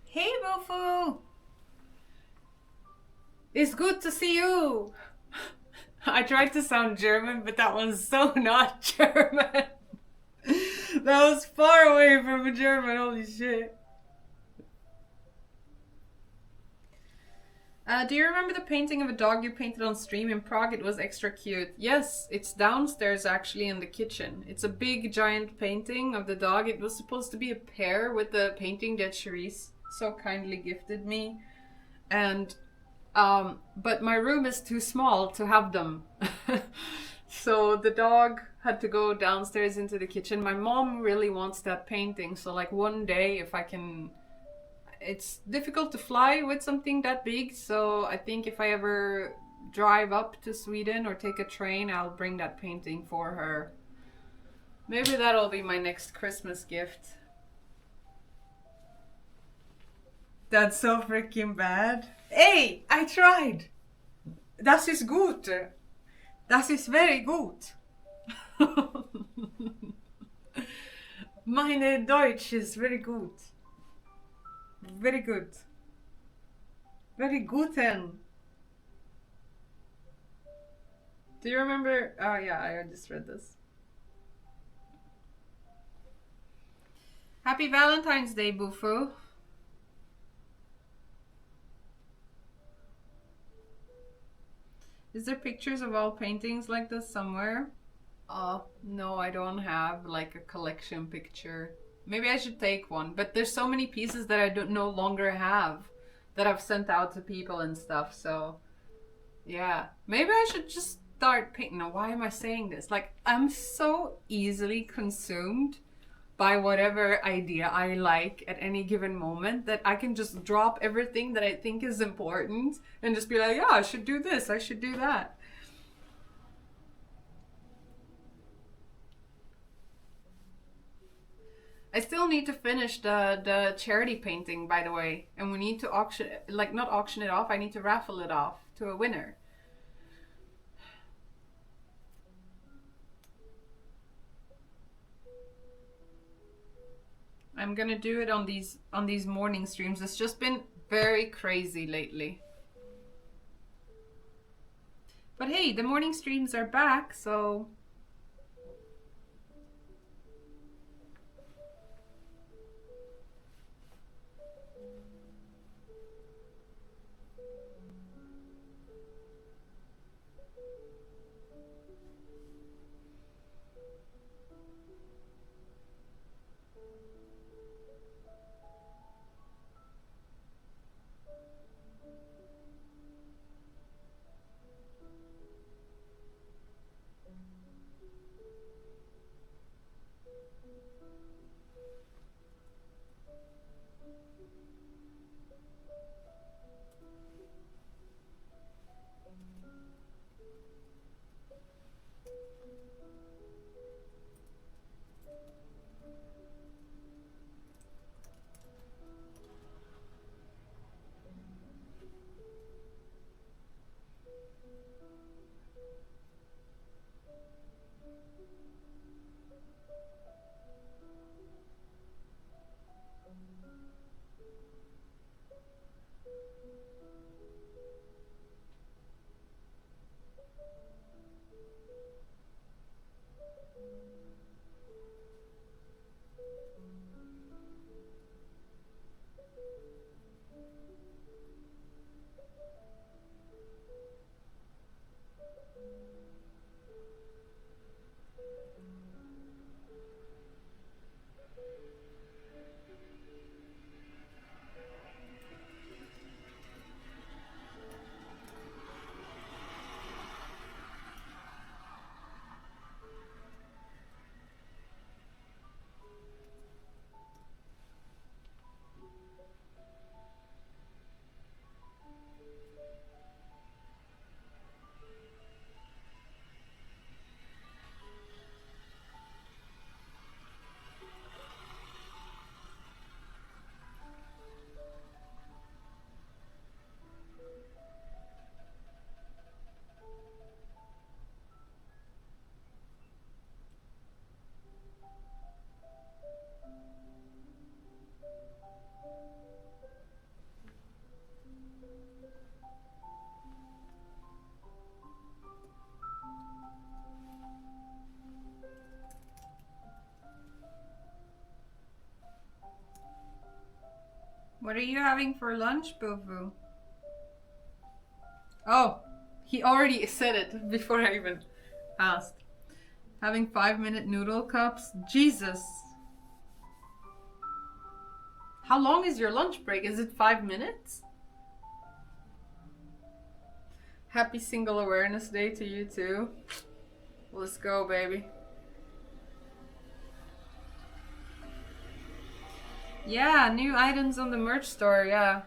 Hey, Bofu! It's good to see you! I tried to sound German, but that was so not German. That was far away from a German, holy shit. Do you remember the painting of a dog you painted on stream in Prague? It was extra cute. Yes, it's downstairs actually in the kitchen. It's a big giant painting of the dog. It was supposed to be a pair with the painting that Cherise so kindly gifted me. And but my room is too small to have them. So the dog had to go downstairs into the kitchen. My mom really wants that painting. So like one day if I can... It's difficult to fly with something that big, so I think if I ever drive up to Sweden or take a train, I'll bring that painting for her. Maybe that'll be my next Christmas gift. That's so freaking bad. Hey, I tried! Das ist gut! Das ist very gut! Meine Deutsch is very gut. Very good. Very guten. Do you remember? Oh yeah, I just read this. Happy Valentine's Day, Bufu. Is there pictures of all paintings like this somewhere? No, I don't have like a collection picture. Maybe I should take one, but there's so many pieces that I don't no longer have that I've sent out to people and stuff. So yeah, maybe I should just start painting. Now, why am I saying this? Like, I'm so easily consumed by whatever idea I like at any given moment that I can just drop everything that I think is important and just be like, yeah, I should do this, I should do that. I still need to finish the charity painting, by the way, and we need to auction, like not auction it off. I need to raffle it off to a winner. I'm gonna do it on these morning streams. It's just been very crazy lately. But hey, the morning streams are back, so What are you having for lunch, Bufu? Oh, he already said it before I even asked. having 5-minute noodle cups? Jesus. How long is your lunch break? Is it 5 minutes? Happy Single Awareness Day to you too. Let's go, baby. Yeah, new items on the merch store, yeah.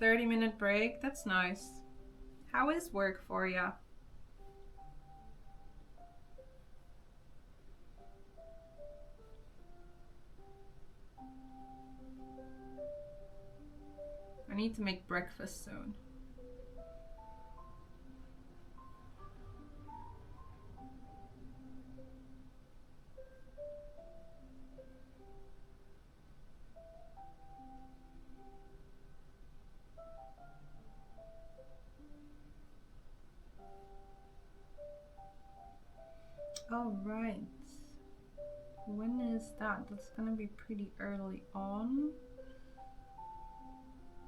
"30-minute break, that's nice. How is work for ya?" I need to make breakfast soon. All right. When is that? That's gonna be pretty early on.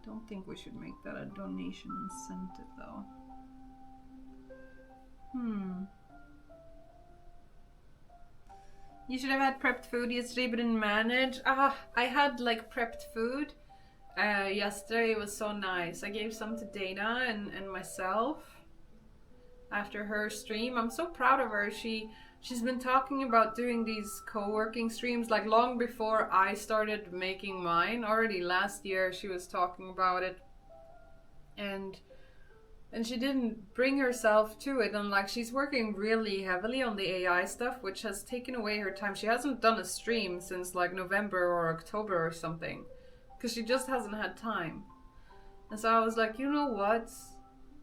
Don't think we should make that a donation incentive though. You should have had prepped food yesterday but didn't manage. I had like prepped food yesterday. It was so nice. I gave some to Dana and myself after her stream. I'm so proud of her. She's been talking about doing these co-working streams like long before I started making mine. Already last year she was talking about it. And she didn't bring herself to it, and like she's working really heavily on the AI stuff, which has taken away her time. She hasn't done a stream since like November or October or something, because she just hasn't had time. And so I was like, you know what?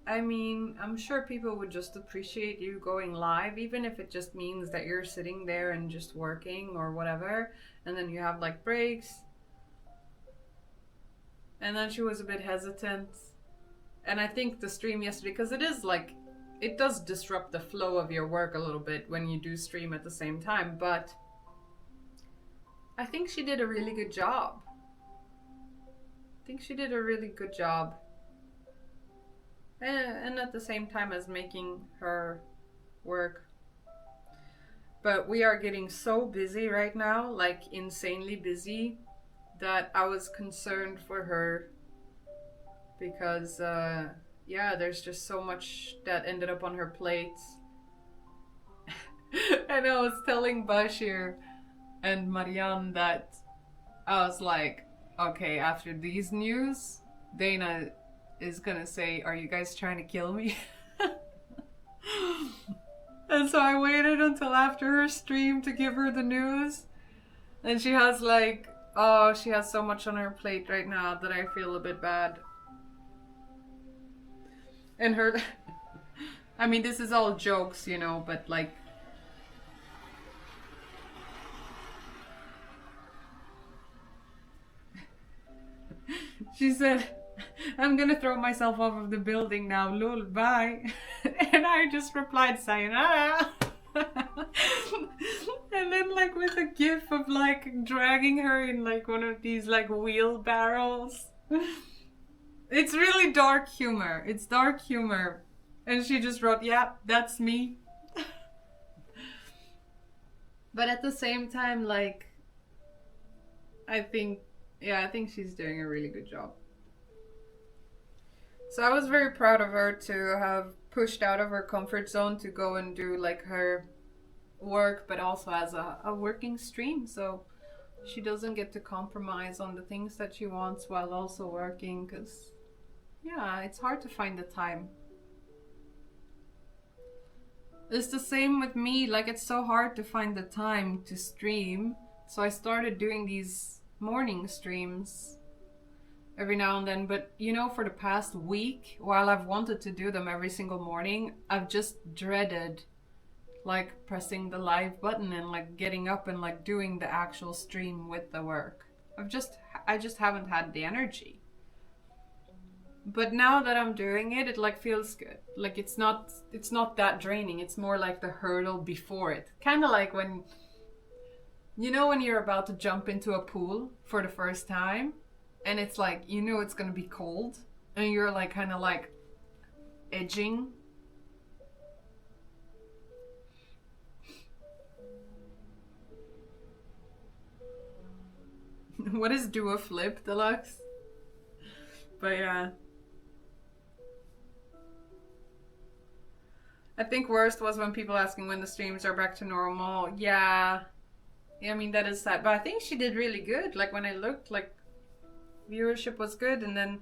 I mean, I'm sure people would just appreciate you going live, even if it just means that you're sitting there and just working or whatever, and then you have like breaks. And then she was a bit hesitant. And I think the stream yesterday, because it is like, it does disrupt the flow of your work a little bit when you do stream at the same time, but I think she did a really good job. And at the same time as making her work. But we are getting so busy right now, like insanely busy, that I was concerned for her. Because, yeah, there's just so much that ended up on her plate. And I was telling Bashir and Marianne that I was like, okay, after these news, Dana is gonna say, are you guys trying to kill me? And so I waited until after her stream to give her the news. And she has like, oh, she has so much on her plate right now that I feel a bit bad. And her, I mean, this is all jokes, you know, but like, she said, I'm gonna throw myself off of the building now, lol, bye. And I just replied, sayonara. And then like with a gif of like dragging her in like one of these like wheelbarrows. It's really dark humor. It's dark humor. And she just wrote, yeah, that's me. But at the same time, like, I think she's doing a really good job. So I was very proud of her to have pushed out of her comfort zone to go and do like her work, but also as a working stream. So she doesn't get to compromise on the things that she wants while also working, because yeah, it's hard to find the time. It's the same with me, like it's so hard to find the time to stream. So I started doing these morning streams every now and then, but you know, for the past week, while I've wanted to do them every single morning, I've just dreaded like pressing the live button and like getting up and like doing the actual stream with the work. I just haven't had the energy. But now that I'm doing it, it like feels good. Like it's not that draining. It's more like the hurdle before it. Kind of like when, you know, when you're about to jump into a pool for the first time and it's like, you know, it's going to be cold and you're like kind of like edging. What is do a flip, Deluxe? But yeah. I think worst was when people asking when the streams are back to normal. Yeah. I mean, that is sad. But I think she did really good. Like, when I looked, like, viewership was good. And then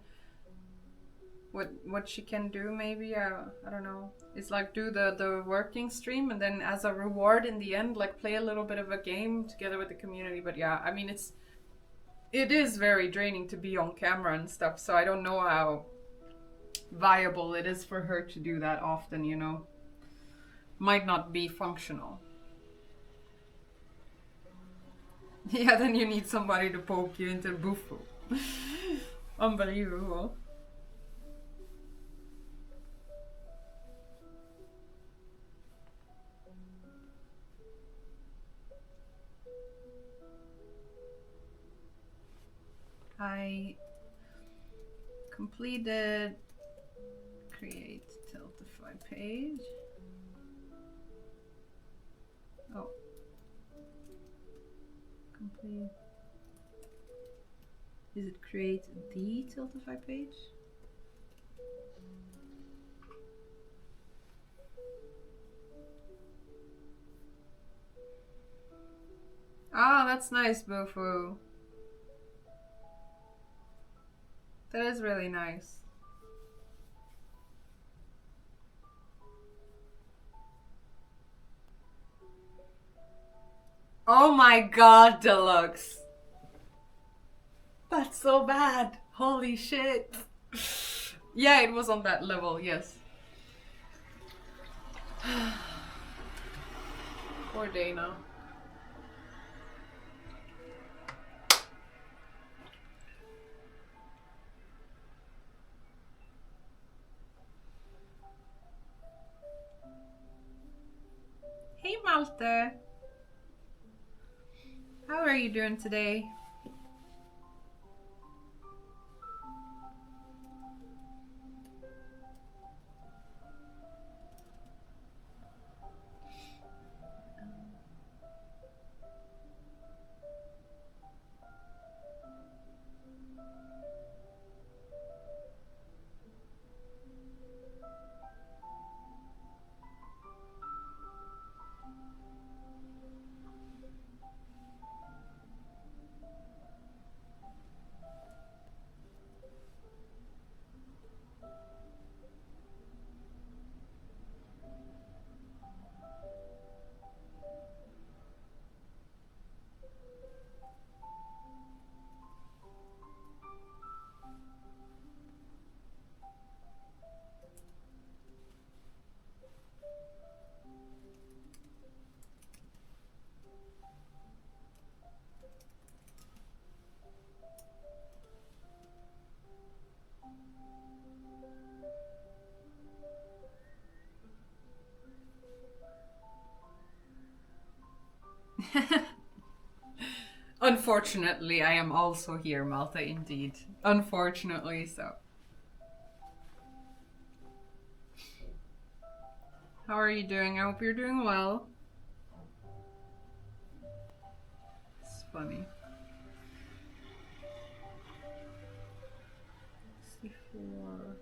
what she can do, maybe, I don't know, is, like, do the working stream. And then as a reward in the end, like, play a little bit of a game together with the community. But yeah, I mean, it is very draining to be on camera and stuff. So I don't know how viable it is for her to do that often, you know. Might not be functional. Yeah, then you need somebody to poke you into the buffo. Unbelievable. I completed create Tiltify page. Oh. Complete. Is it create the Tiltify page? Oh, that's nice, Bofu. That is really nice. Oh my god, Deluxe. That's so bad. Holy shit. Yeah, it was on that level, yes. Poor Dana. Hey Malte. How are you doing today? Unfortunately, I am also here, Malta, indeed. Unfortunately, so. How are you doing? I hope you're doing well. It's funny. C4.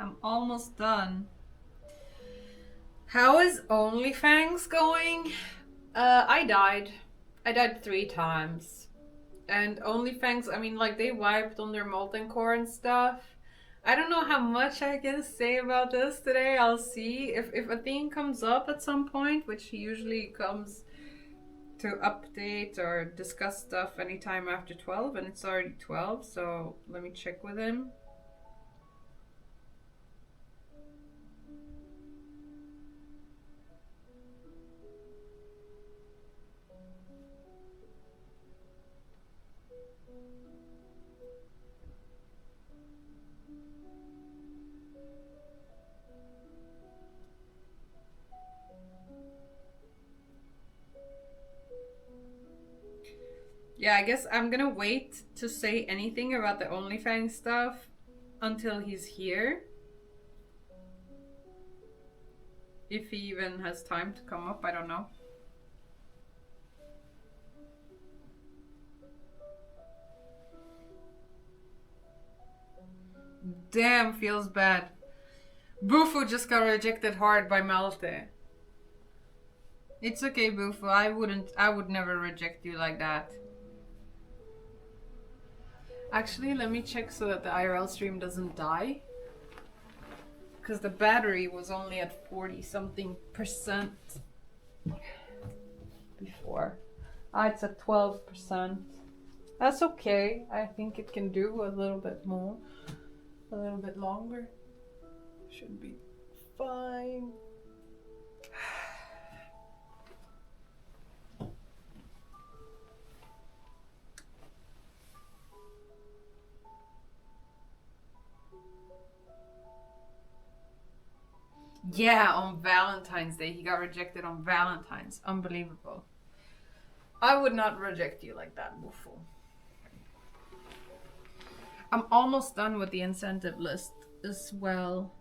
I'm almost done. How is OnlyFans going? I died. I died 3 times. And OnlyFans, I mean, like, they wiped on their molten core and stuff. I don't know how much I can say about this today. I'll see. If a thing comes up at some point, which he usually comes to update or discuss stuff anytime after 12, and it's already 12, so let me check with him. Yeah, I guess I'm gonna wait to say anything about the OnlyFans stuff until he's here. If he even has time to come up, I don't know. Damn, feels bad. Bufu just got rejected hard by Malte. It's okay, Bufu. I would never reject you like that. Actually, let me check so that the IRL stream doesn't die. Because the battery was only at 40-something% before. It's at 12%. That's okay. I think it can do a little bit more. A little bit longer. Should be fine. Yeah, on Valentine's Day. He got rejected on Valentine's. Unbelievable. I would not reject you like that, Bufu. I'm almost done with the incentive list as well.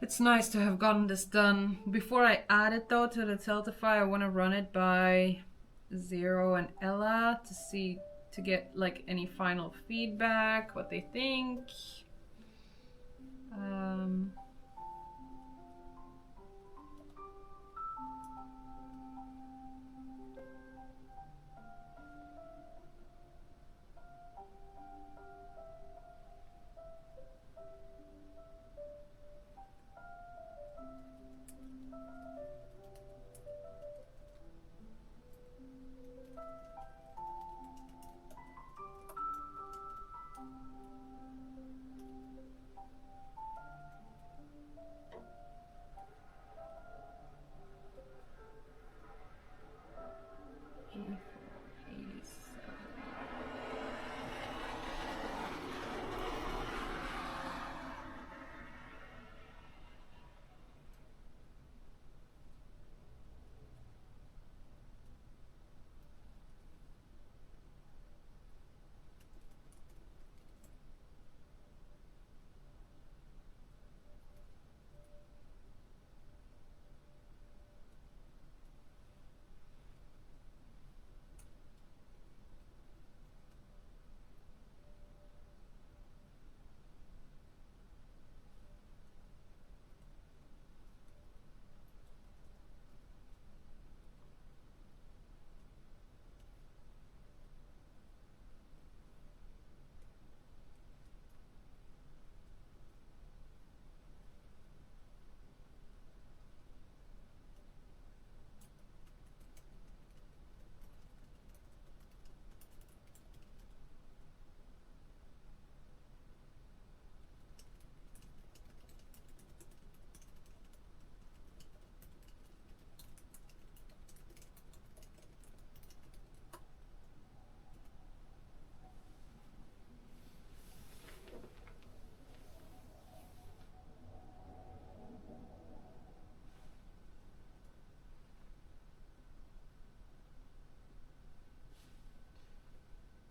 It's nice to have gotten this done. Before I add it though to the Tiltify, I want to run it by Zero and Ella to get like any final feedback, what they think.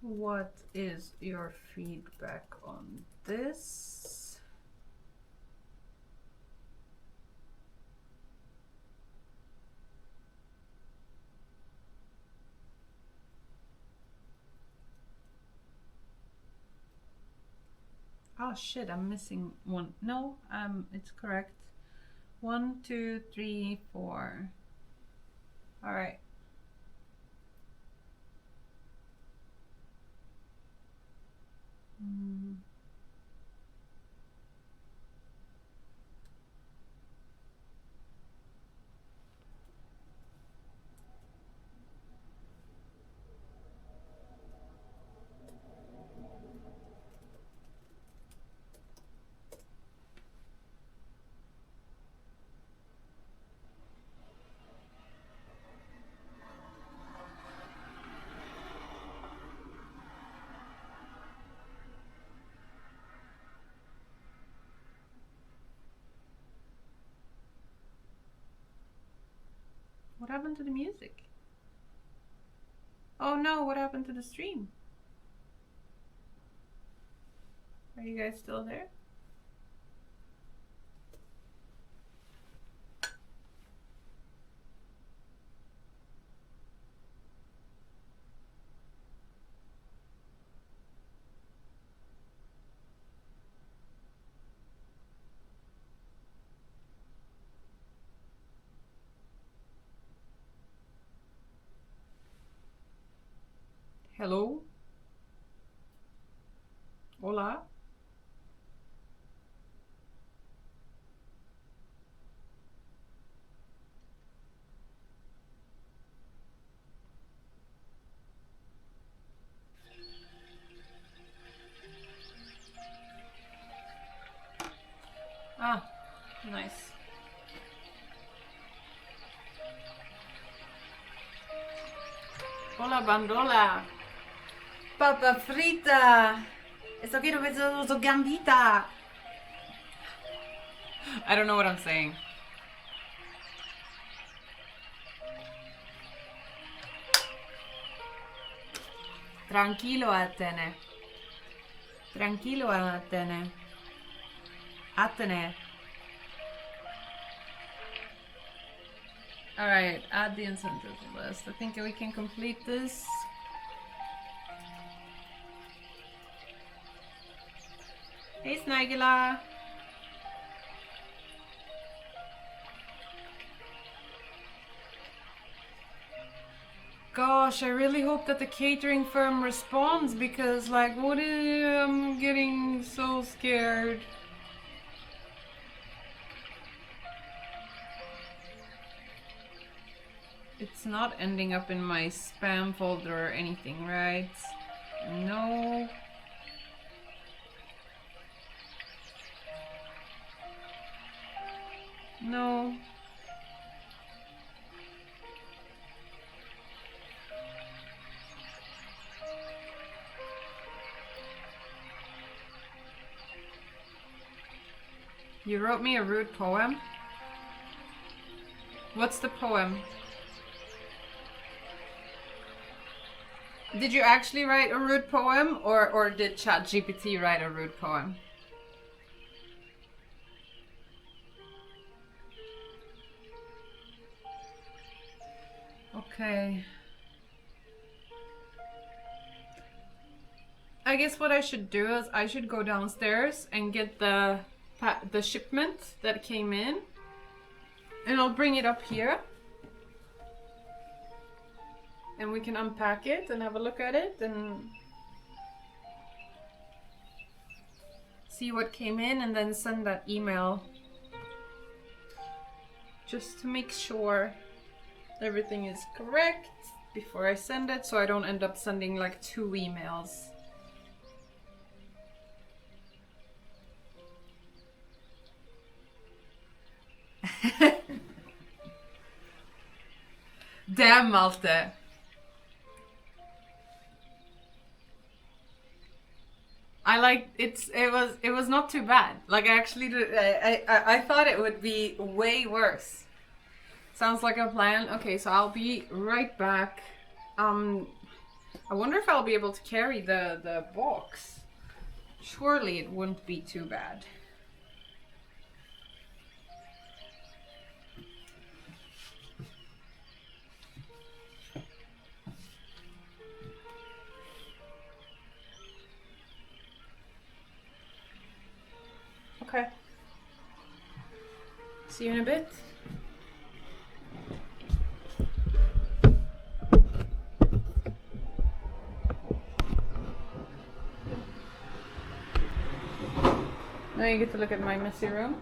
What is your feedback on this? Oh, Oh shit, I'm missing one. No, it's correct. 1, 2, 3, 4. All right. What happened to the music? Oh no, what happened to the stream? Are you guys still there? Hello? Hola? Ah, nice. Hola, bandola. Papa frita. Eso quiero que so gambita. I don't know what I'm saying. Tranquilo, Athene. Tranquilo, Athene. Athene. Alright, add the incentive list. I think we can complete this. Hey, Snagula. Gosh, I really hope that the catering firm responds because, like, what is, I'm getting so scared. It's not ending up in my spam folder or anything, right? No. No. You wrote me a rude poem? What's the poem? Did you actually write a rude poem or did ChatGPT write a rude poem? Okay. I guess what I should do is I should go downstairs and get the shipment that came in, and I'll bring it up here, and we can unpack it and have a look at it and see what came in, and then send that email just to make sure everything is correct before I send it, so I don't end up sending like 2 emails. Damn, Malte. I like it was not too bad. Like I thought it would be way worse. Sounds like a plan. Okay, so I'll be right back. I wonder if I'll be able to carry the box. Surely it wouldn't be too bad. See you in a bit. Now you get to look at my messy room.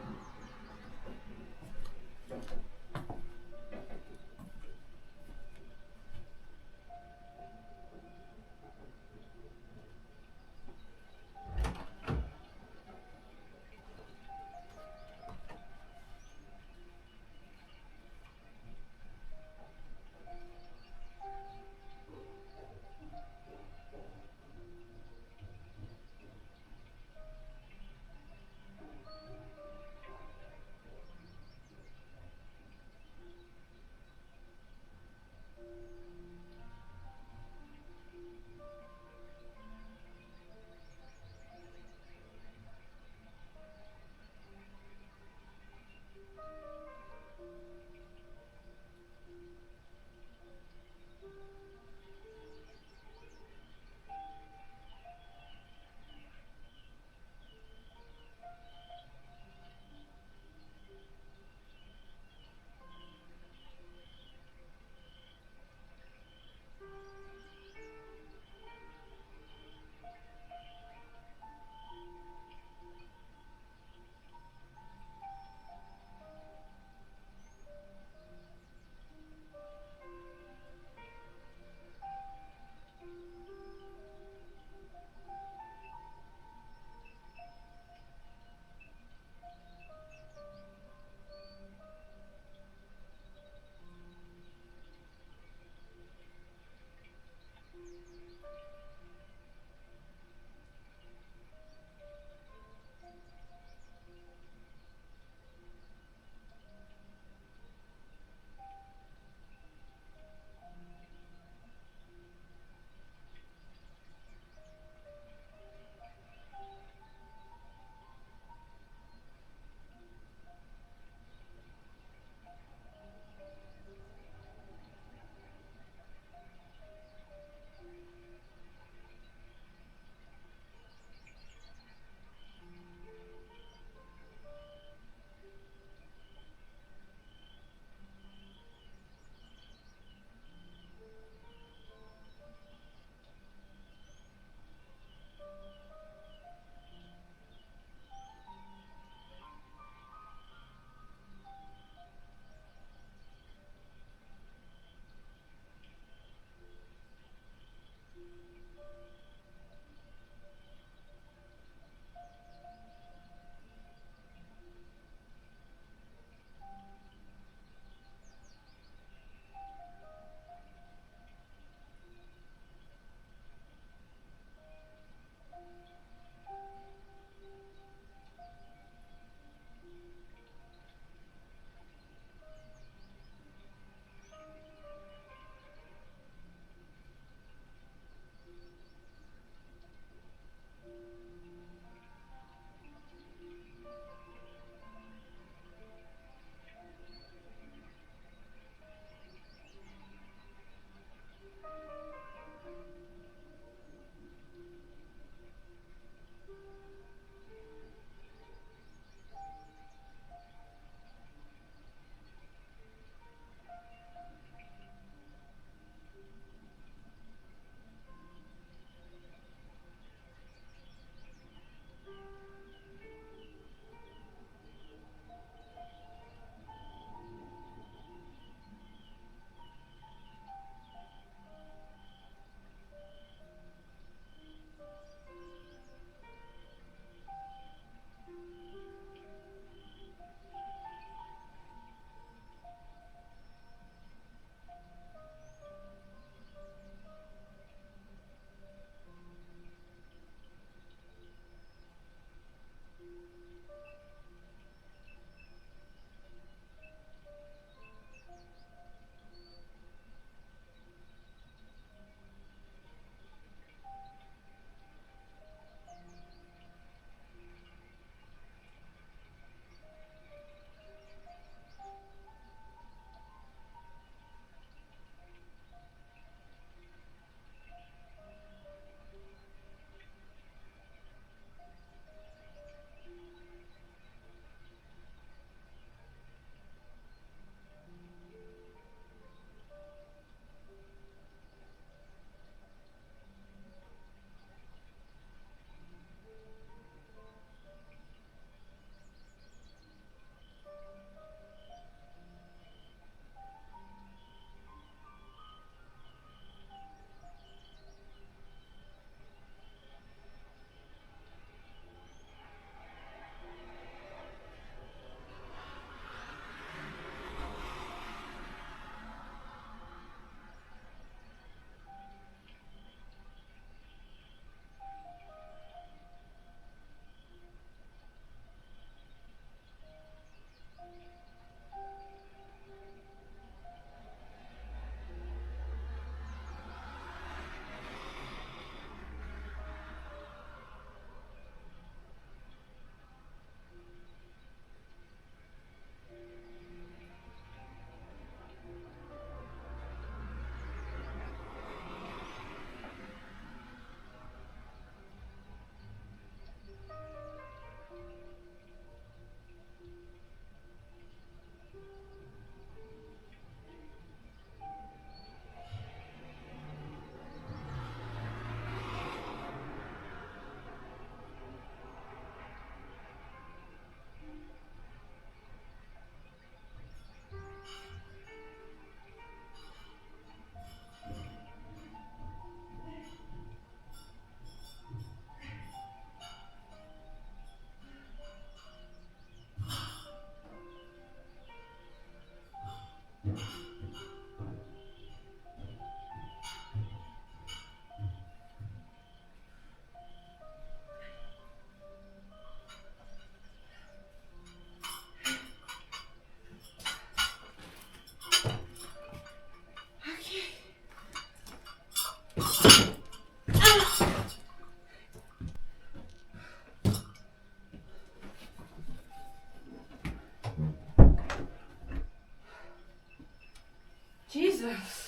Jesus.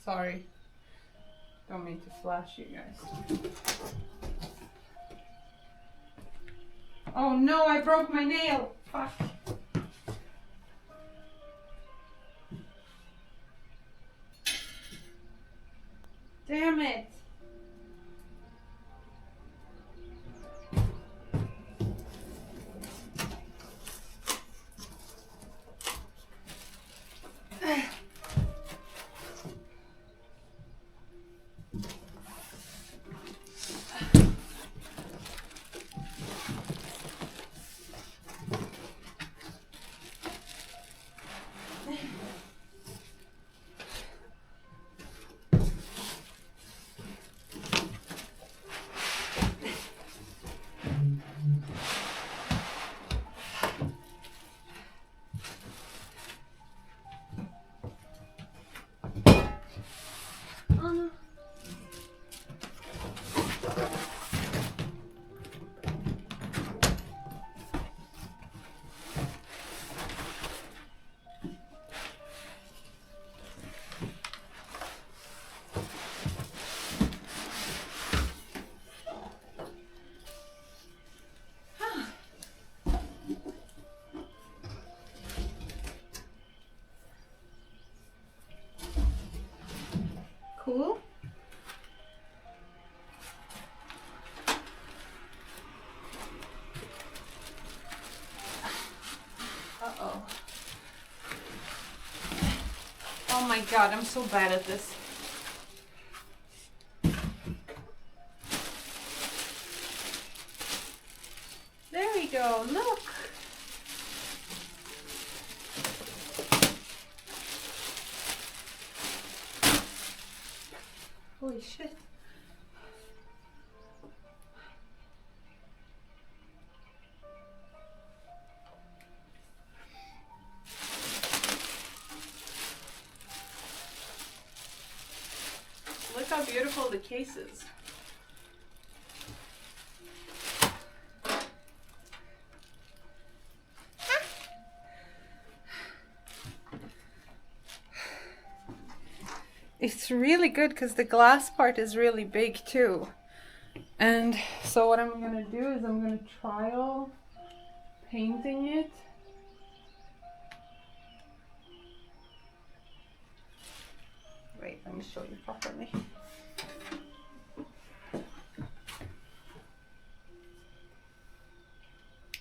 Sorry. Don't mean to flash you guys. Oh no, I broke my nail. Fuck. Damn it. Cool. Uh-oh. Oh my god, I'm so bad at this. There we go, look. Holy shit. Look how beautiful the case is. It's really good because the glass part is really big too. And so what I'm gonna do is I'm gonna trial painting it. Wait, let me show you properly.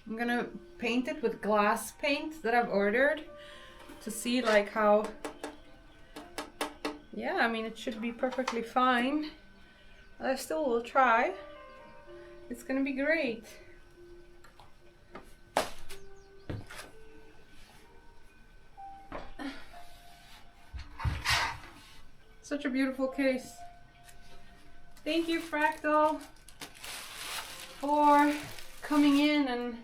I'm gonna paint it with glass paint that I've ordered to see like how, yeah, I mean it should be perfectly fine. I still will try. It's gonna be great. Such a beautiful case. Thank you, Fractal, for coming in and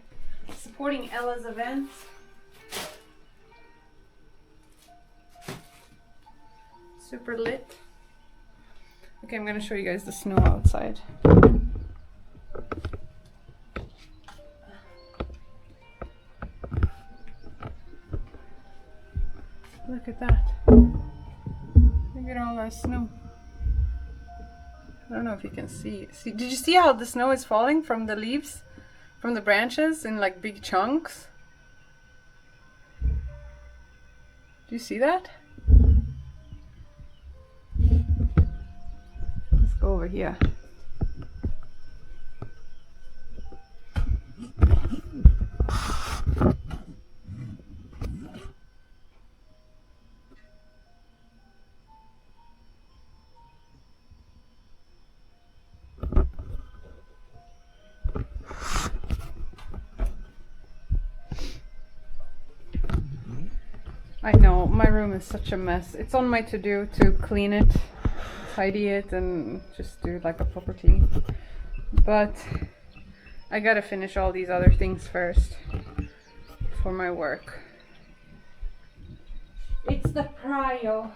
supporting Ella's event. Super lit. Okay, I'm gonna show you guys the snow outside. Look at that. Look at all that snow. I don't know if you can see. Did you see how the snow is falling from the leaves, from the branches in like big chunks? Do you see that? Let's go over here. I know, my room is such a mess. It's on my to-do to clean it, tidy it, and just do like a proper clean. But I gotta finish all these other things first for my work. It's the prio.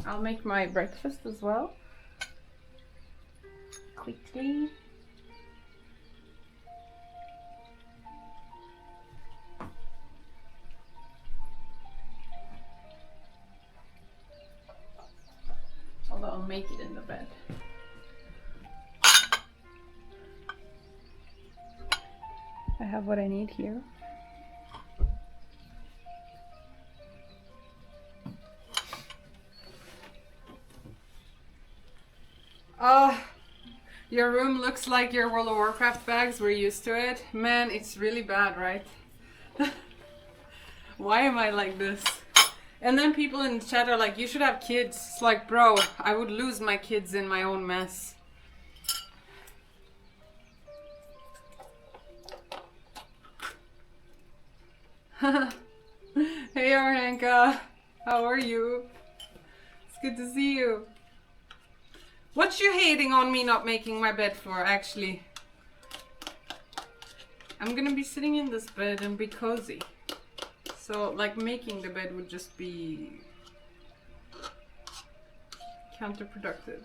I'll make my breakfast as well. Quickly. Although I'll make it in the bed. I have what I need here. Your room looks like your World of Warcraft bags. We're used to it. Man, it's really bad, right? Why am I like this? And then people in the chat are like, you should have kids. It's like, bro, I would lose my kids in my own mess. Hey Arhanka, how are you? It's good to see you. What you hating on me not making my bed for, actually? I'm gonna be sitting in this bed and be cozy. So, like, making the bed would just be counterproductive.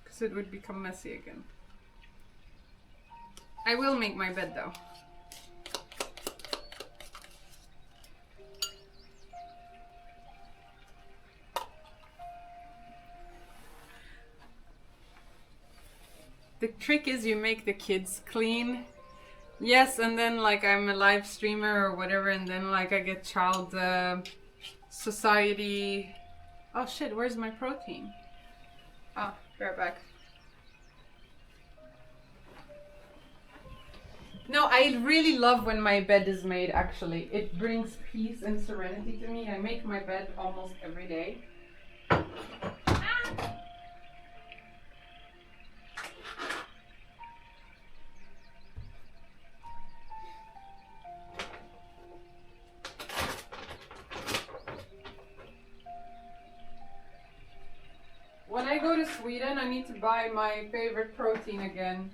Because it would become messy again. I will make my bed though. The trick is you make the kids clean. Yes, and then like I'm a live streamer or whatever, and then like I get child society. Oh shit, where's my protein? Ah, be right back. No, I really love when my bed is made, actually. It brings peace and serenity to me. I make my bed almost every day. When I go to Sweden, I need to buy my favorite protein again.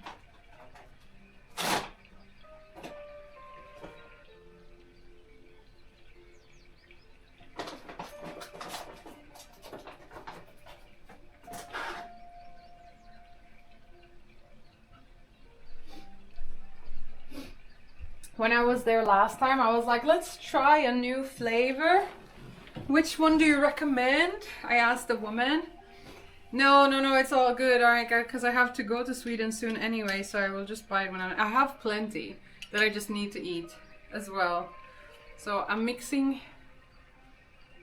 When I was there last time, I was like, let's try a new flavor. Which one do you recommend? I asked the woman. No, it's all good, alright, because I have to go to Sweden soon anyway, so I will just buy it when I have plenty that I just need to eat as well. So I'm mixing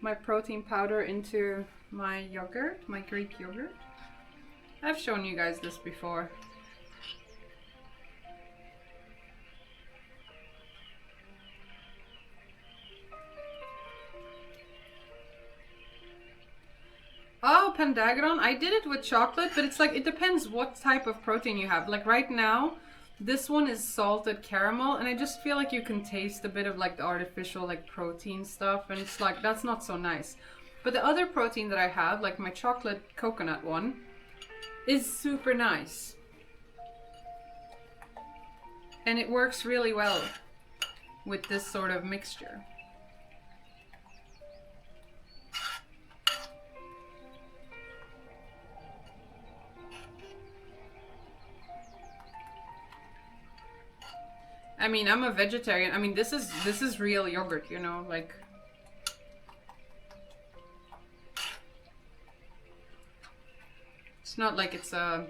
my protein powder into my yogurt, my Greek yogurt. I've shown you guys this before. Oh, Pandagron. I did it with chocolate, but it's like, it depends what type of protein you have. Like right now, this one is salted caramel, and I just feel like you can taste a bit of like the artificial like protein stuff, and it's like, that's not so nice. But the other protein that I have, like my chocolate coconut one, is super nice. And it works really well with this sort of mixture. I mean, I'm a vegetarian. I mean, this is real yogurt, you know, like. It's not like it's a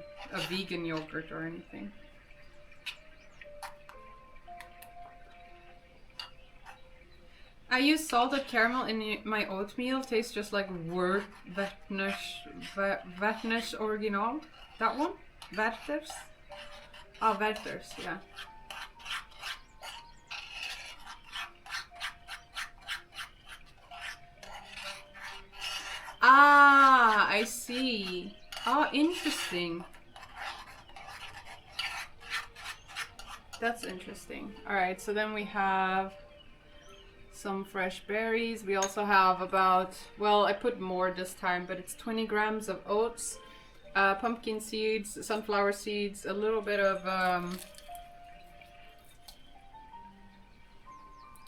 vegan yogurt or anything. I use salted caramel in my oatmeal. Tastes just like Werther's original. That one? Werther's? Oh, Werther's, yeah. Ah, I see. Oh, interesting. That's interesting. Alright, so then we have some fresh berries. We also have about, well, I put more this time, but it's 20 grams of oats, pumpkin seeds, sunflower seeds, a little bit of,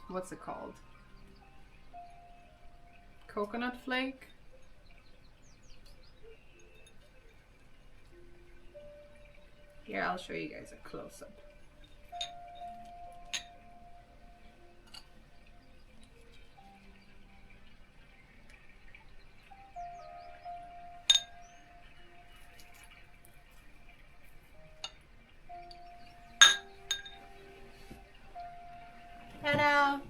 what's it called? Coconut flake. Here, I'll show you guys a close-up. Ta-da!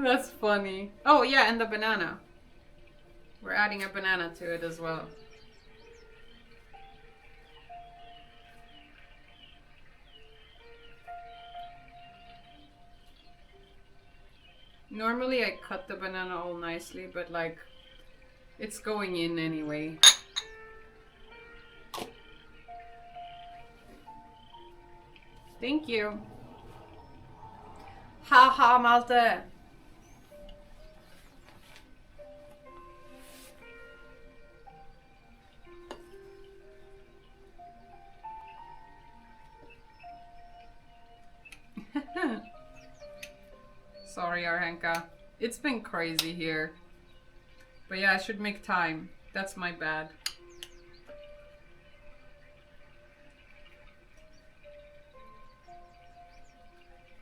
That's funny. Oh yeah, and the banana. We're adding a banana to it as well. Normally I cut the banana all nicely, but like, it's going in anyway. Thank you. Haha, Malte. Sorry, Arhenka. It's been crazy here. But yeah, I should make time. That's my bad.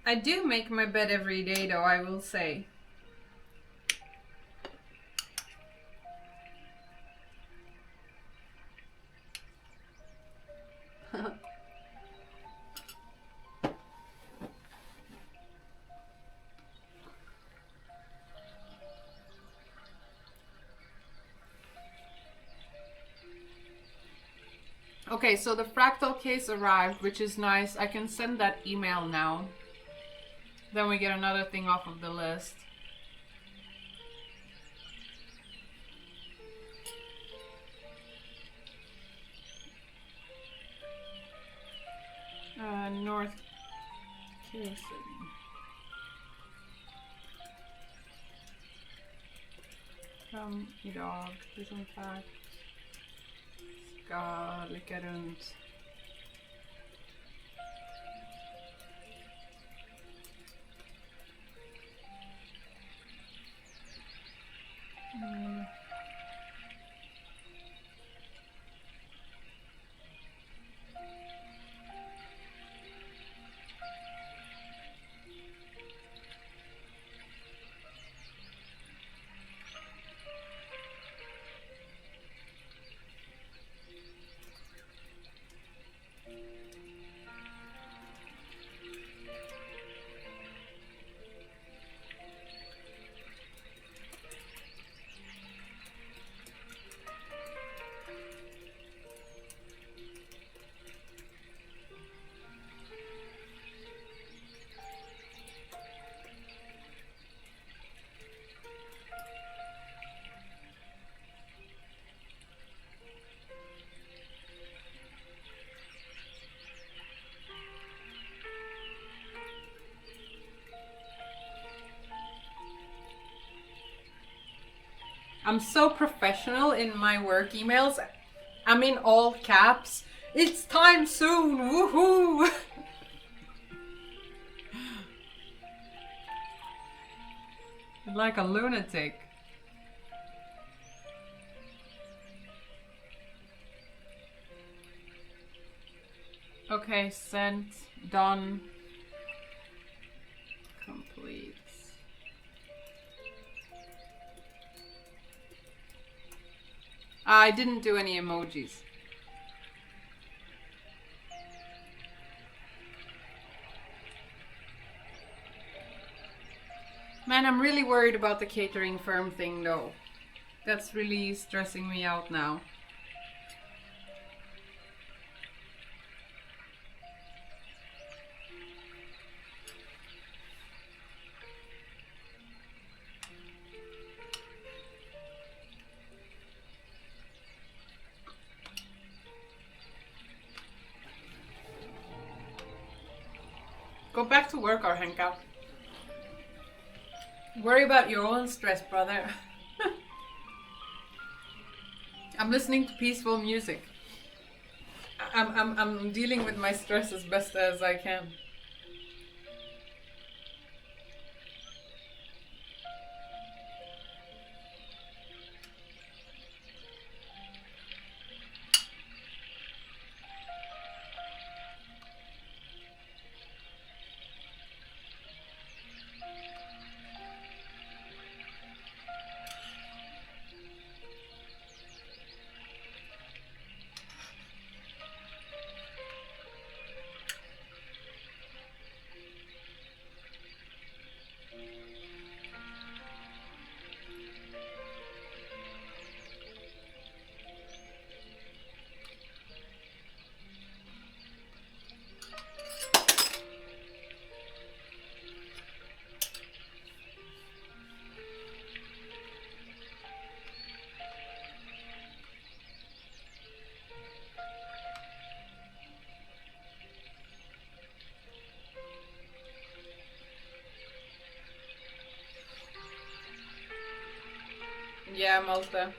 I do make my bed every day though, I will say. Okay, so the fractal case arrived, which is nice. I can send that email now. Then we get another thing off of the list. North Casey. Idag, presentakt. Ska leka runt. I'm so professional in my work emails. I'm in all caps. It's time soon. Woohoo! Like a lunatic. Okay, sent, done, complete. I didn't do any emojis. Man, I'm really worried about the catering firm thing though. That's really stressing me out now. Go back to work, Arhenka. Worry about your own stress, brother. I'm listening to peaceful music. I'm dealing with my stress as best as I can. Yeah, Malta.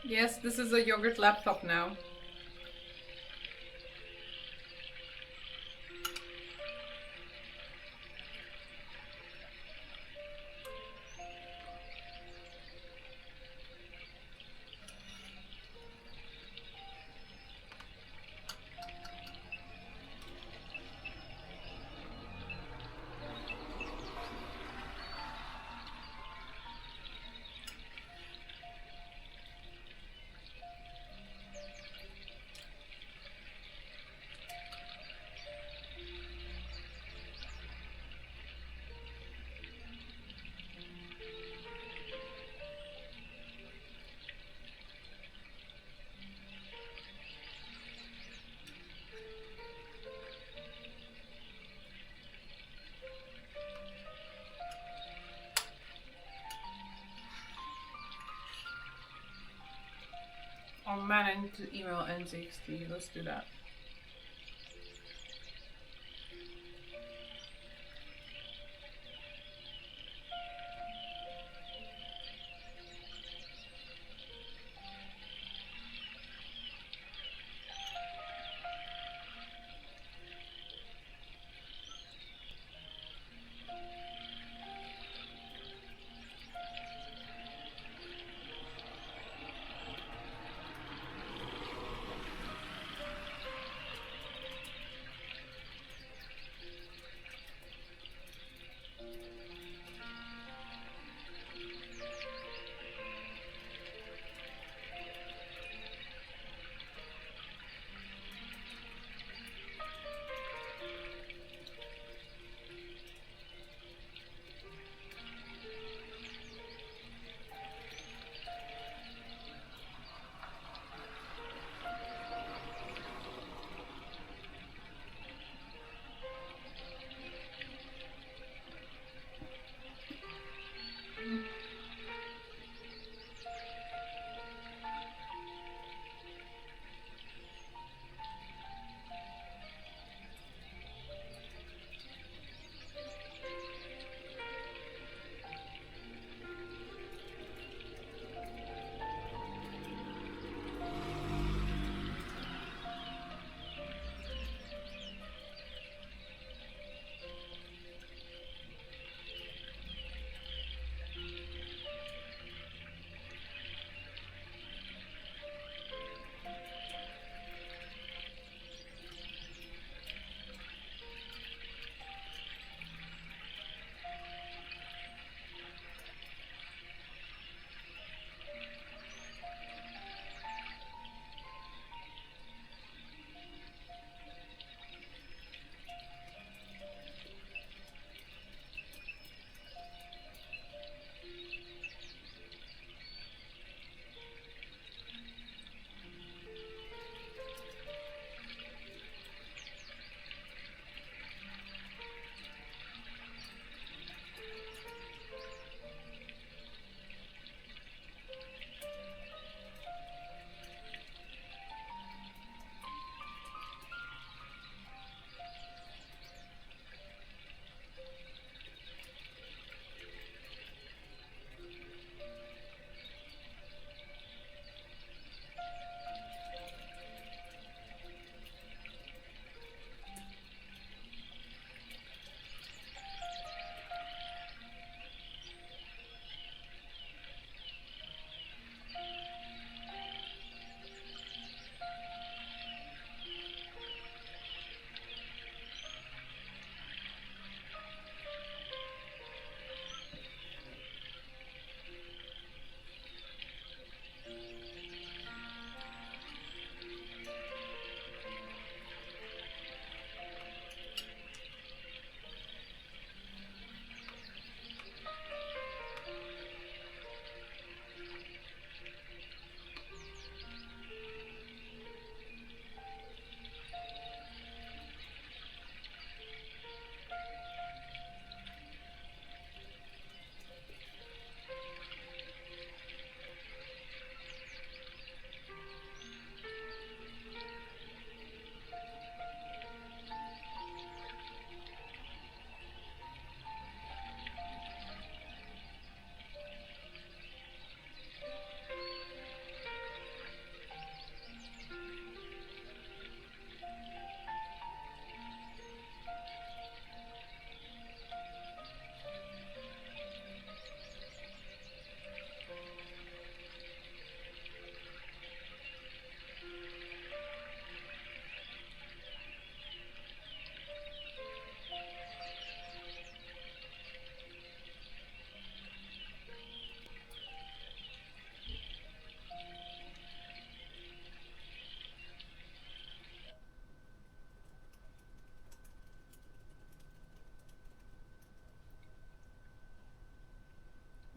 Yes, this is a yogurt laptop now. Oh man, I need to email NZXT. Let's do that.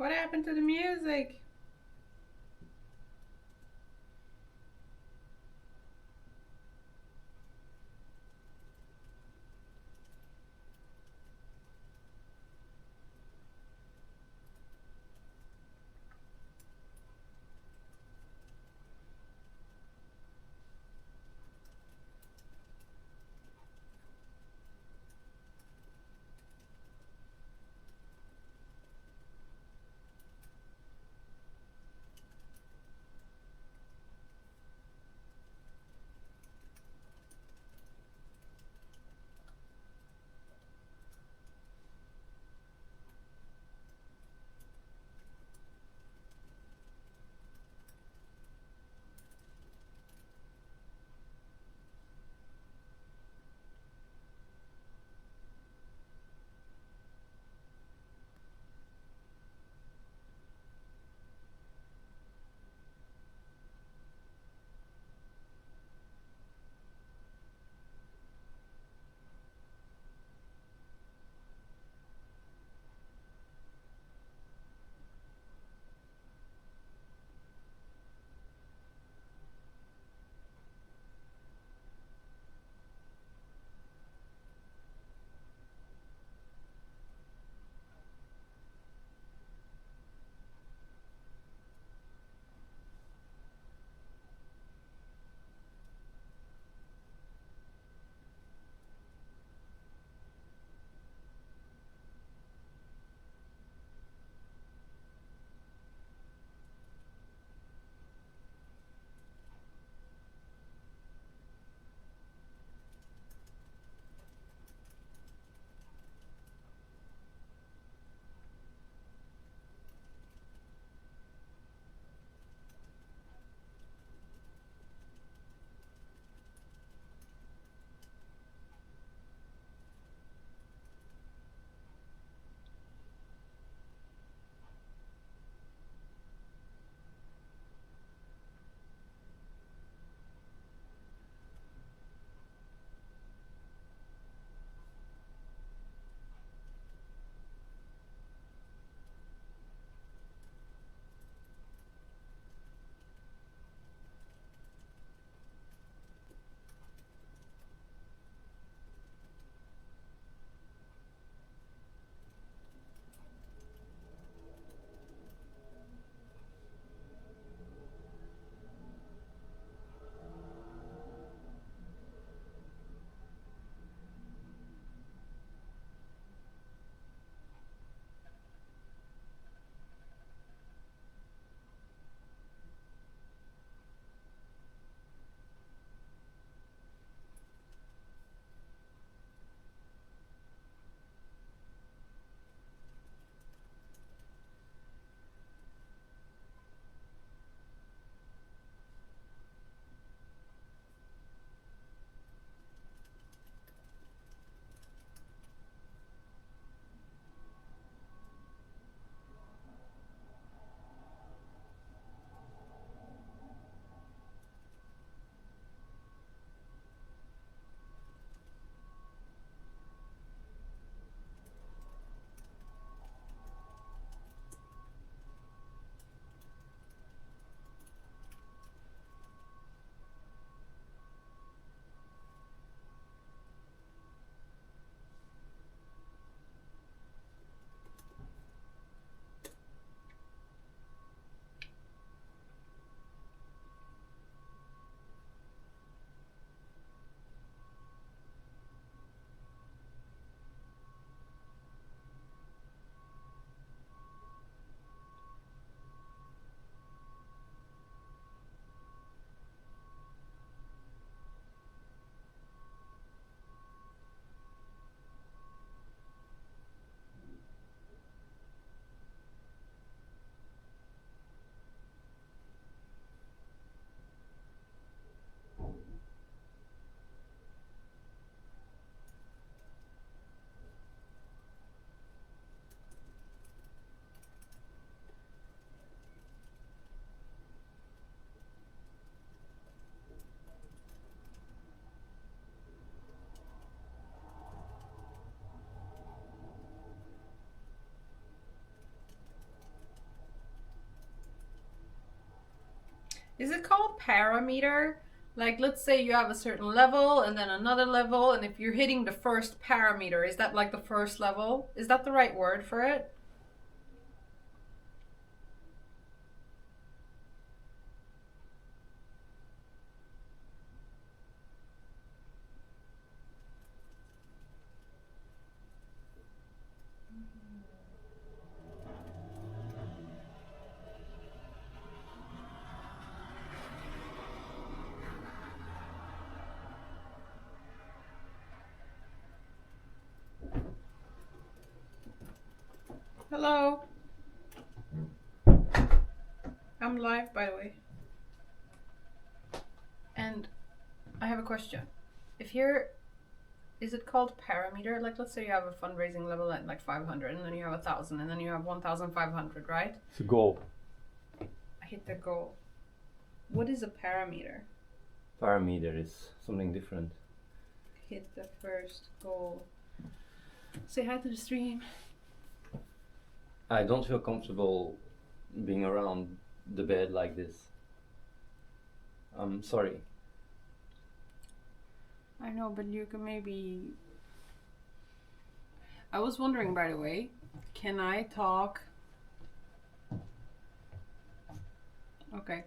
What happened to the music? Is it called parameter? Like, let's say you have a certain level and then another level, and if you're hitting the first parameter, is that like the first level? Is that the right word for it? Hello. I'm live, by the way. And I have a question. If you're, is it called parameter? Like, let's say you have a fundraising level at like 500, and then you have 1,000, and then you have 1,500, right? It's a goal. I hit the goal. What is a parameter? Parameter is something different. Hit the first goal. Say hi to the stream. I don't feel comfortable being around the bed like this. I'm sorry. I know, but you can maybe... I was wondering, by the way, can I talk... Okay.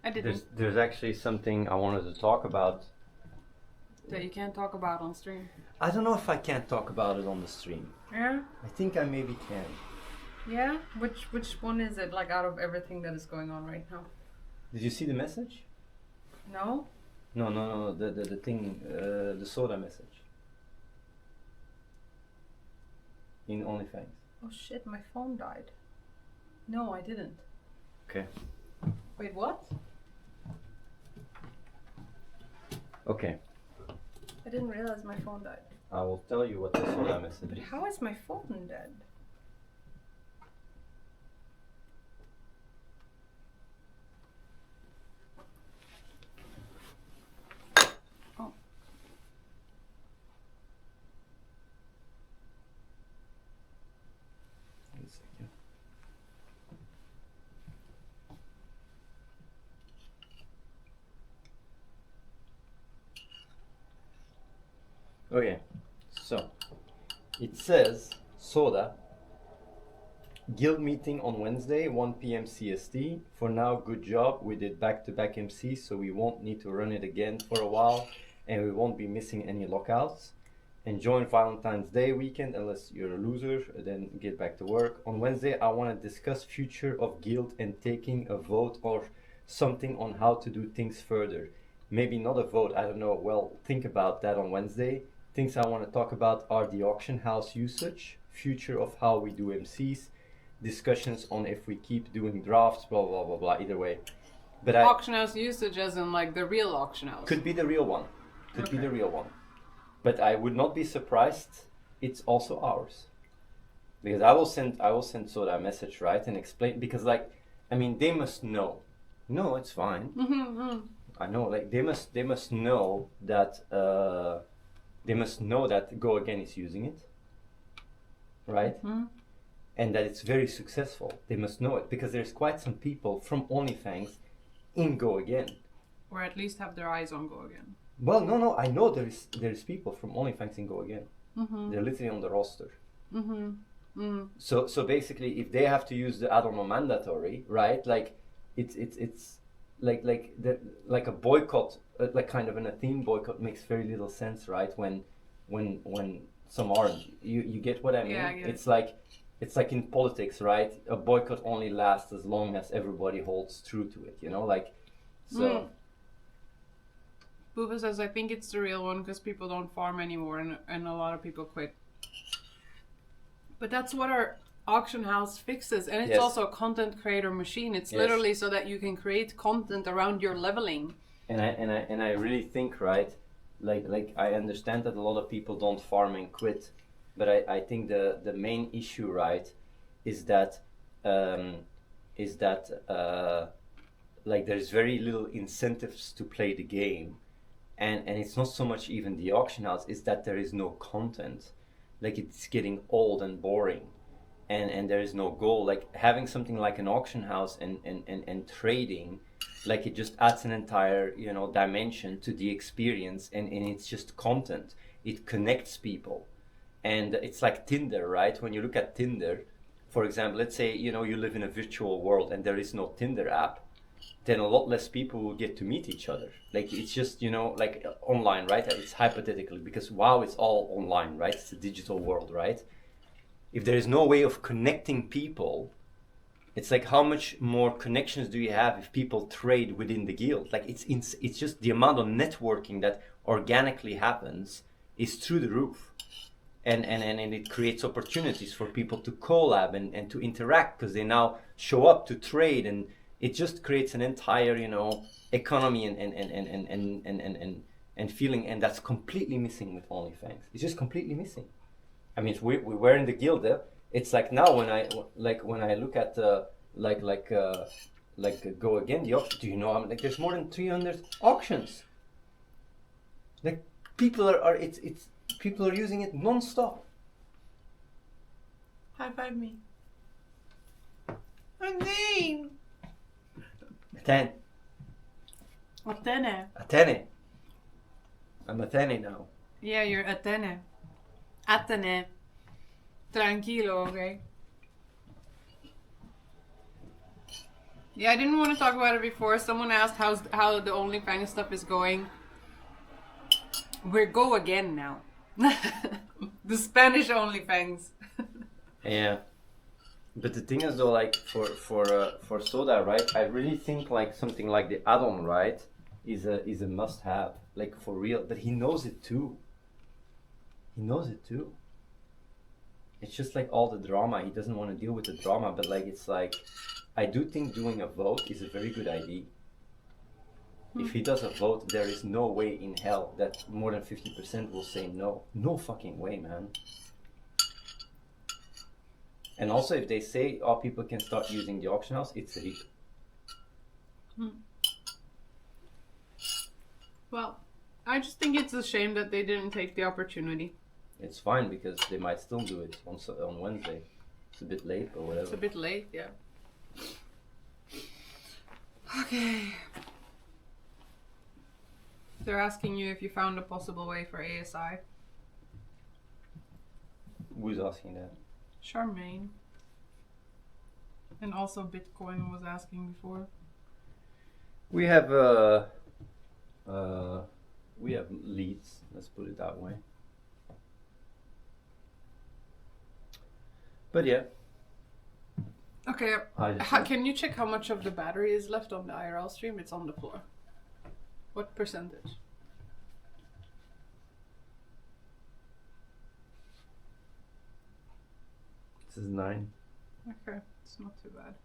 I didn't. There's actually something I wanted to talk about. That you can't talk about on stream. I don't know if I can talk about it on the stream. Yeah? I think I maybe can. Yeah? Which one is it, like, out of everything that is going on right now? Did you see the message? No? No. The thing, the soda message. In OnlyFans. Oh shit, my phone died. No, I didn't. Okay. Wait, what? Okay. I didn't realize my phone died. I will tell you what the soda message But is. how is my phone dead? Oh. Wait a second. Okay, so it says soda. Guild meeting on Wednesday, 1 p.m. CST. For now, good job. We did back-to-back MC, so we won't need to run it again for a while, and we won't be missing any lockouts. Enjoy Valentine's Day weekend, unless you're a loser, then get back to work. On Wednesday, I want to discuss future of Guild and taking a vote or something on how to do things further. Maybe not a vote, I don't know. Well, think about that on Wednesday. Things I want to talk about are the auction house usage, future of how we do MCs, discussions on if we keep doing drafts, blah blah blah blah. Either way, but Auction house usage as in like the real auction house. could be the real one. Could be the real one. But I would not be surprised. It's also ours, because I will send Soda a message, right, and explain, because like, I mean, they must know. No, it's fine. I know, like they must know that Go Again is using it, right? And that it's very successful. They must know it, because there's quite some people from OnlyFans in Go Again. Or at least have their eyes on Go Again. Well, no, I know there's people from OnlyFans in Go Again. They're literally on the roster. So basically, if they have to use the add-on on mandatory, right? Like it's like a boycott, like kind of a theme boycott makes very little sense, right? When some aren't, you get what I mean? Yeah, I get it. It's like in politics, right? A boycott only lasts as long as everybody holds true to it, you know? Like, so. Booba says, I think it's the real one because people don't farm anymore and a lot of people quit. But that's what our auction house fixes. And it's Yes. also a content creator machine. It's Yes. literally so that you can create content around your leveling. And I really think, right, like I understand that a lot of people don't farm and quit, but I think the main issue, right, is that like there's very little incentives to play the game, and it's not so much even the auction house, is that there is no content. Like it's getting old and boring, and there is no goal. Like having something like an auction house and trading Like it just adds an entire, you know, dimension to the experience, and it's just content. It connects people. And it's like Tinder, right? When you look at Tinder, for example, let's say, you know, you live in a virtual world and there is no Tinder app, then a lot less people will get to meet each other. Like it's just, you know, like online, right? It's hypothetical because wow, it's all online, right? It's a digital world, right? If there is no way of connecting people, it's like how much more connections do you have if people trade within the guild? Like it's just the amount of networking that organically happens is through the roof. And it creates opportunities for people to collab and to interact because they now show up to trade, and it just creates an entire, you know, economy and feeling, and that's completely missing with OnlyFans. It's just completely missing. I mean, we were in the guild. It's like now when I look at go again the auction. Do you know? I'm like, there's more than 300 auctions. Like people are people are using it non-stop. High five me. My name. Athene. Athene. Athene. I'm Athene now. Yeah, you're Athene. Athene. Tranquilo, okay? Yeah, I didn't want to talk about it before. Someone asked how the OnlyFans stuff is going. We're go again now. The Spanish OnlyFans. Yeah. But the thing is though, like for Soda, right? I really think like something like the add-on, right, is a must-have, like for real. But he knows it too. He knows it too. It's just like all the drama. He doesn't want to deal with the drama, but like it's like, I do think doing a vote is a very good idea. If he does a vote, there is no way in hell that more than 50% will say no. No fucking way, man. And also, if they say, oh, people can start using the auction house, it's a hit. Well, I just think it's a shame that they didn't take the opportunity. It's fine because they might still do it on Wednesday. It's a bit late or whatever. It's a bit late, yeah. Okay. They're asking you if you found a possible way for ASI. Who's asking that? Charmaine. And also Bitcoin was asking before. We have leads. Let's put it that way. But yeah. Okay, I can you check how much of the battery is left on the IRL stream? It's on the floor. What percentage? This is 9. Okay, it's not too bad.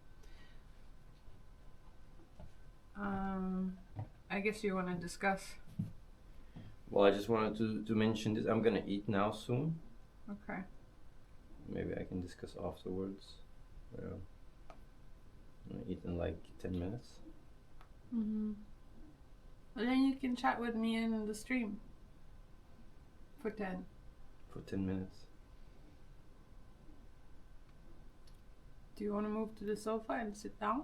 I guess you want to discuss. Well, I just wanted to mention this. I'm gonna eat now soon. Okay. Maybe I can discuss afterwards. I'm gonna eat in like 10 minutes. Mm-hmm. Well, then you can chat with me in the stream. For 10. For 10 minutes. Do you want to move to the sofa and sit down?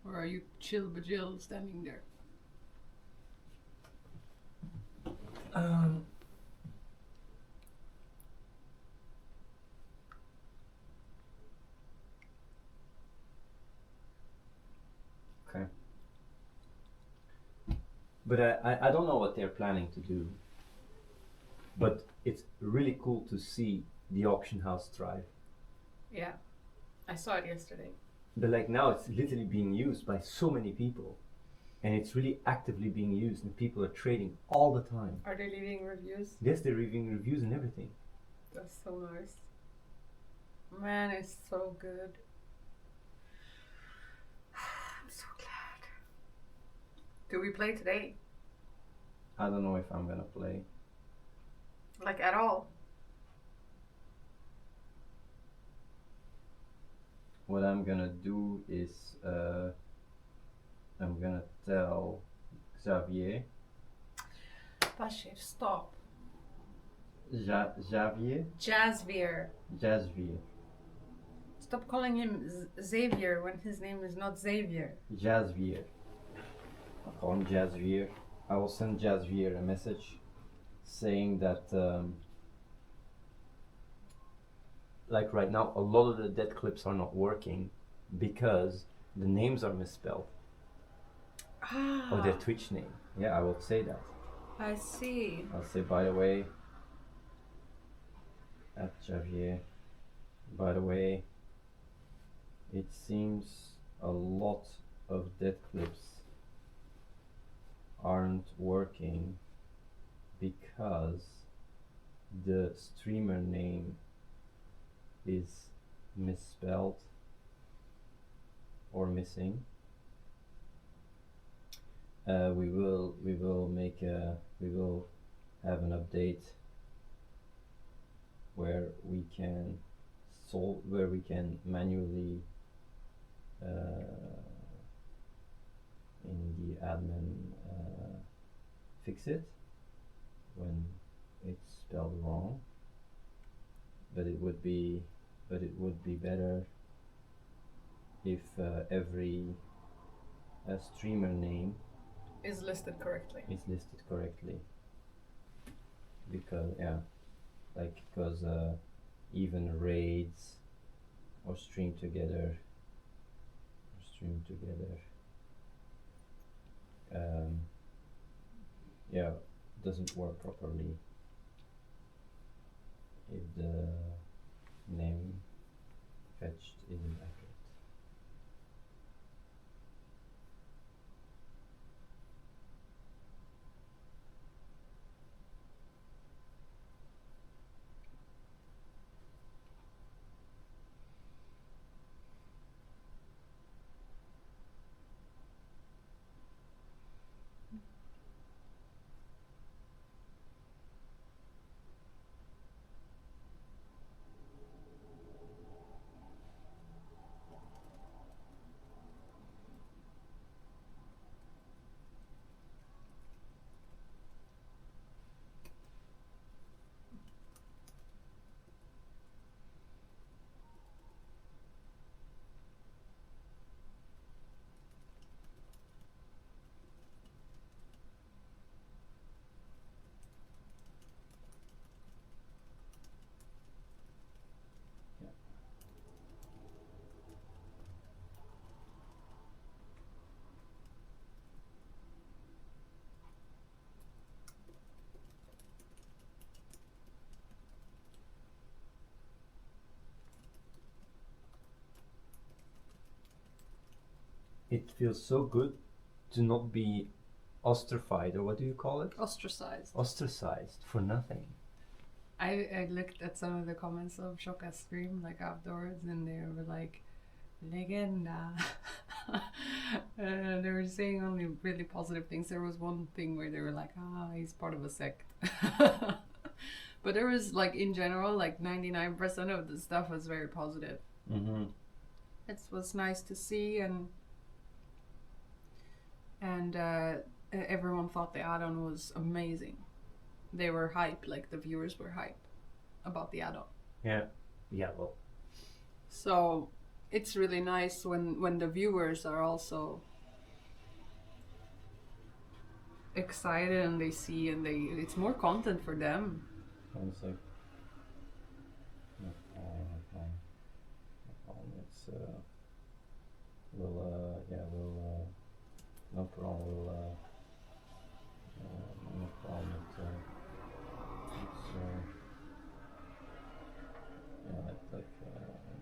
Or are you chill bajill standing there? Okay. But I don't know what they're planning to do. But it's really cool to see the auction house thrive. Yeah. I saw it yesterday. But like now it's literally being used by so many people. And it's really actively being used and people are trading all the time. Are they leaving reviews? Yes, they're leaving reviews and everything. That's so nice. Man, it's so good. I'm so glad. Do we play today? I don't know if I'm gonna play. Like at all? What I'm gonna do is I'm gonna tell Xavier. Bashir, stop. Javier? Jazzvier. Jasvier. Stop calling him Xavier when his name is not Xavier. Jazzvier. I'll call him Jazzvier. I will send Jazzvier a message saying that, like right now, a lot of the dead clips are not working because the names are misspelled. Or their Twitch name. Yeah, I will say that. I see. I'll say, by the way, at Javier, by the way, it seems a lot of dead clips aren't working because the streamer name is misspelled or missing. We will have an update where we can manually in the admin fix it when it's spelled wrong, but it would be better if every streamer name Is listed correctly. is listed correctly, because even raids or stream together doesn't work properly if the name fetched isn't accurate. It feels so good to not be ostracized, or what do you call it? Ostracized. Ostracized for nothing. I looked at some of the comments of Shoka's stream, like afterwards, and they were like, Legenda. They were saying only really positive things. There was one thing where they were like, he's part of a sect. But there was, like, in general, like 99% of the stuff was very positive. Mm-hmm. It was nice to see, and everyone thought the add-on was amazing. They were hype, like the viewers were hype about the add-on. Yeah. Well. So it's really nice when the viewers are also excited and they see, and it's more content for them. One sec. No problem. It's no problem. No problem.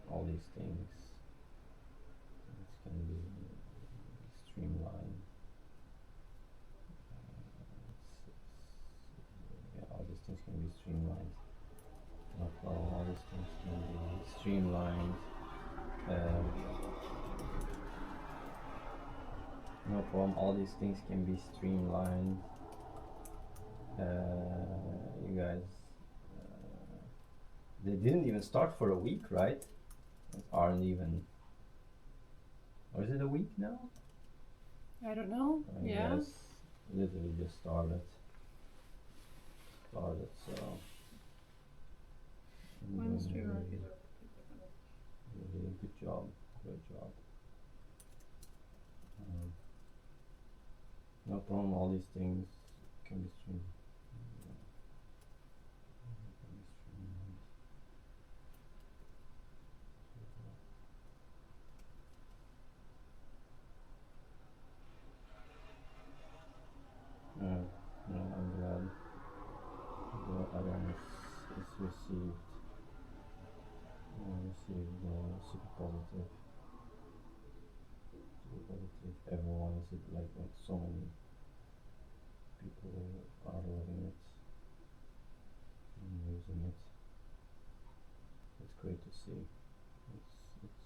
All these things. It can be streamlined. All these things can be streamlined. No problem. All these things can be streamlined. No problem. All these things can be streamlined. You guys, they didn't even start for a week, right? It aren't even. Or is it a week now? I don't know. Yeah. Guess literally just started. So. When streamer Really good these things chemistry. No, I'm glad the awareness is received. Super positive. Super positive. Everyone is like so many people are loving it and using it. It's great to see. It's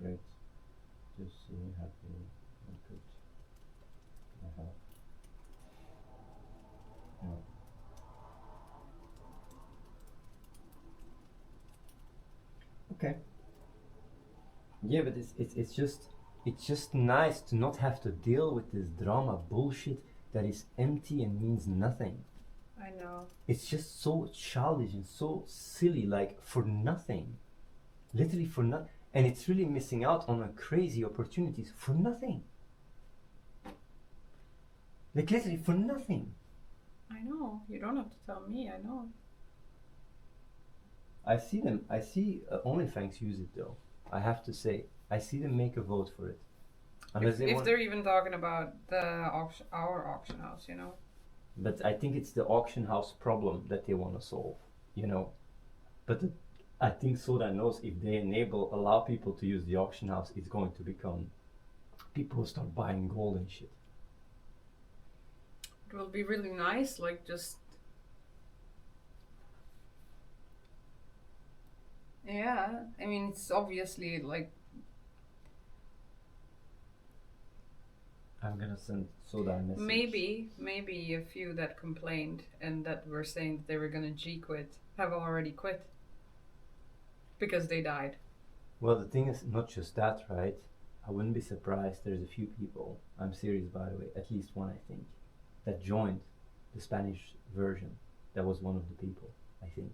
great to see happy and good. I have. Yeah. Okay. Yeah, but it's just nice to not have to deal with this drama bullshit that is empty and means nothing. I know. It's just so childish and so silly, like for nothing. Literally for nothing. And it's really missing out on crazy opportunities for nothing. Like literally for nothing. I know. You don't have to tell me. I know. I see OnlyFans use it though. I have to say, I see them make a vote for it. Unless If they're even talking about our auction house, you know. But I think it's the auction house problem that they want to solve, you know. But I think Soda knows if they allow people to use the auction house, it's going to become, people will start buying gold and shit. It will be really nice, like just. Yeah, I mean, it's obviously like. I'm gonna send Soda a message. Maybe a few that complained and that were saying that they were gonna G-quit have already quit. Because they died. Well, the thing is, not just that, right? I wouldn't be surprised. There's a few people, I'm serious by the way, at least one I think, that joined the Spanish version. That was one of the people, I think.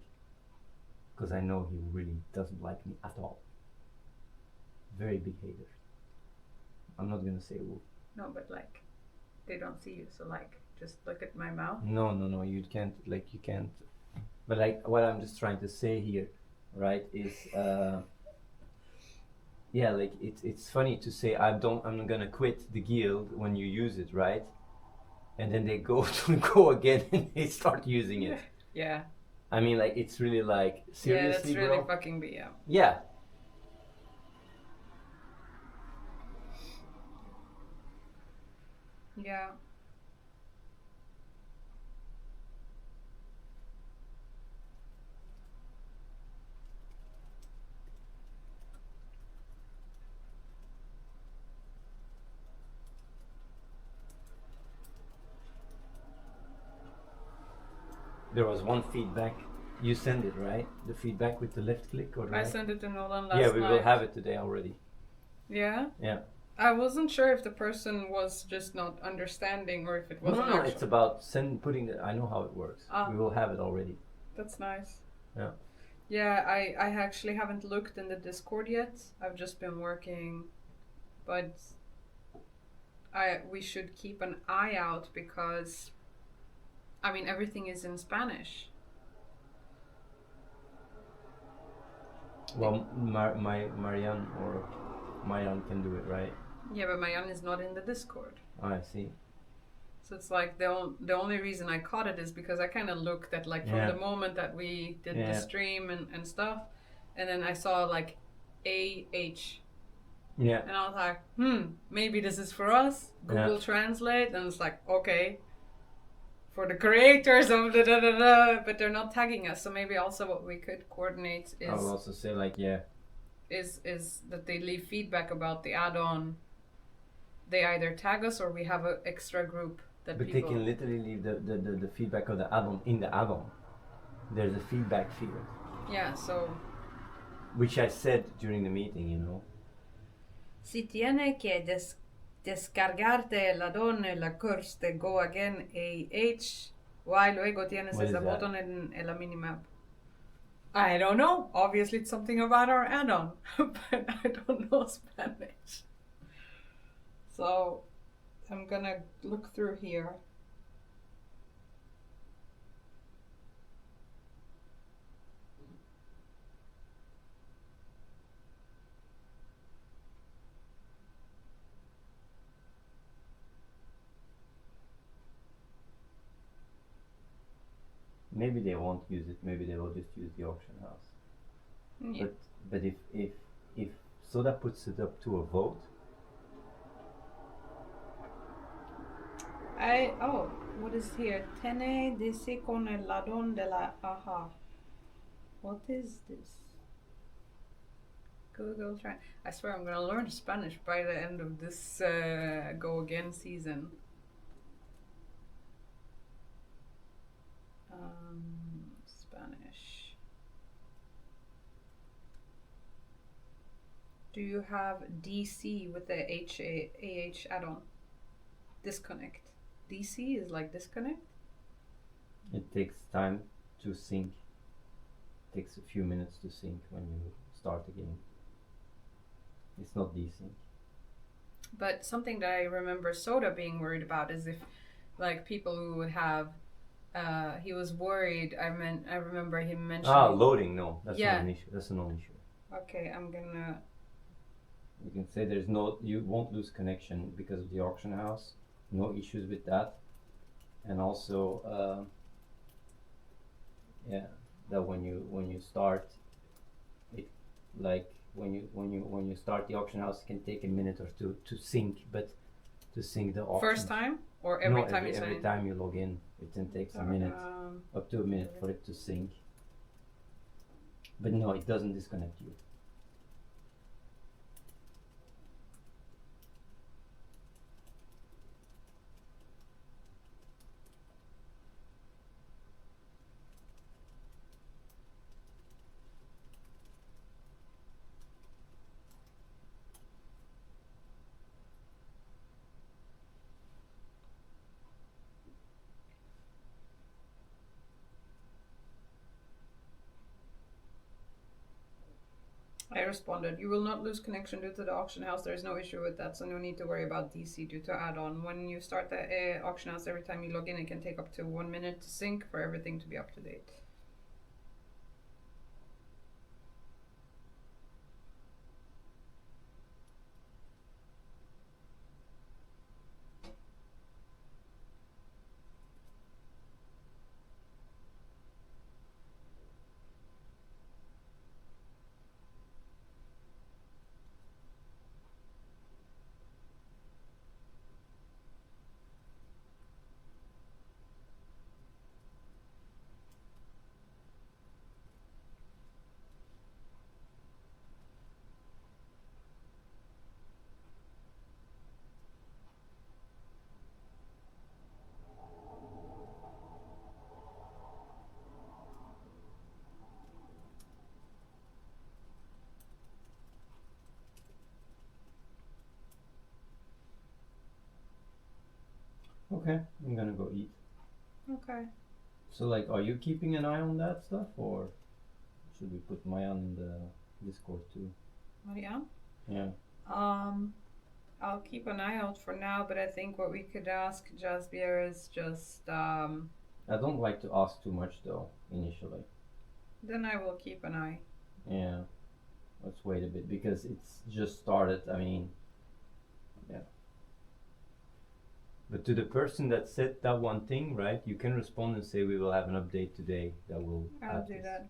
Because I know he really doesn't like me at all. Very big hater. I'm not gonna say who. No, but like, they don't see you, so like, just look at my mouth. No, you can't, like, you can't. But like, what I'm just trying to say here, right, is, yeah, like, it's funny to say, I'm gonna quit the guild when you use it, right? And then they go again and they start using it. Yeah. I mean, like, it's really like, seriously, yeah, that's really bro? fucking BM. Yeah. Yeah. There was one feedback. You send it, right? The feedback with the left click, or right? I sent it to Nolan last night. Yeah, we will have it today already. Yeah? Yeah. I wasn't sure if the person was just not understanding or if it was No, it's about putting it. I know how it works. Ah. We will have it already. That's nice. Yeah. Yeah, I actually haven't looked in the Discord yet. I've just been working, but we should keep an eye out because, I mean, everything is in Spanish. Well, Marianne can do it, right? Yeah, but Mayan is not in the Discord. Oh, I see. So it's like the only reason I caught it is because I kind of looked at like from Yeah. the moment that we did Yeah. the stream and stuff, and then I saw like AH, Yeah. and I was like, maybe this is for us. Google Yeah. Translate, and it's like, okay, for the creators of the da, but they're not tagging us. So maybe also what we could coordinate I will also say like, yeah. is that they leave feedback about the add-on. They either tag us or we have an extra group that But people. they can literally leave the feedback of the add-on in the add-on. There's a feedback field. Yeah, so. Which I said during the meeting, you know. Si tiene que descargarte el add-on en la course de Go Again AH, y luego tienes What is ese that? button en la minimap. I don't know. Obviously, it's something about our add-on, but I don't know Spanish. So, I'm gonna look through here. maybe they won't use it. Maybe they will just use the auction house. Yeah. But if Soda puts it up to a vote, what is here? Tene dice con el ladrón de la aha. What is this? Google Translate. I swear I'm gonna learn Spanish by the end of this Go Again season. Spanish. Do you have DC with the AH add-on? Disconnect. DC is like disconnect? it takes time to sync. It takes a few minutes to sync when you start the game. It's not desync. But something that I remember Soda being worried about is if, like, people who would have, he was worried. I remember him mentioning. Loading. No, that's Yeah. not an issue. That's a non-issue. Okay, I'm gonna. You can say you won't lose connection because of the auction house. No issues with that. And also, that when you start, it like when you start the auction house, it can take a minute or two to sync, but to sync the auction. First time or every time you sign every in? time you log in, it then takes a minute, up to a minute for it to sync. But no, it doesn't disconnect you. I responded, you will not lose connection due to the auction house. There is no issue with that, so no need to worry about DC due to add-on. When you start the auction house, every time you log in, it can take up to 1 minute to sync for everything to be up to date. Okay, I'm gonna go eat. Okay. So, like, are you keeping an eye on that stuff, or should we put Mayan in the Discord too? Marianne? Yeah. I'll keep an eye out for now, but I think what we could ask Jasbier is just, I don't like to ask too much though, initially. then I will keep an eye. Yeah. Let's wait a bit because it's just started. I mean, yeah. But to the person that said that one thing, right? You can respond and say we will have an update today that will. I'll add do this. that.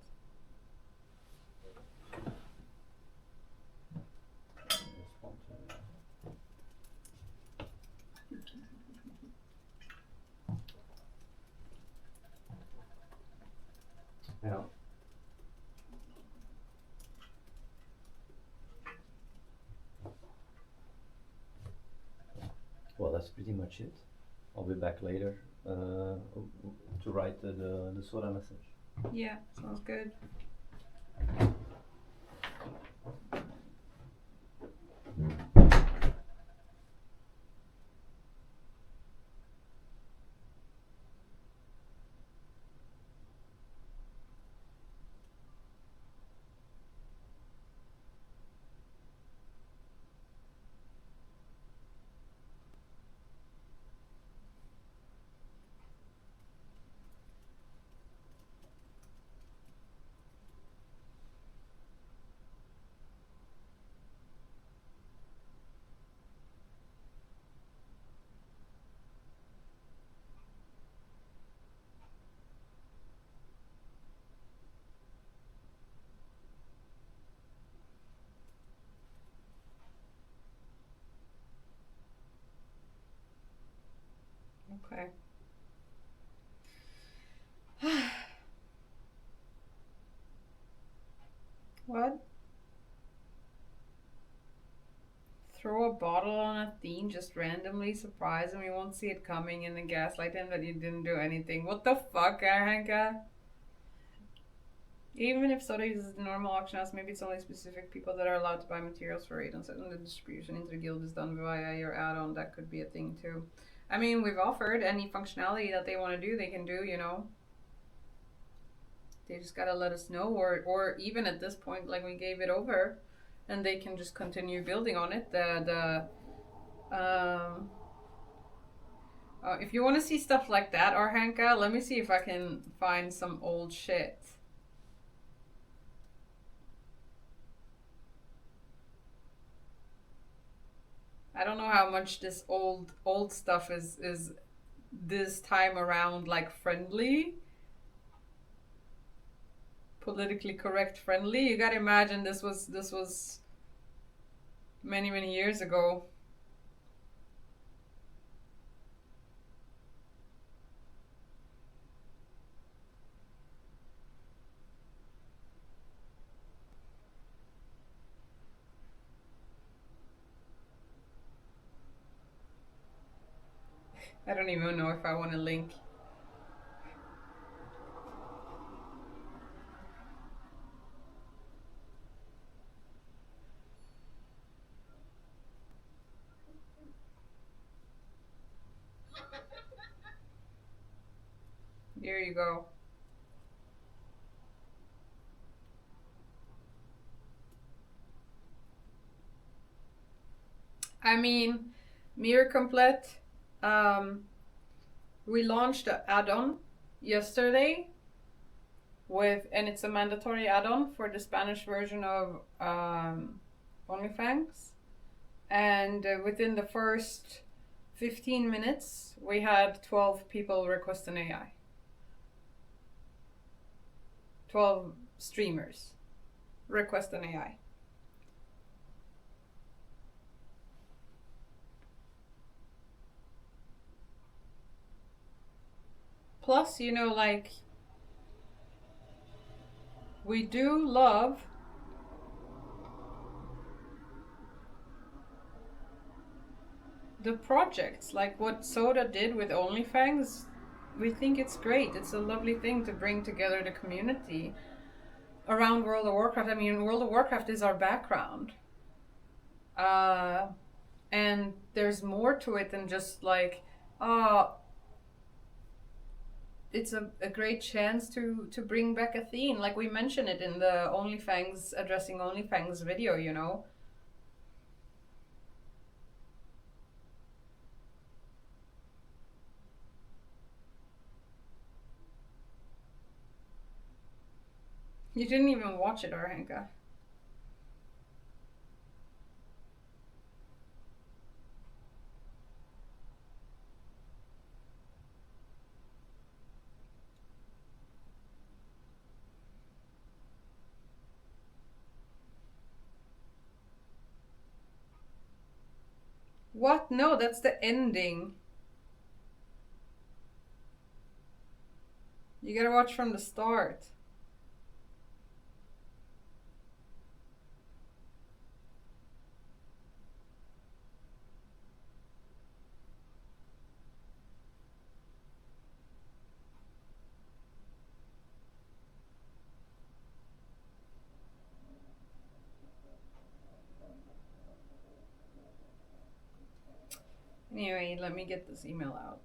Respond to that. Yeah. Well, that's pretty much it. I'll be back later to write the Sora message. Yeah, sounds good. Okay. What? Throw a bottle on Athene, just randomly surprise him. You won't see it coming and then gaslight him that you didn't do anything. What the fuck, Hanka? Even if Soda uses the normal auction house, maybe it's only specific people that are allowed to buy materials for it, and certain the distribution into the guild is done via your add-on. That could be a thing too. I mean, we've offered any functionality that they want to do, they can do, you know. They just gotta let us know, or even at this point, like we gave it over, and they can just continue building on it. If you want to see stuff like that, Arhanka, let me see if I can find some old shit. I don't know how much this old stuff is this time around like friendly, politically correct friendly. You gotta imagine this was many years ago. I don't even know if I want to link. Here you go. I mean, Mirror Complete. We launched an add-on yesterday and it's a mandatory add-on for the Spanish version of OnlyFans. And within the first 15 minutes, we had 12 people request an AI. 12 streamers request an AI. Plus, you know, like, we do love the projects, like what Soda did with OnlyFans. We think it's great. It's a lovely thing to bring together the community around World of Warcraft. I mean, World of Warcraft is our background. And there's more to it than just like, it's a great chance to bring back Athene. Like we mentioned it in the OnlyFans, addressing OnlyFans video, you know. You didn't even watch it, Arhanka. What? No, that's the ending. You gotta watch from the start. Anyway, let me get this email out.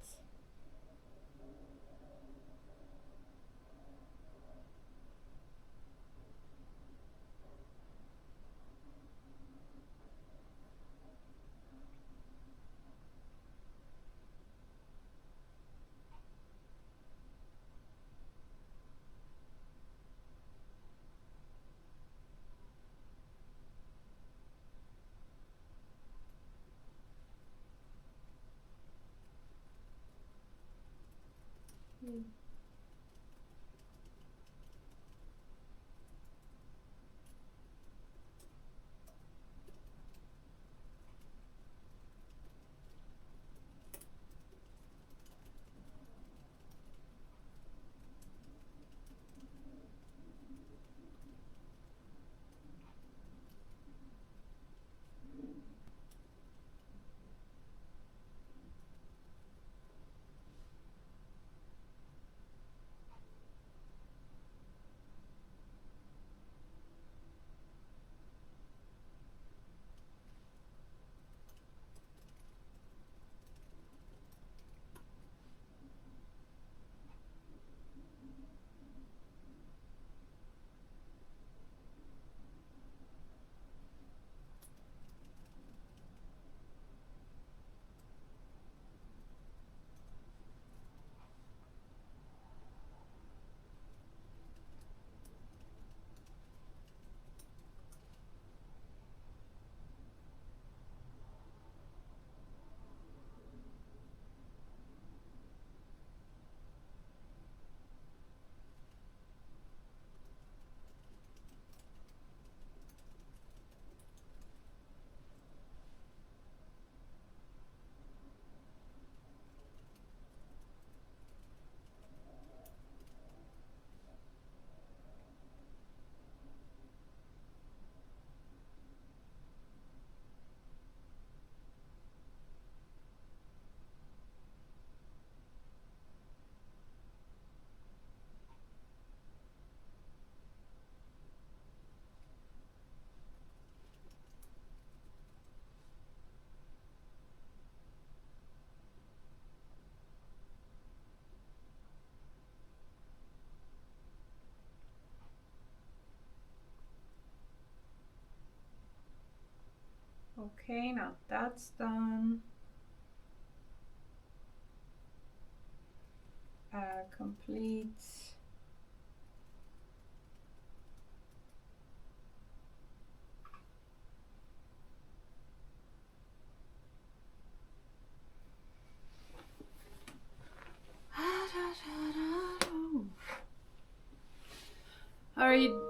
Okay, now that's done. Complete. Are you?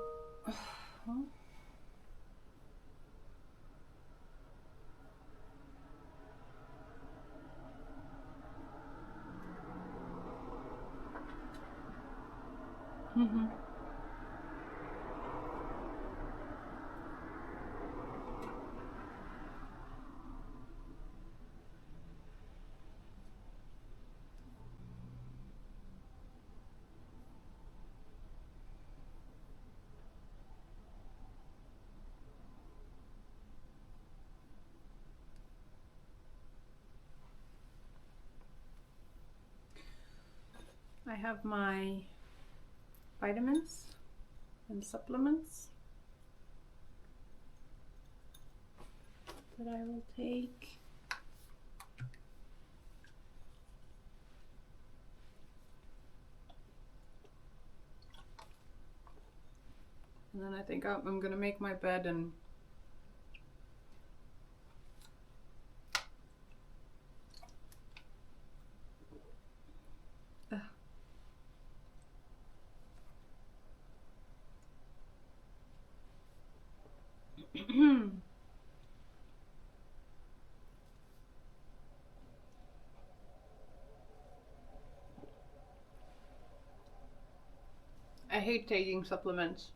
I have my vitamins and supplements that I will take. And then I think I'm gonna make my bed and I hate taking supplements.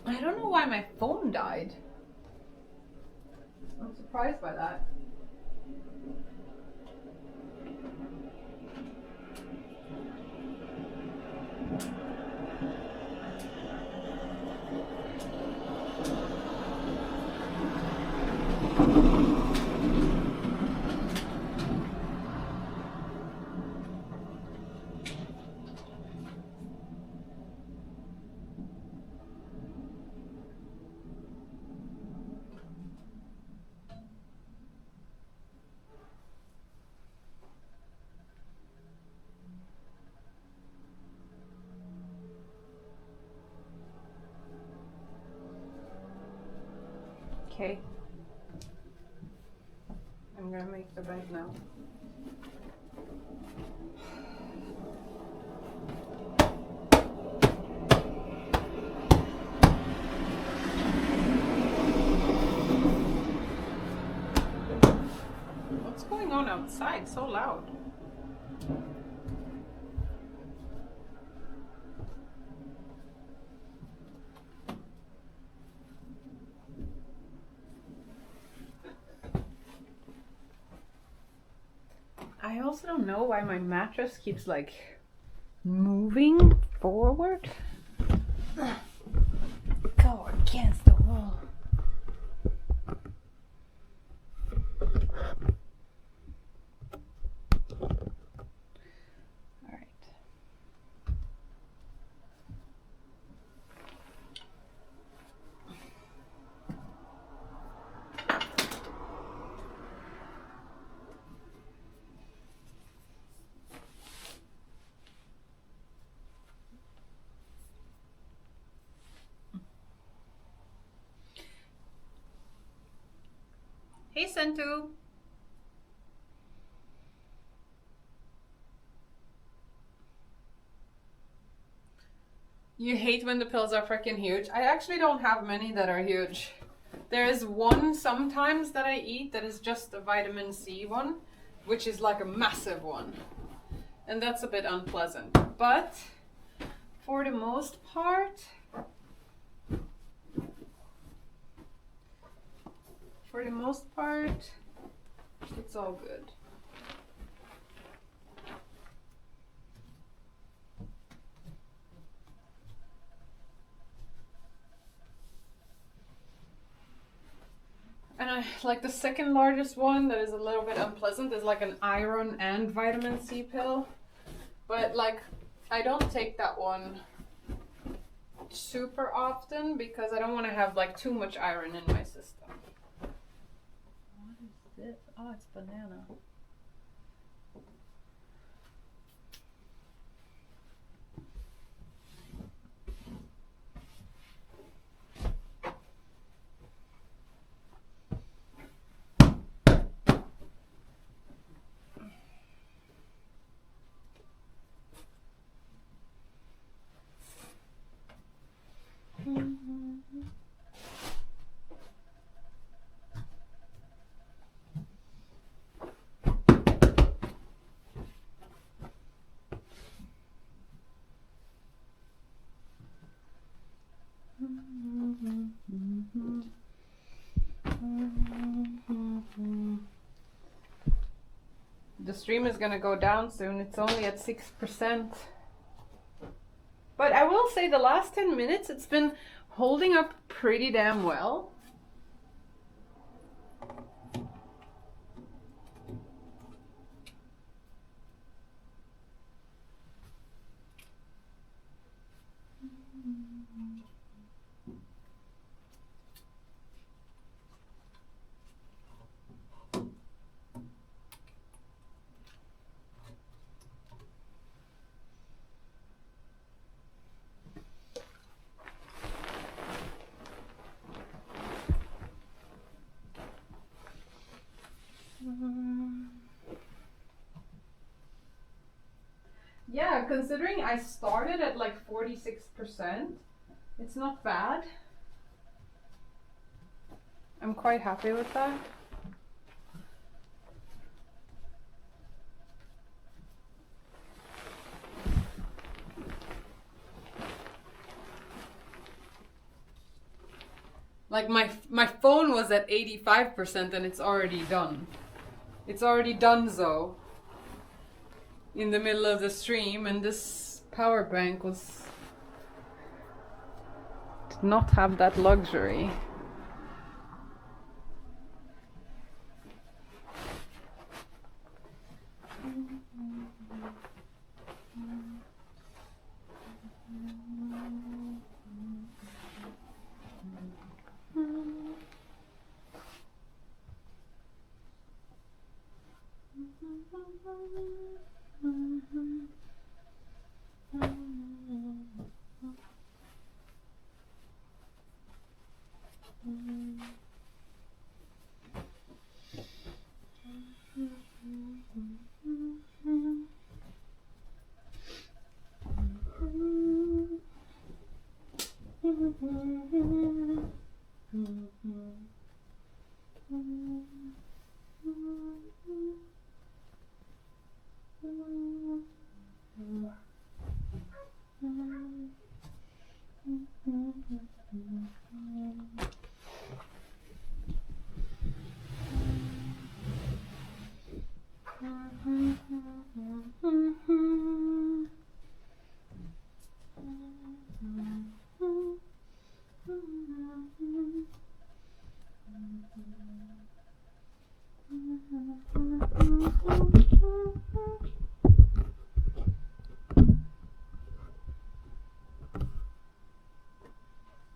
I don't know why my phone died. I'm surprised by that. Okay. I'm gonna make the bed now. What's going on outside? So loud. I also don't know why my mattress keeps like moving forward. Go against the wall. All right. Hey, Sentu. You hate when the pills are freaking huge. I actually don't have many that are huge. There is one sometimes that I eat that is just a vitamin C one, which is like a massive one. And that's a bit unpleasant. But for the most part, it's all good. like the second largest one that is a little bit unpleasant is like an iron and vitamin C pill. But like, I don't take that one super often because I don't want to have like too much iron in my system. What is this? Oh, it's banana. The stream is gonna go down soon. It's only at 6%. But I will say the last 10 minutes it's been holding up pretty damn well. Yeah, considering I started at like 46%, it's not bad. I'm quite happy with that. Like my phone was at 85% and it's already done. It's already done so. In the middle of the stream, and this power bank did not have that luxury.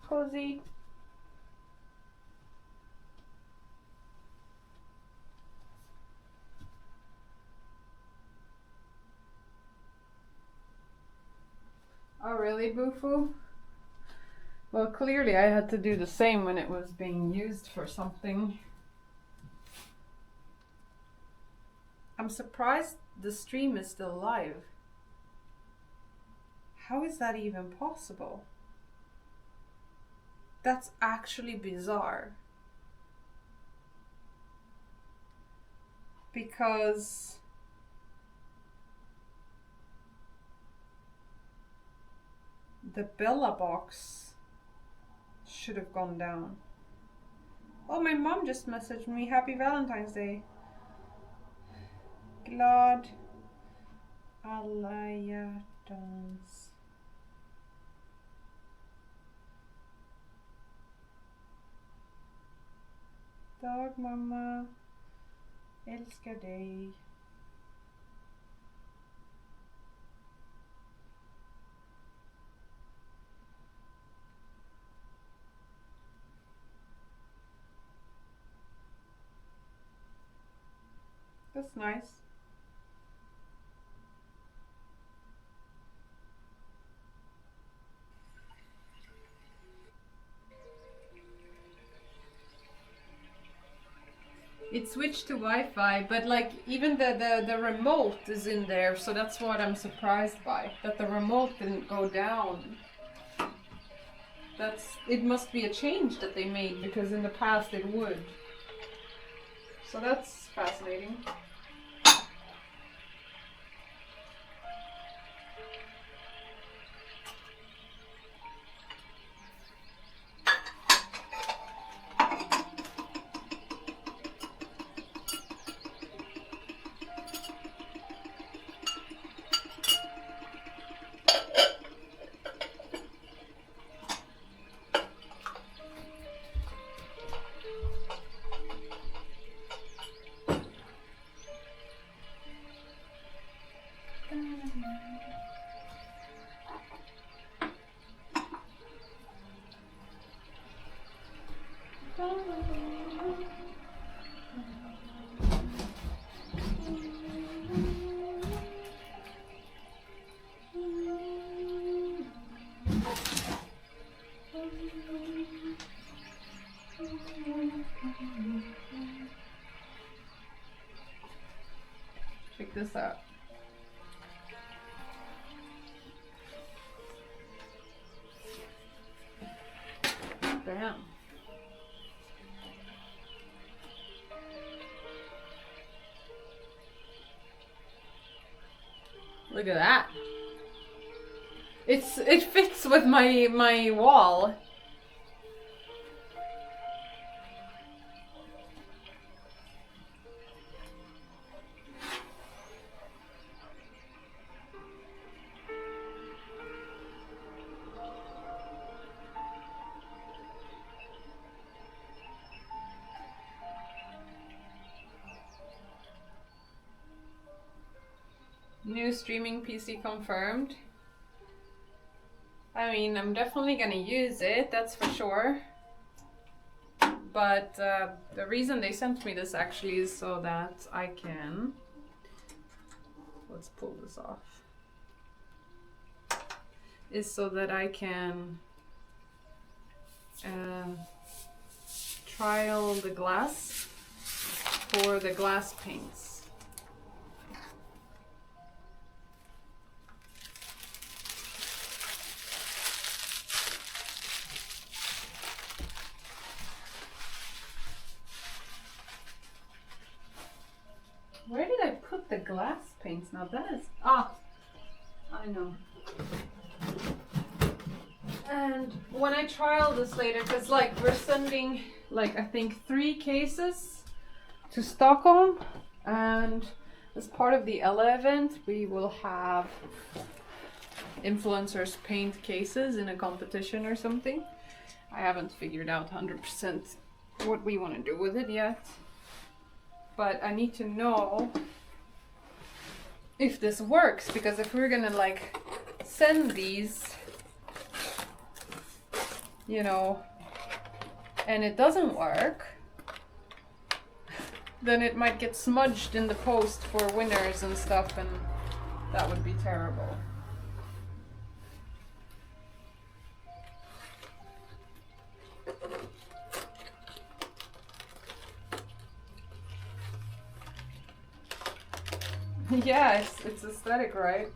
Cozy. Oh really, Bufu? Well, clearly I had to do the same when it was being used for something. I'm surprised the stream is still live. How is that even possible? That's actually bizarre. Because the Bella box should have gone down. Oh, my mom just messaged me, Happy Valentine's Day. Glad alla hjärtans. Dag mamma. Älskar dig. That's nice. It switched to Wi-Fi, but like even the remote is in there, so that's what I'm surprised by. That the remote didn't go down. It must be a change that they made, because in the past it would. So that's fascinating. Check this out. Damn. Look at that. It fits with my wall. New streaming PC confirmed. I mean, I'm definitely gonna use it, that's for sure. But the reason they sent me this actually is so that I can... Let's pull this off. Is so that I can trial the glass for the glass paints. Where did I put the glass paints now? That is... Ah! I know. And when I trial this later, because like we're sending like I think 3 cases to Stockholm, and as part of the Ella event we will have influencers paint cases in a competition or something. I haven't figured out 100% what we want to do with it yet. But I need to know if this works, because if we're gonna like send these, you know, and it doesn't work, then it might get smudged in the post for winners and stuff, and that would be terrible. Yeah, it's aesthetic, right?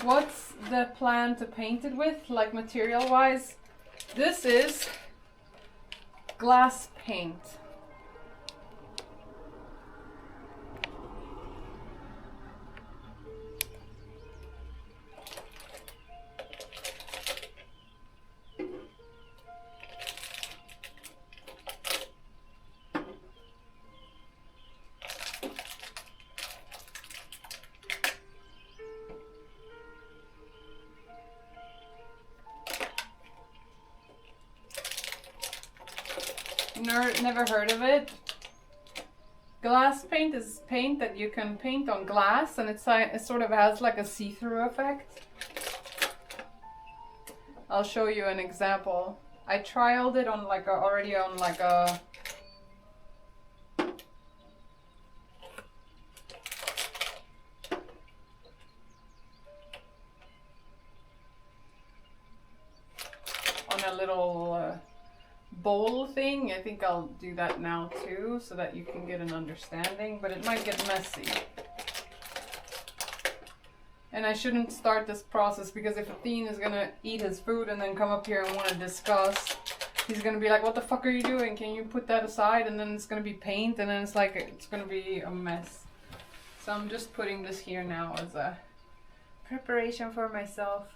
What's the plan to paint it with, like material-wise? This is glass paint. never heard of it, glass paint is paint that you can paint on glass, and it sort of has like a see-through effect. I'll show you an example. I trialed it on like a little bowl thing. I think I'll do that now too, so that you can get an understanding, but it might get messy. And I shouldn't start this process, because if Athene is gonna eat his food and then come up here and want to discuss, he's gonna be like, what the fuck are you doing? Can you put that aside? And then it's gonna be paint, and then it's gonna be a mess. So I'm just putting this here now as a preparation for myself.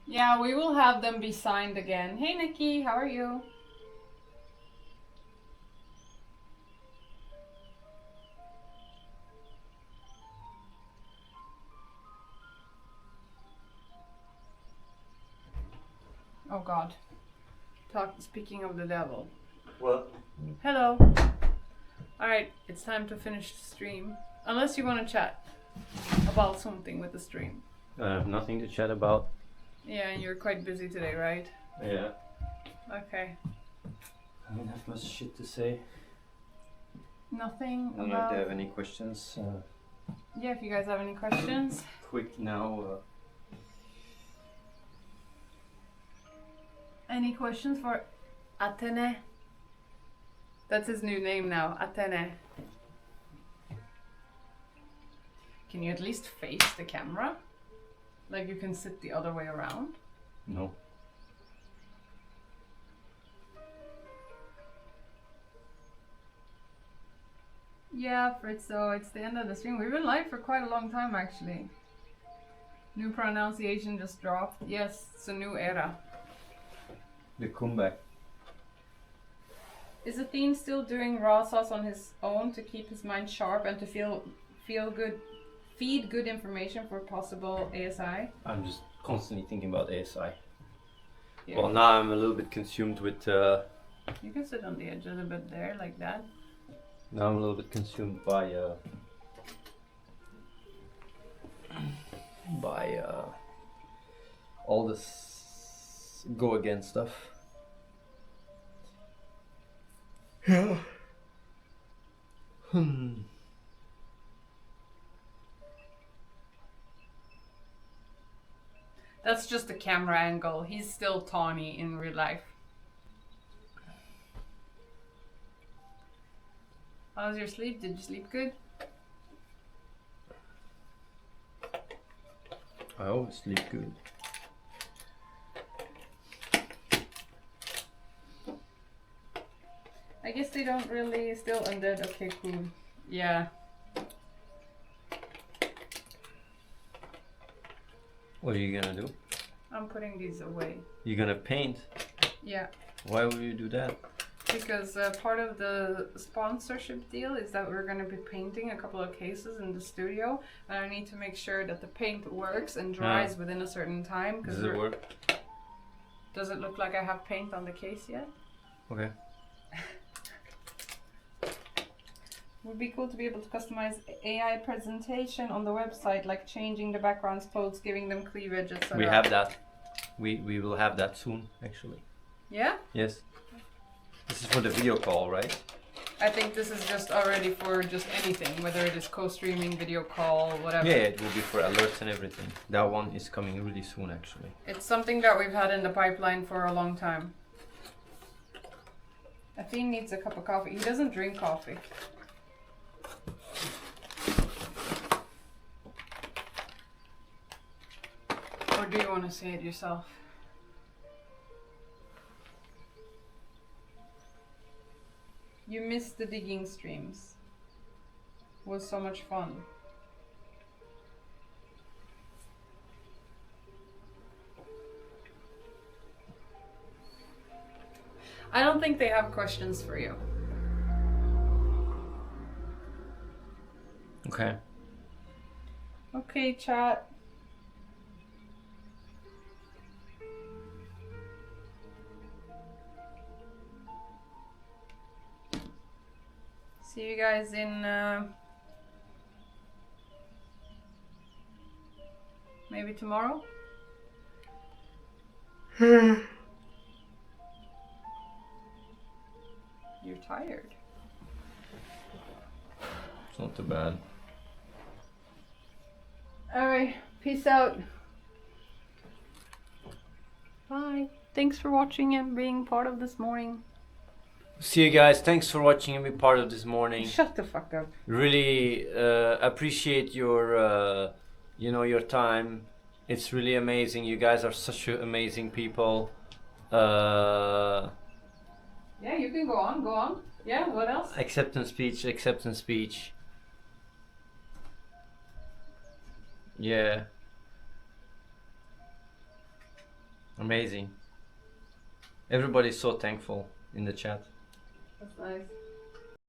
Yeah, we will have them be signed again. Hey Nikki, how are you? Oh God. Speaking of the devil. What? Hello. Alright, it's time to finish the stream. Unless you want to chat about something with the stream. I have nothing to chat about. Yeah, and you're quite busy today, right? Yeah. Okay. I don't have much shit to say. Nothing I don't know if they have any questions. Yeah, if you guys have any questions. Quick now. Any questions for Athene? That's his new name now, Athene. Can you at least face the camera? Like you can sit the other way around? No. Yeah, Fritzo, it's the end of the stream. We've been live for quite a long time actually. New pronunciation just dropped. Yes, it's a new era. The comeback. Is Athene still doing raw sauce on his own to keep his mind sharp and to feel good, feed good information for possible ASI? I'm just constantly thinking about ASI. Yeah. Well, now I'm a little bit consumed with. You can sit on the edge a little bit there, like that. Now I'm a little bit consumed by all this go again stuff. Yeah. That's just a camera angle. He's still tawny in real life. How's your sleep? Did you sleep good? I always sleep good. I guess they don't really still undead. Okay, cool. Yeah. What are you gonna do? I'm putting these away. You're gonna paint? Yeah. Why would you do that? Because part of the sponsorship deal is that we're going to be painting a couple of cases in the studio, and I need to make sure that the paint works and dries within a certain time. Does it work? Does it look like I have paint on the case yet? Okay. Would be cool to be able to customize AI presentation on the website, like changing the backgrounds, clothes, giving them cleavage, etc. We have that. We will have that soon, actually. Yeah? Yes. This is for the video call, right? I think this is just already for just anything, whether it is co-streaming, video call, whatever. Yeah, it will be for alerts and everything. That one is coming really soon, actually. It's something that we've had in the pipeline for a long time. Athene needs a cup of coffee. He doesn't drink coffee. Or do you want to say it yourself? You missed the digging streams. It was so much fun. I don't think they have questions for you. Okay. Okay, chat. See you guys in maybe tomorrow. You're tired. It's not too bad. Alright, peace out. Bye. Thanks for watching and being part of this morning. See you guys. Thanks for watching and be part of this morning. Shut the fuck up. Really appreciate your your time. It's really amazing. You guys are such amazing people. Yeah, you can go on. Yeah, what else? Acceptance speech. Yeah. Amazing. Everybody's so thankful in the chat. That's nice.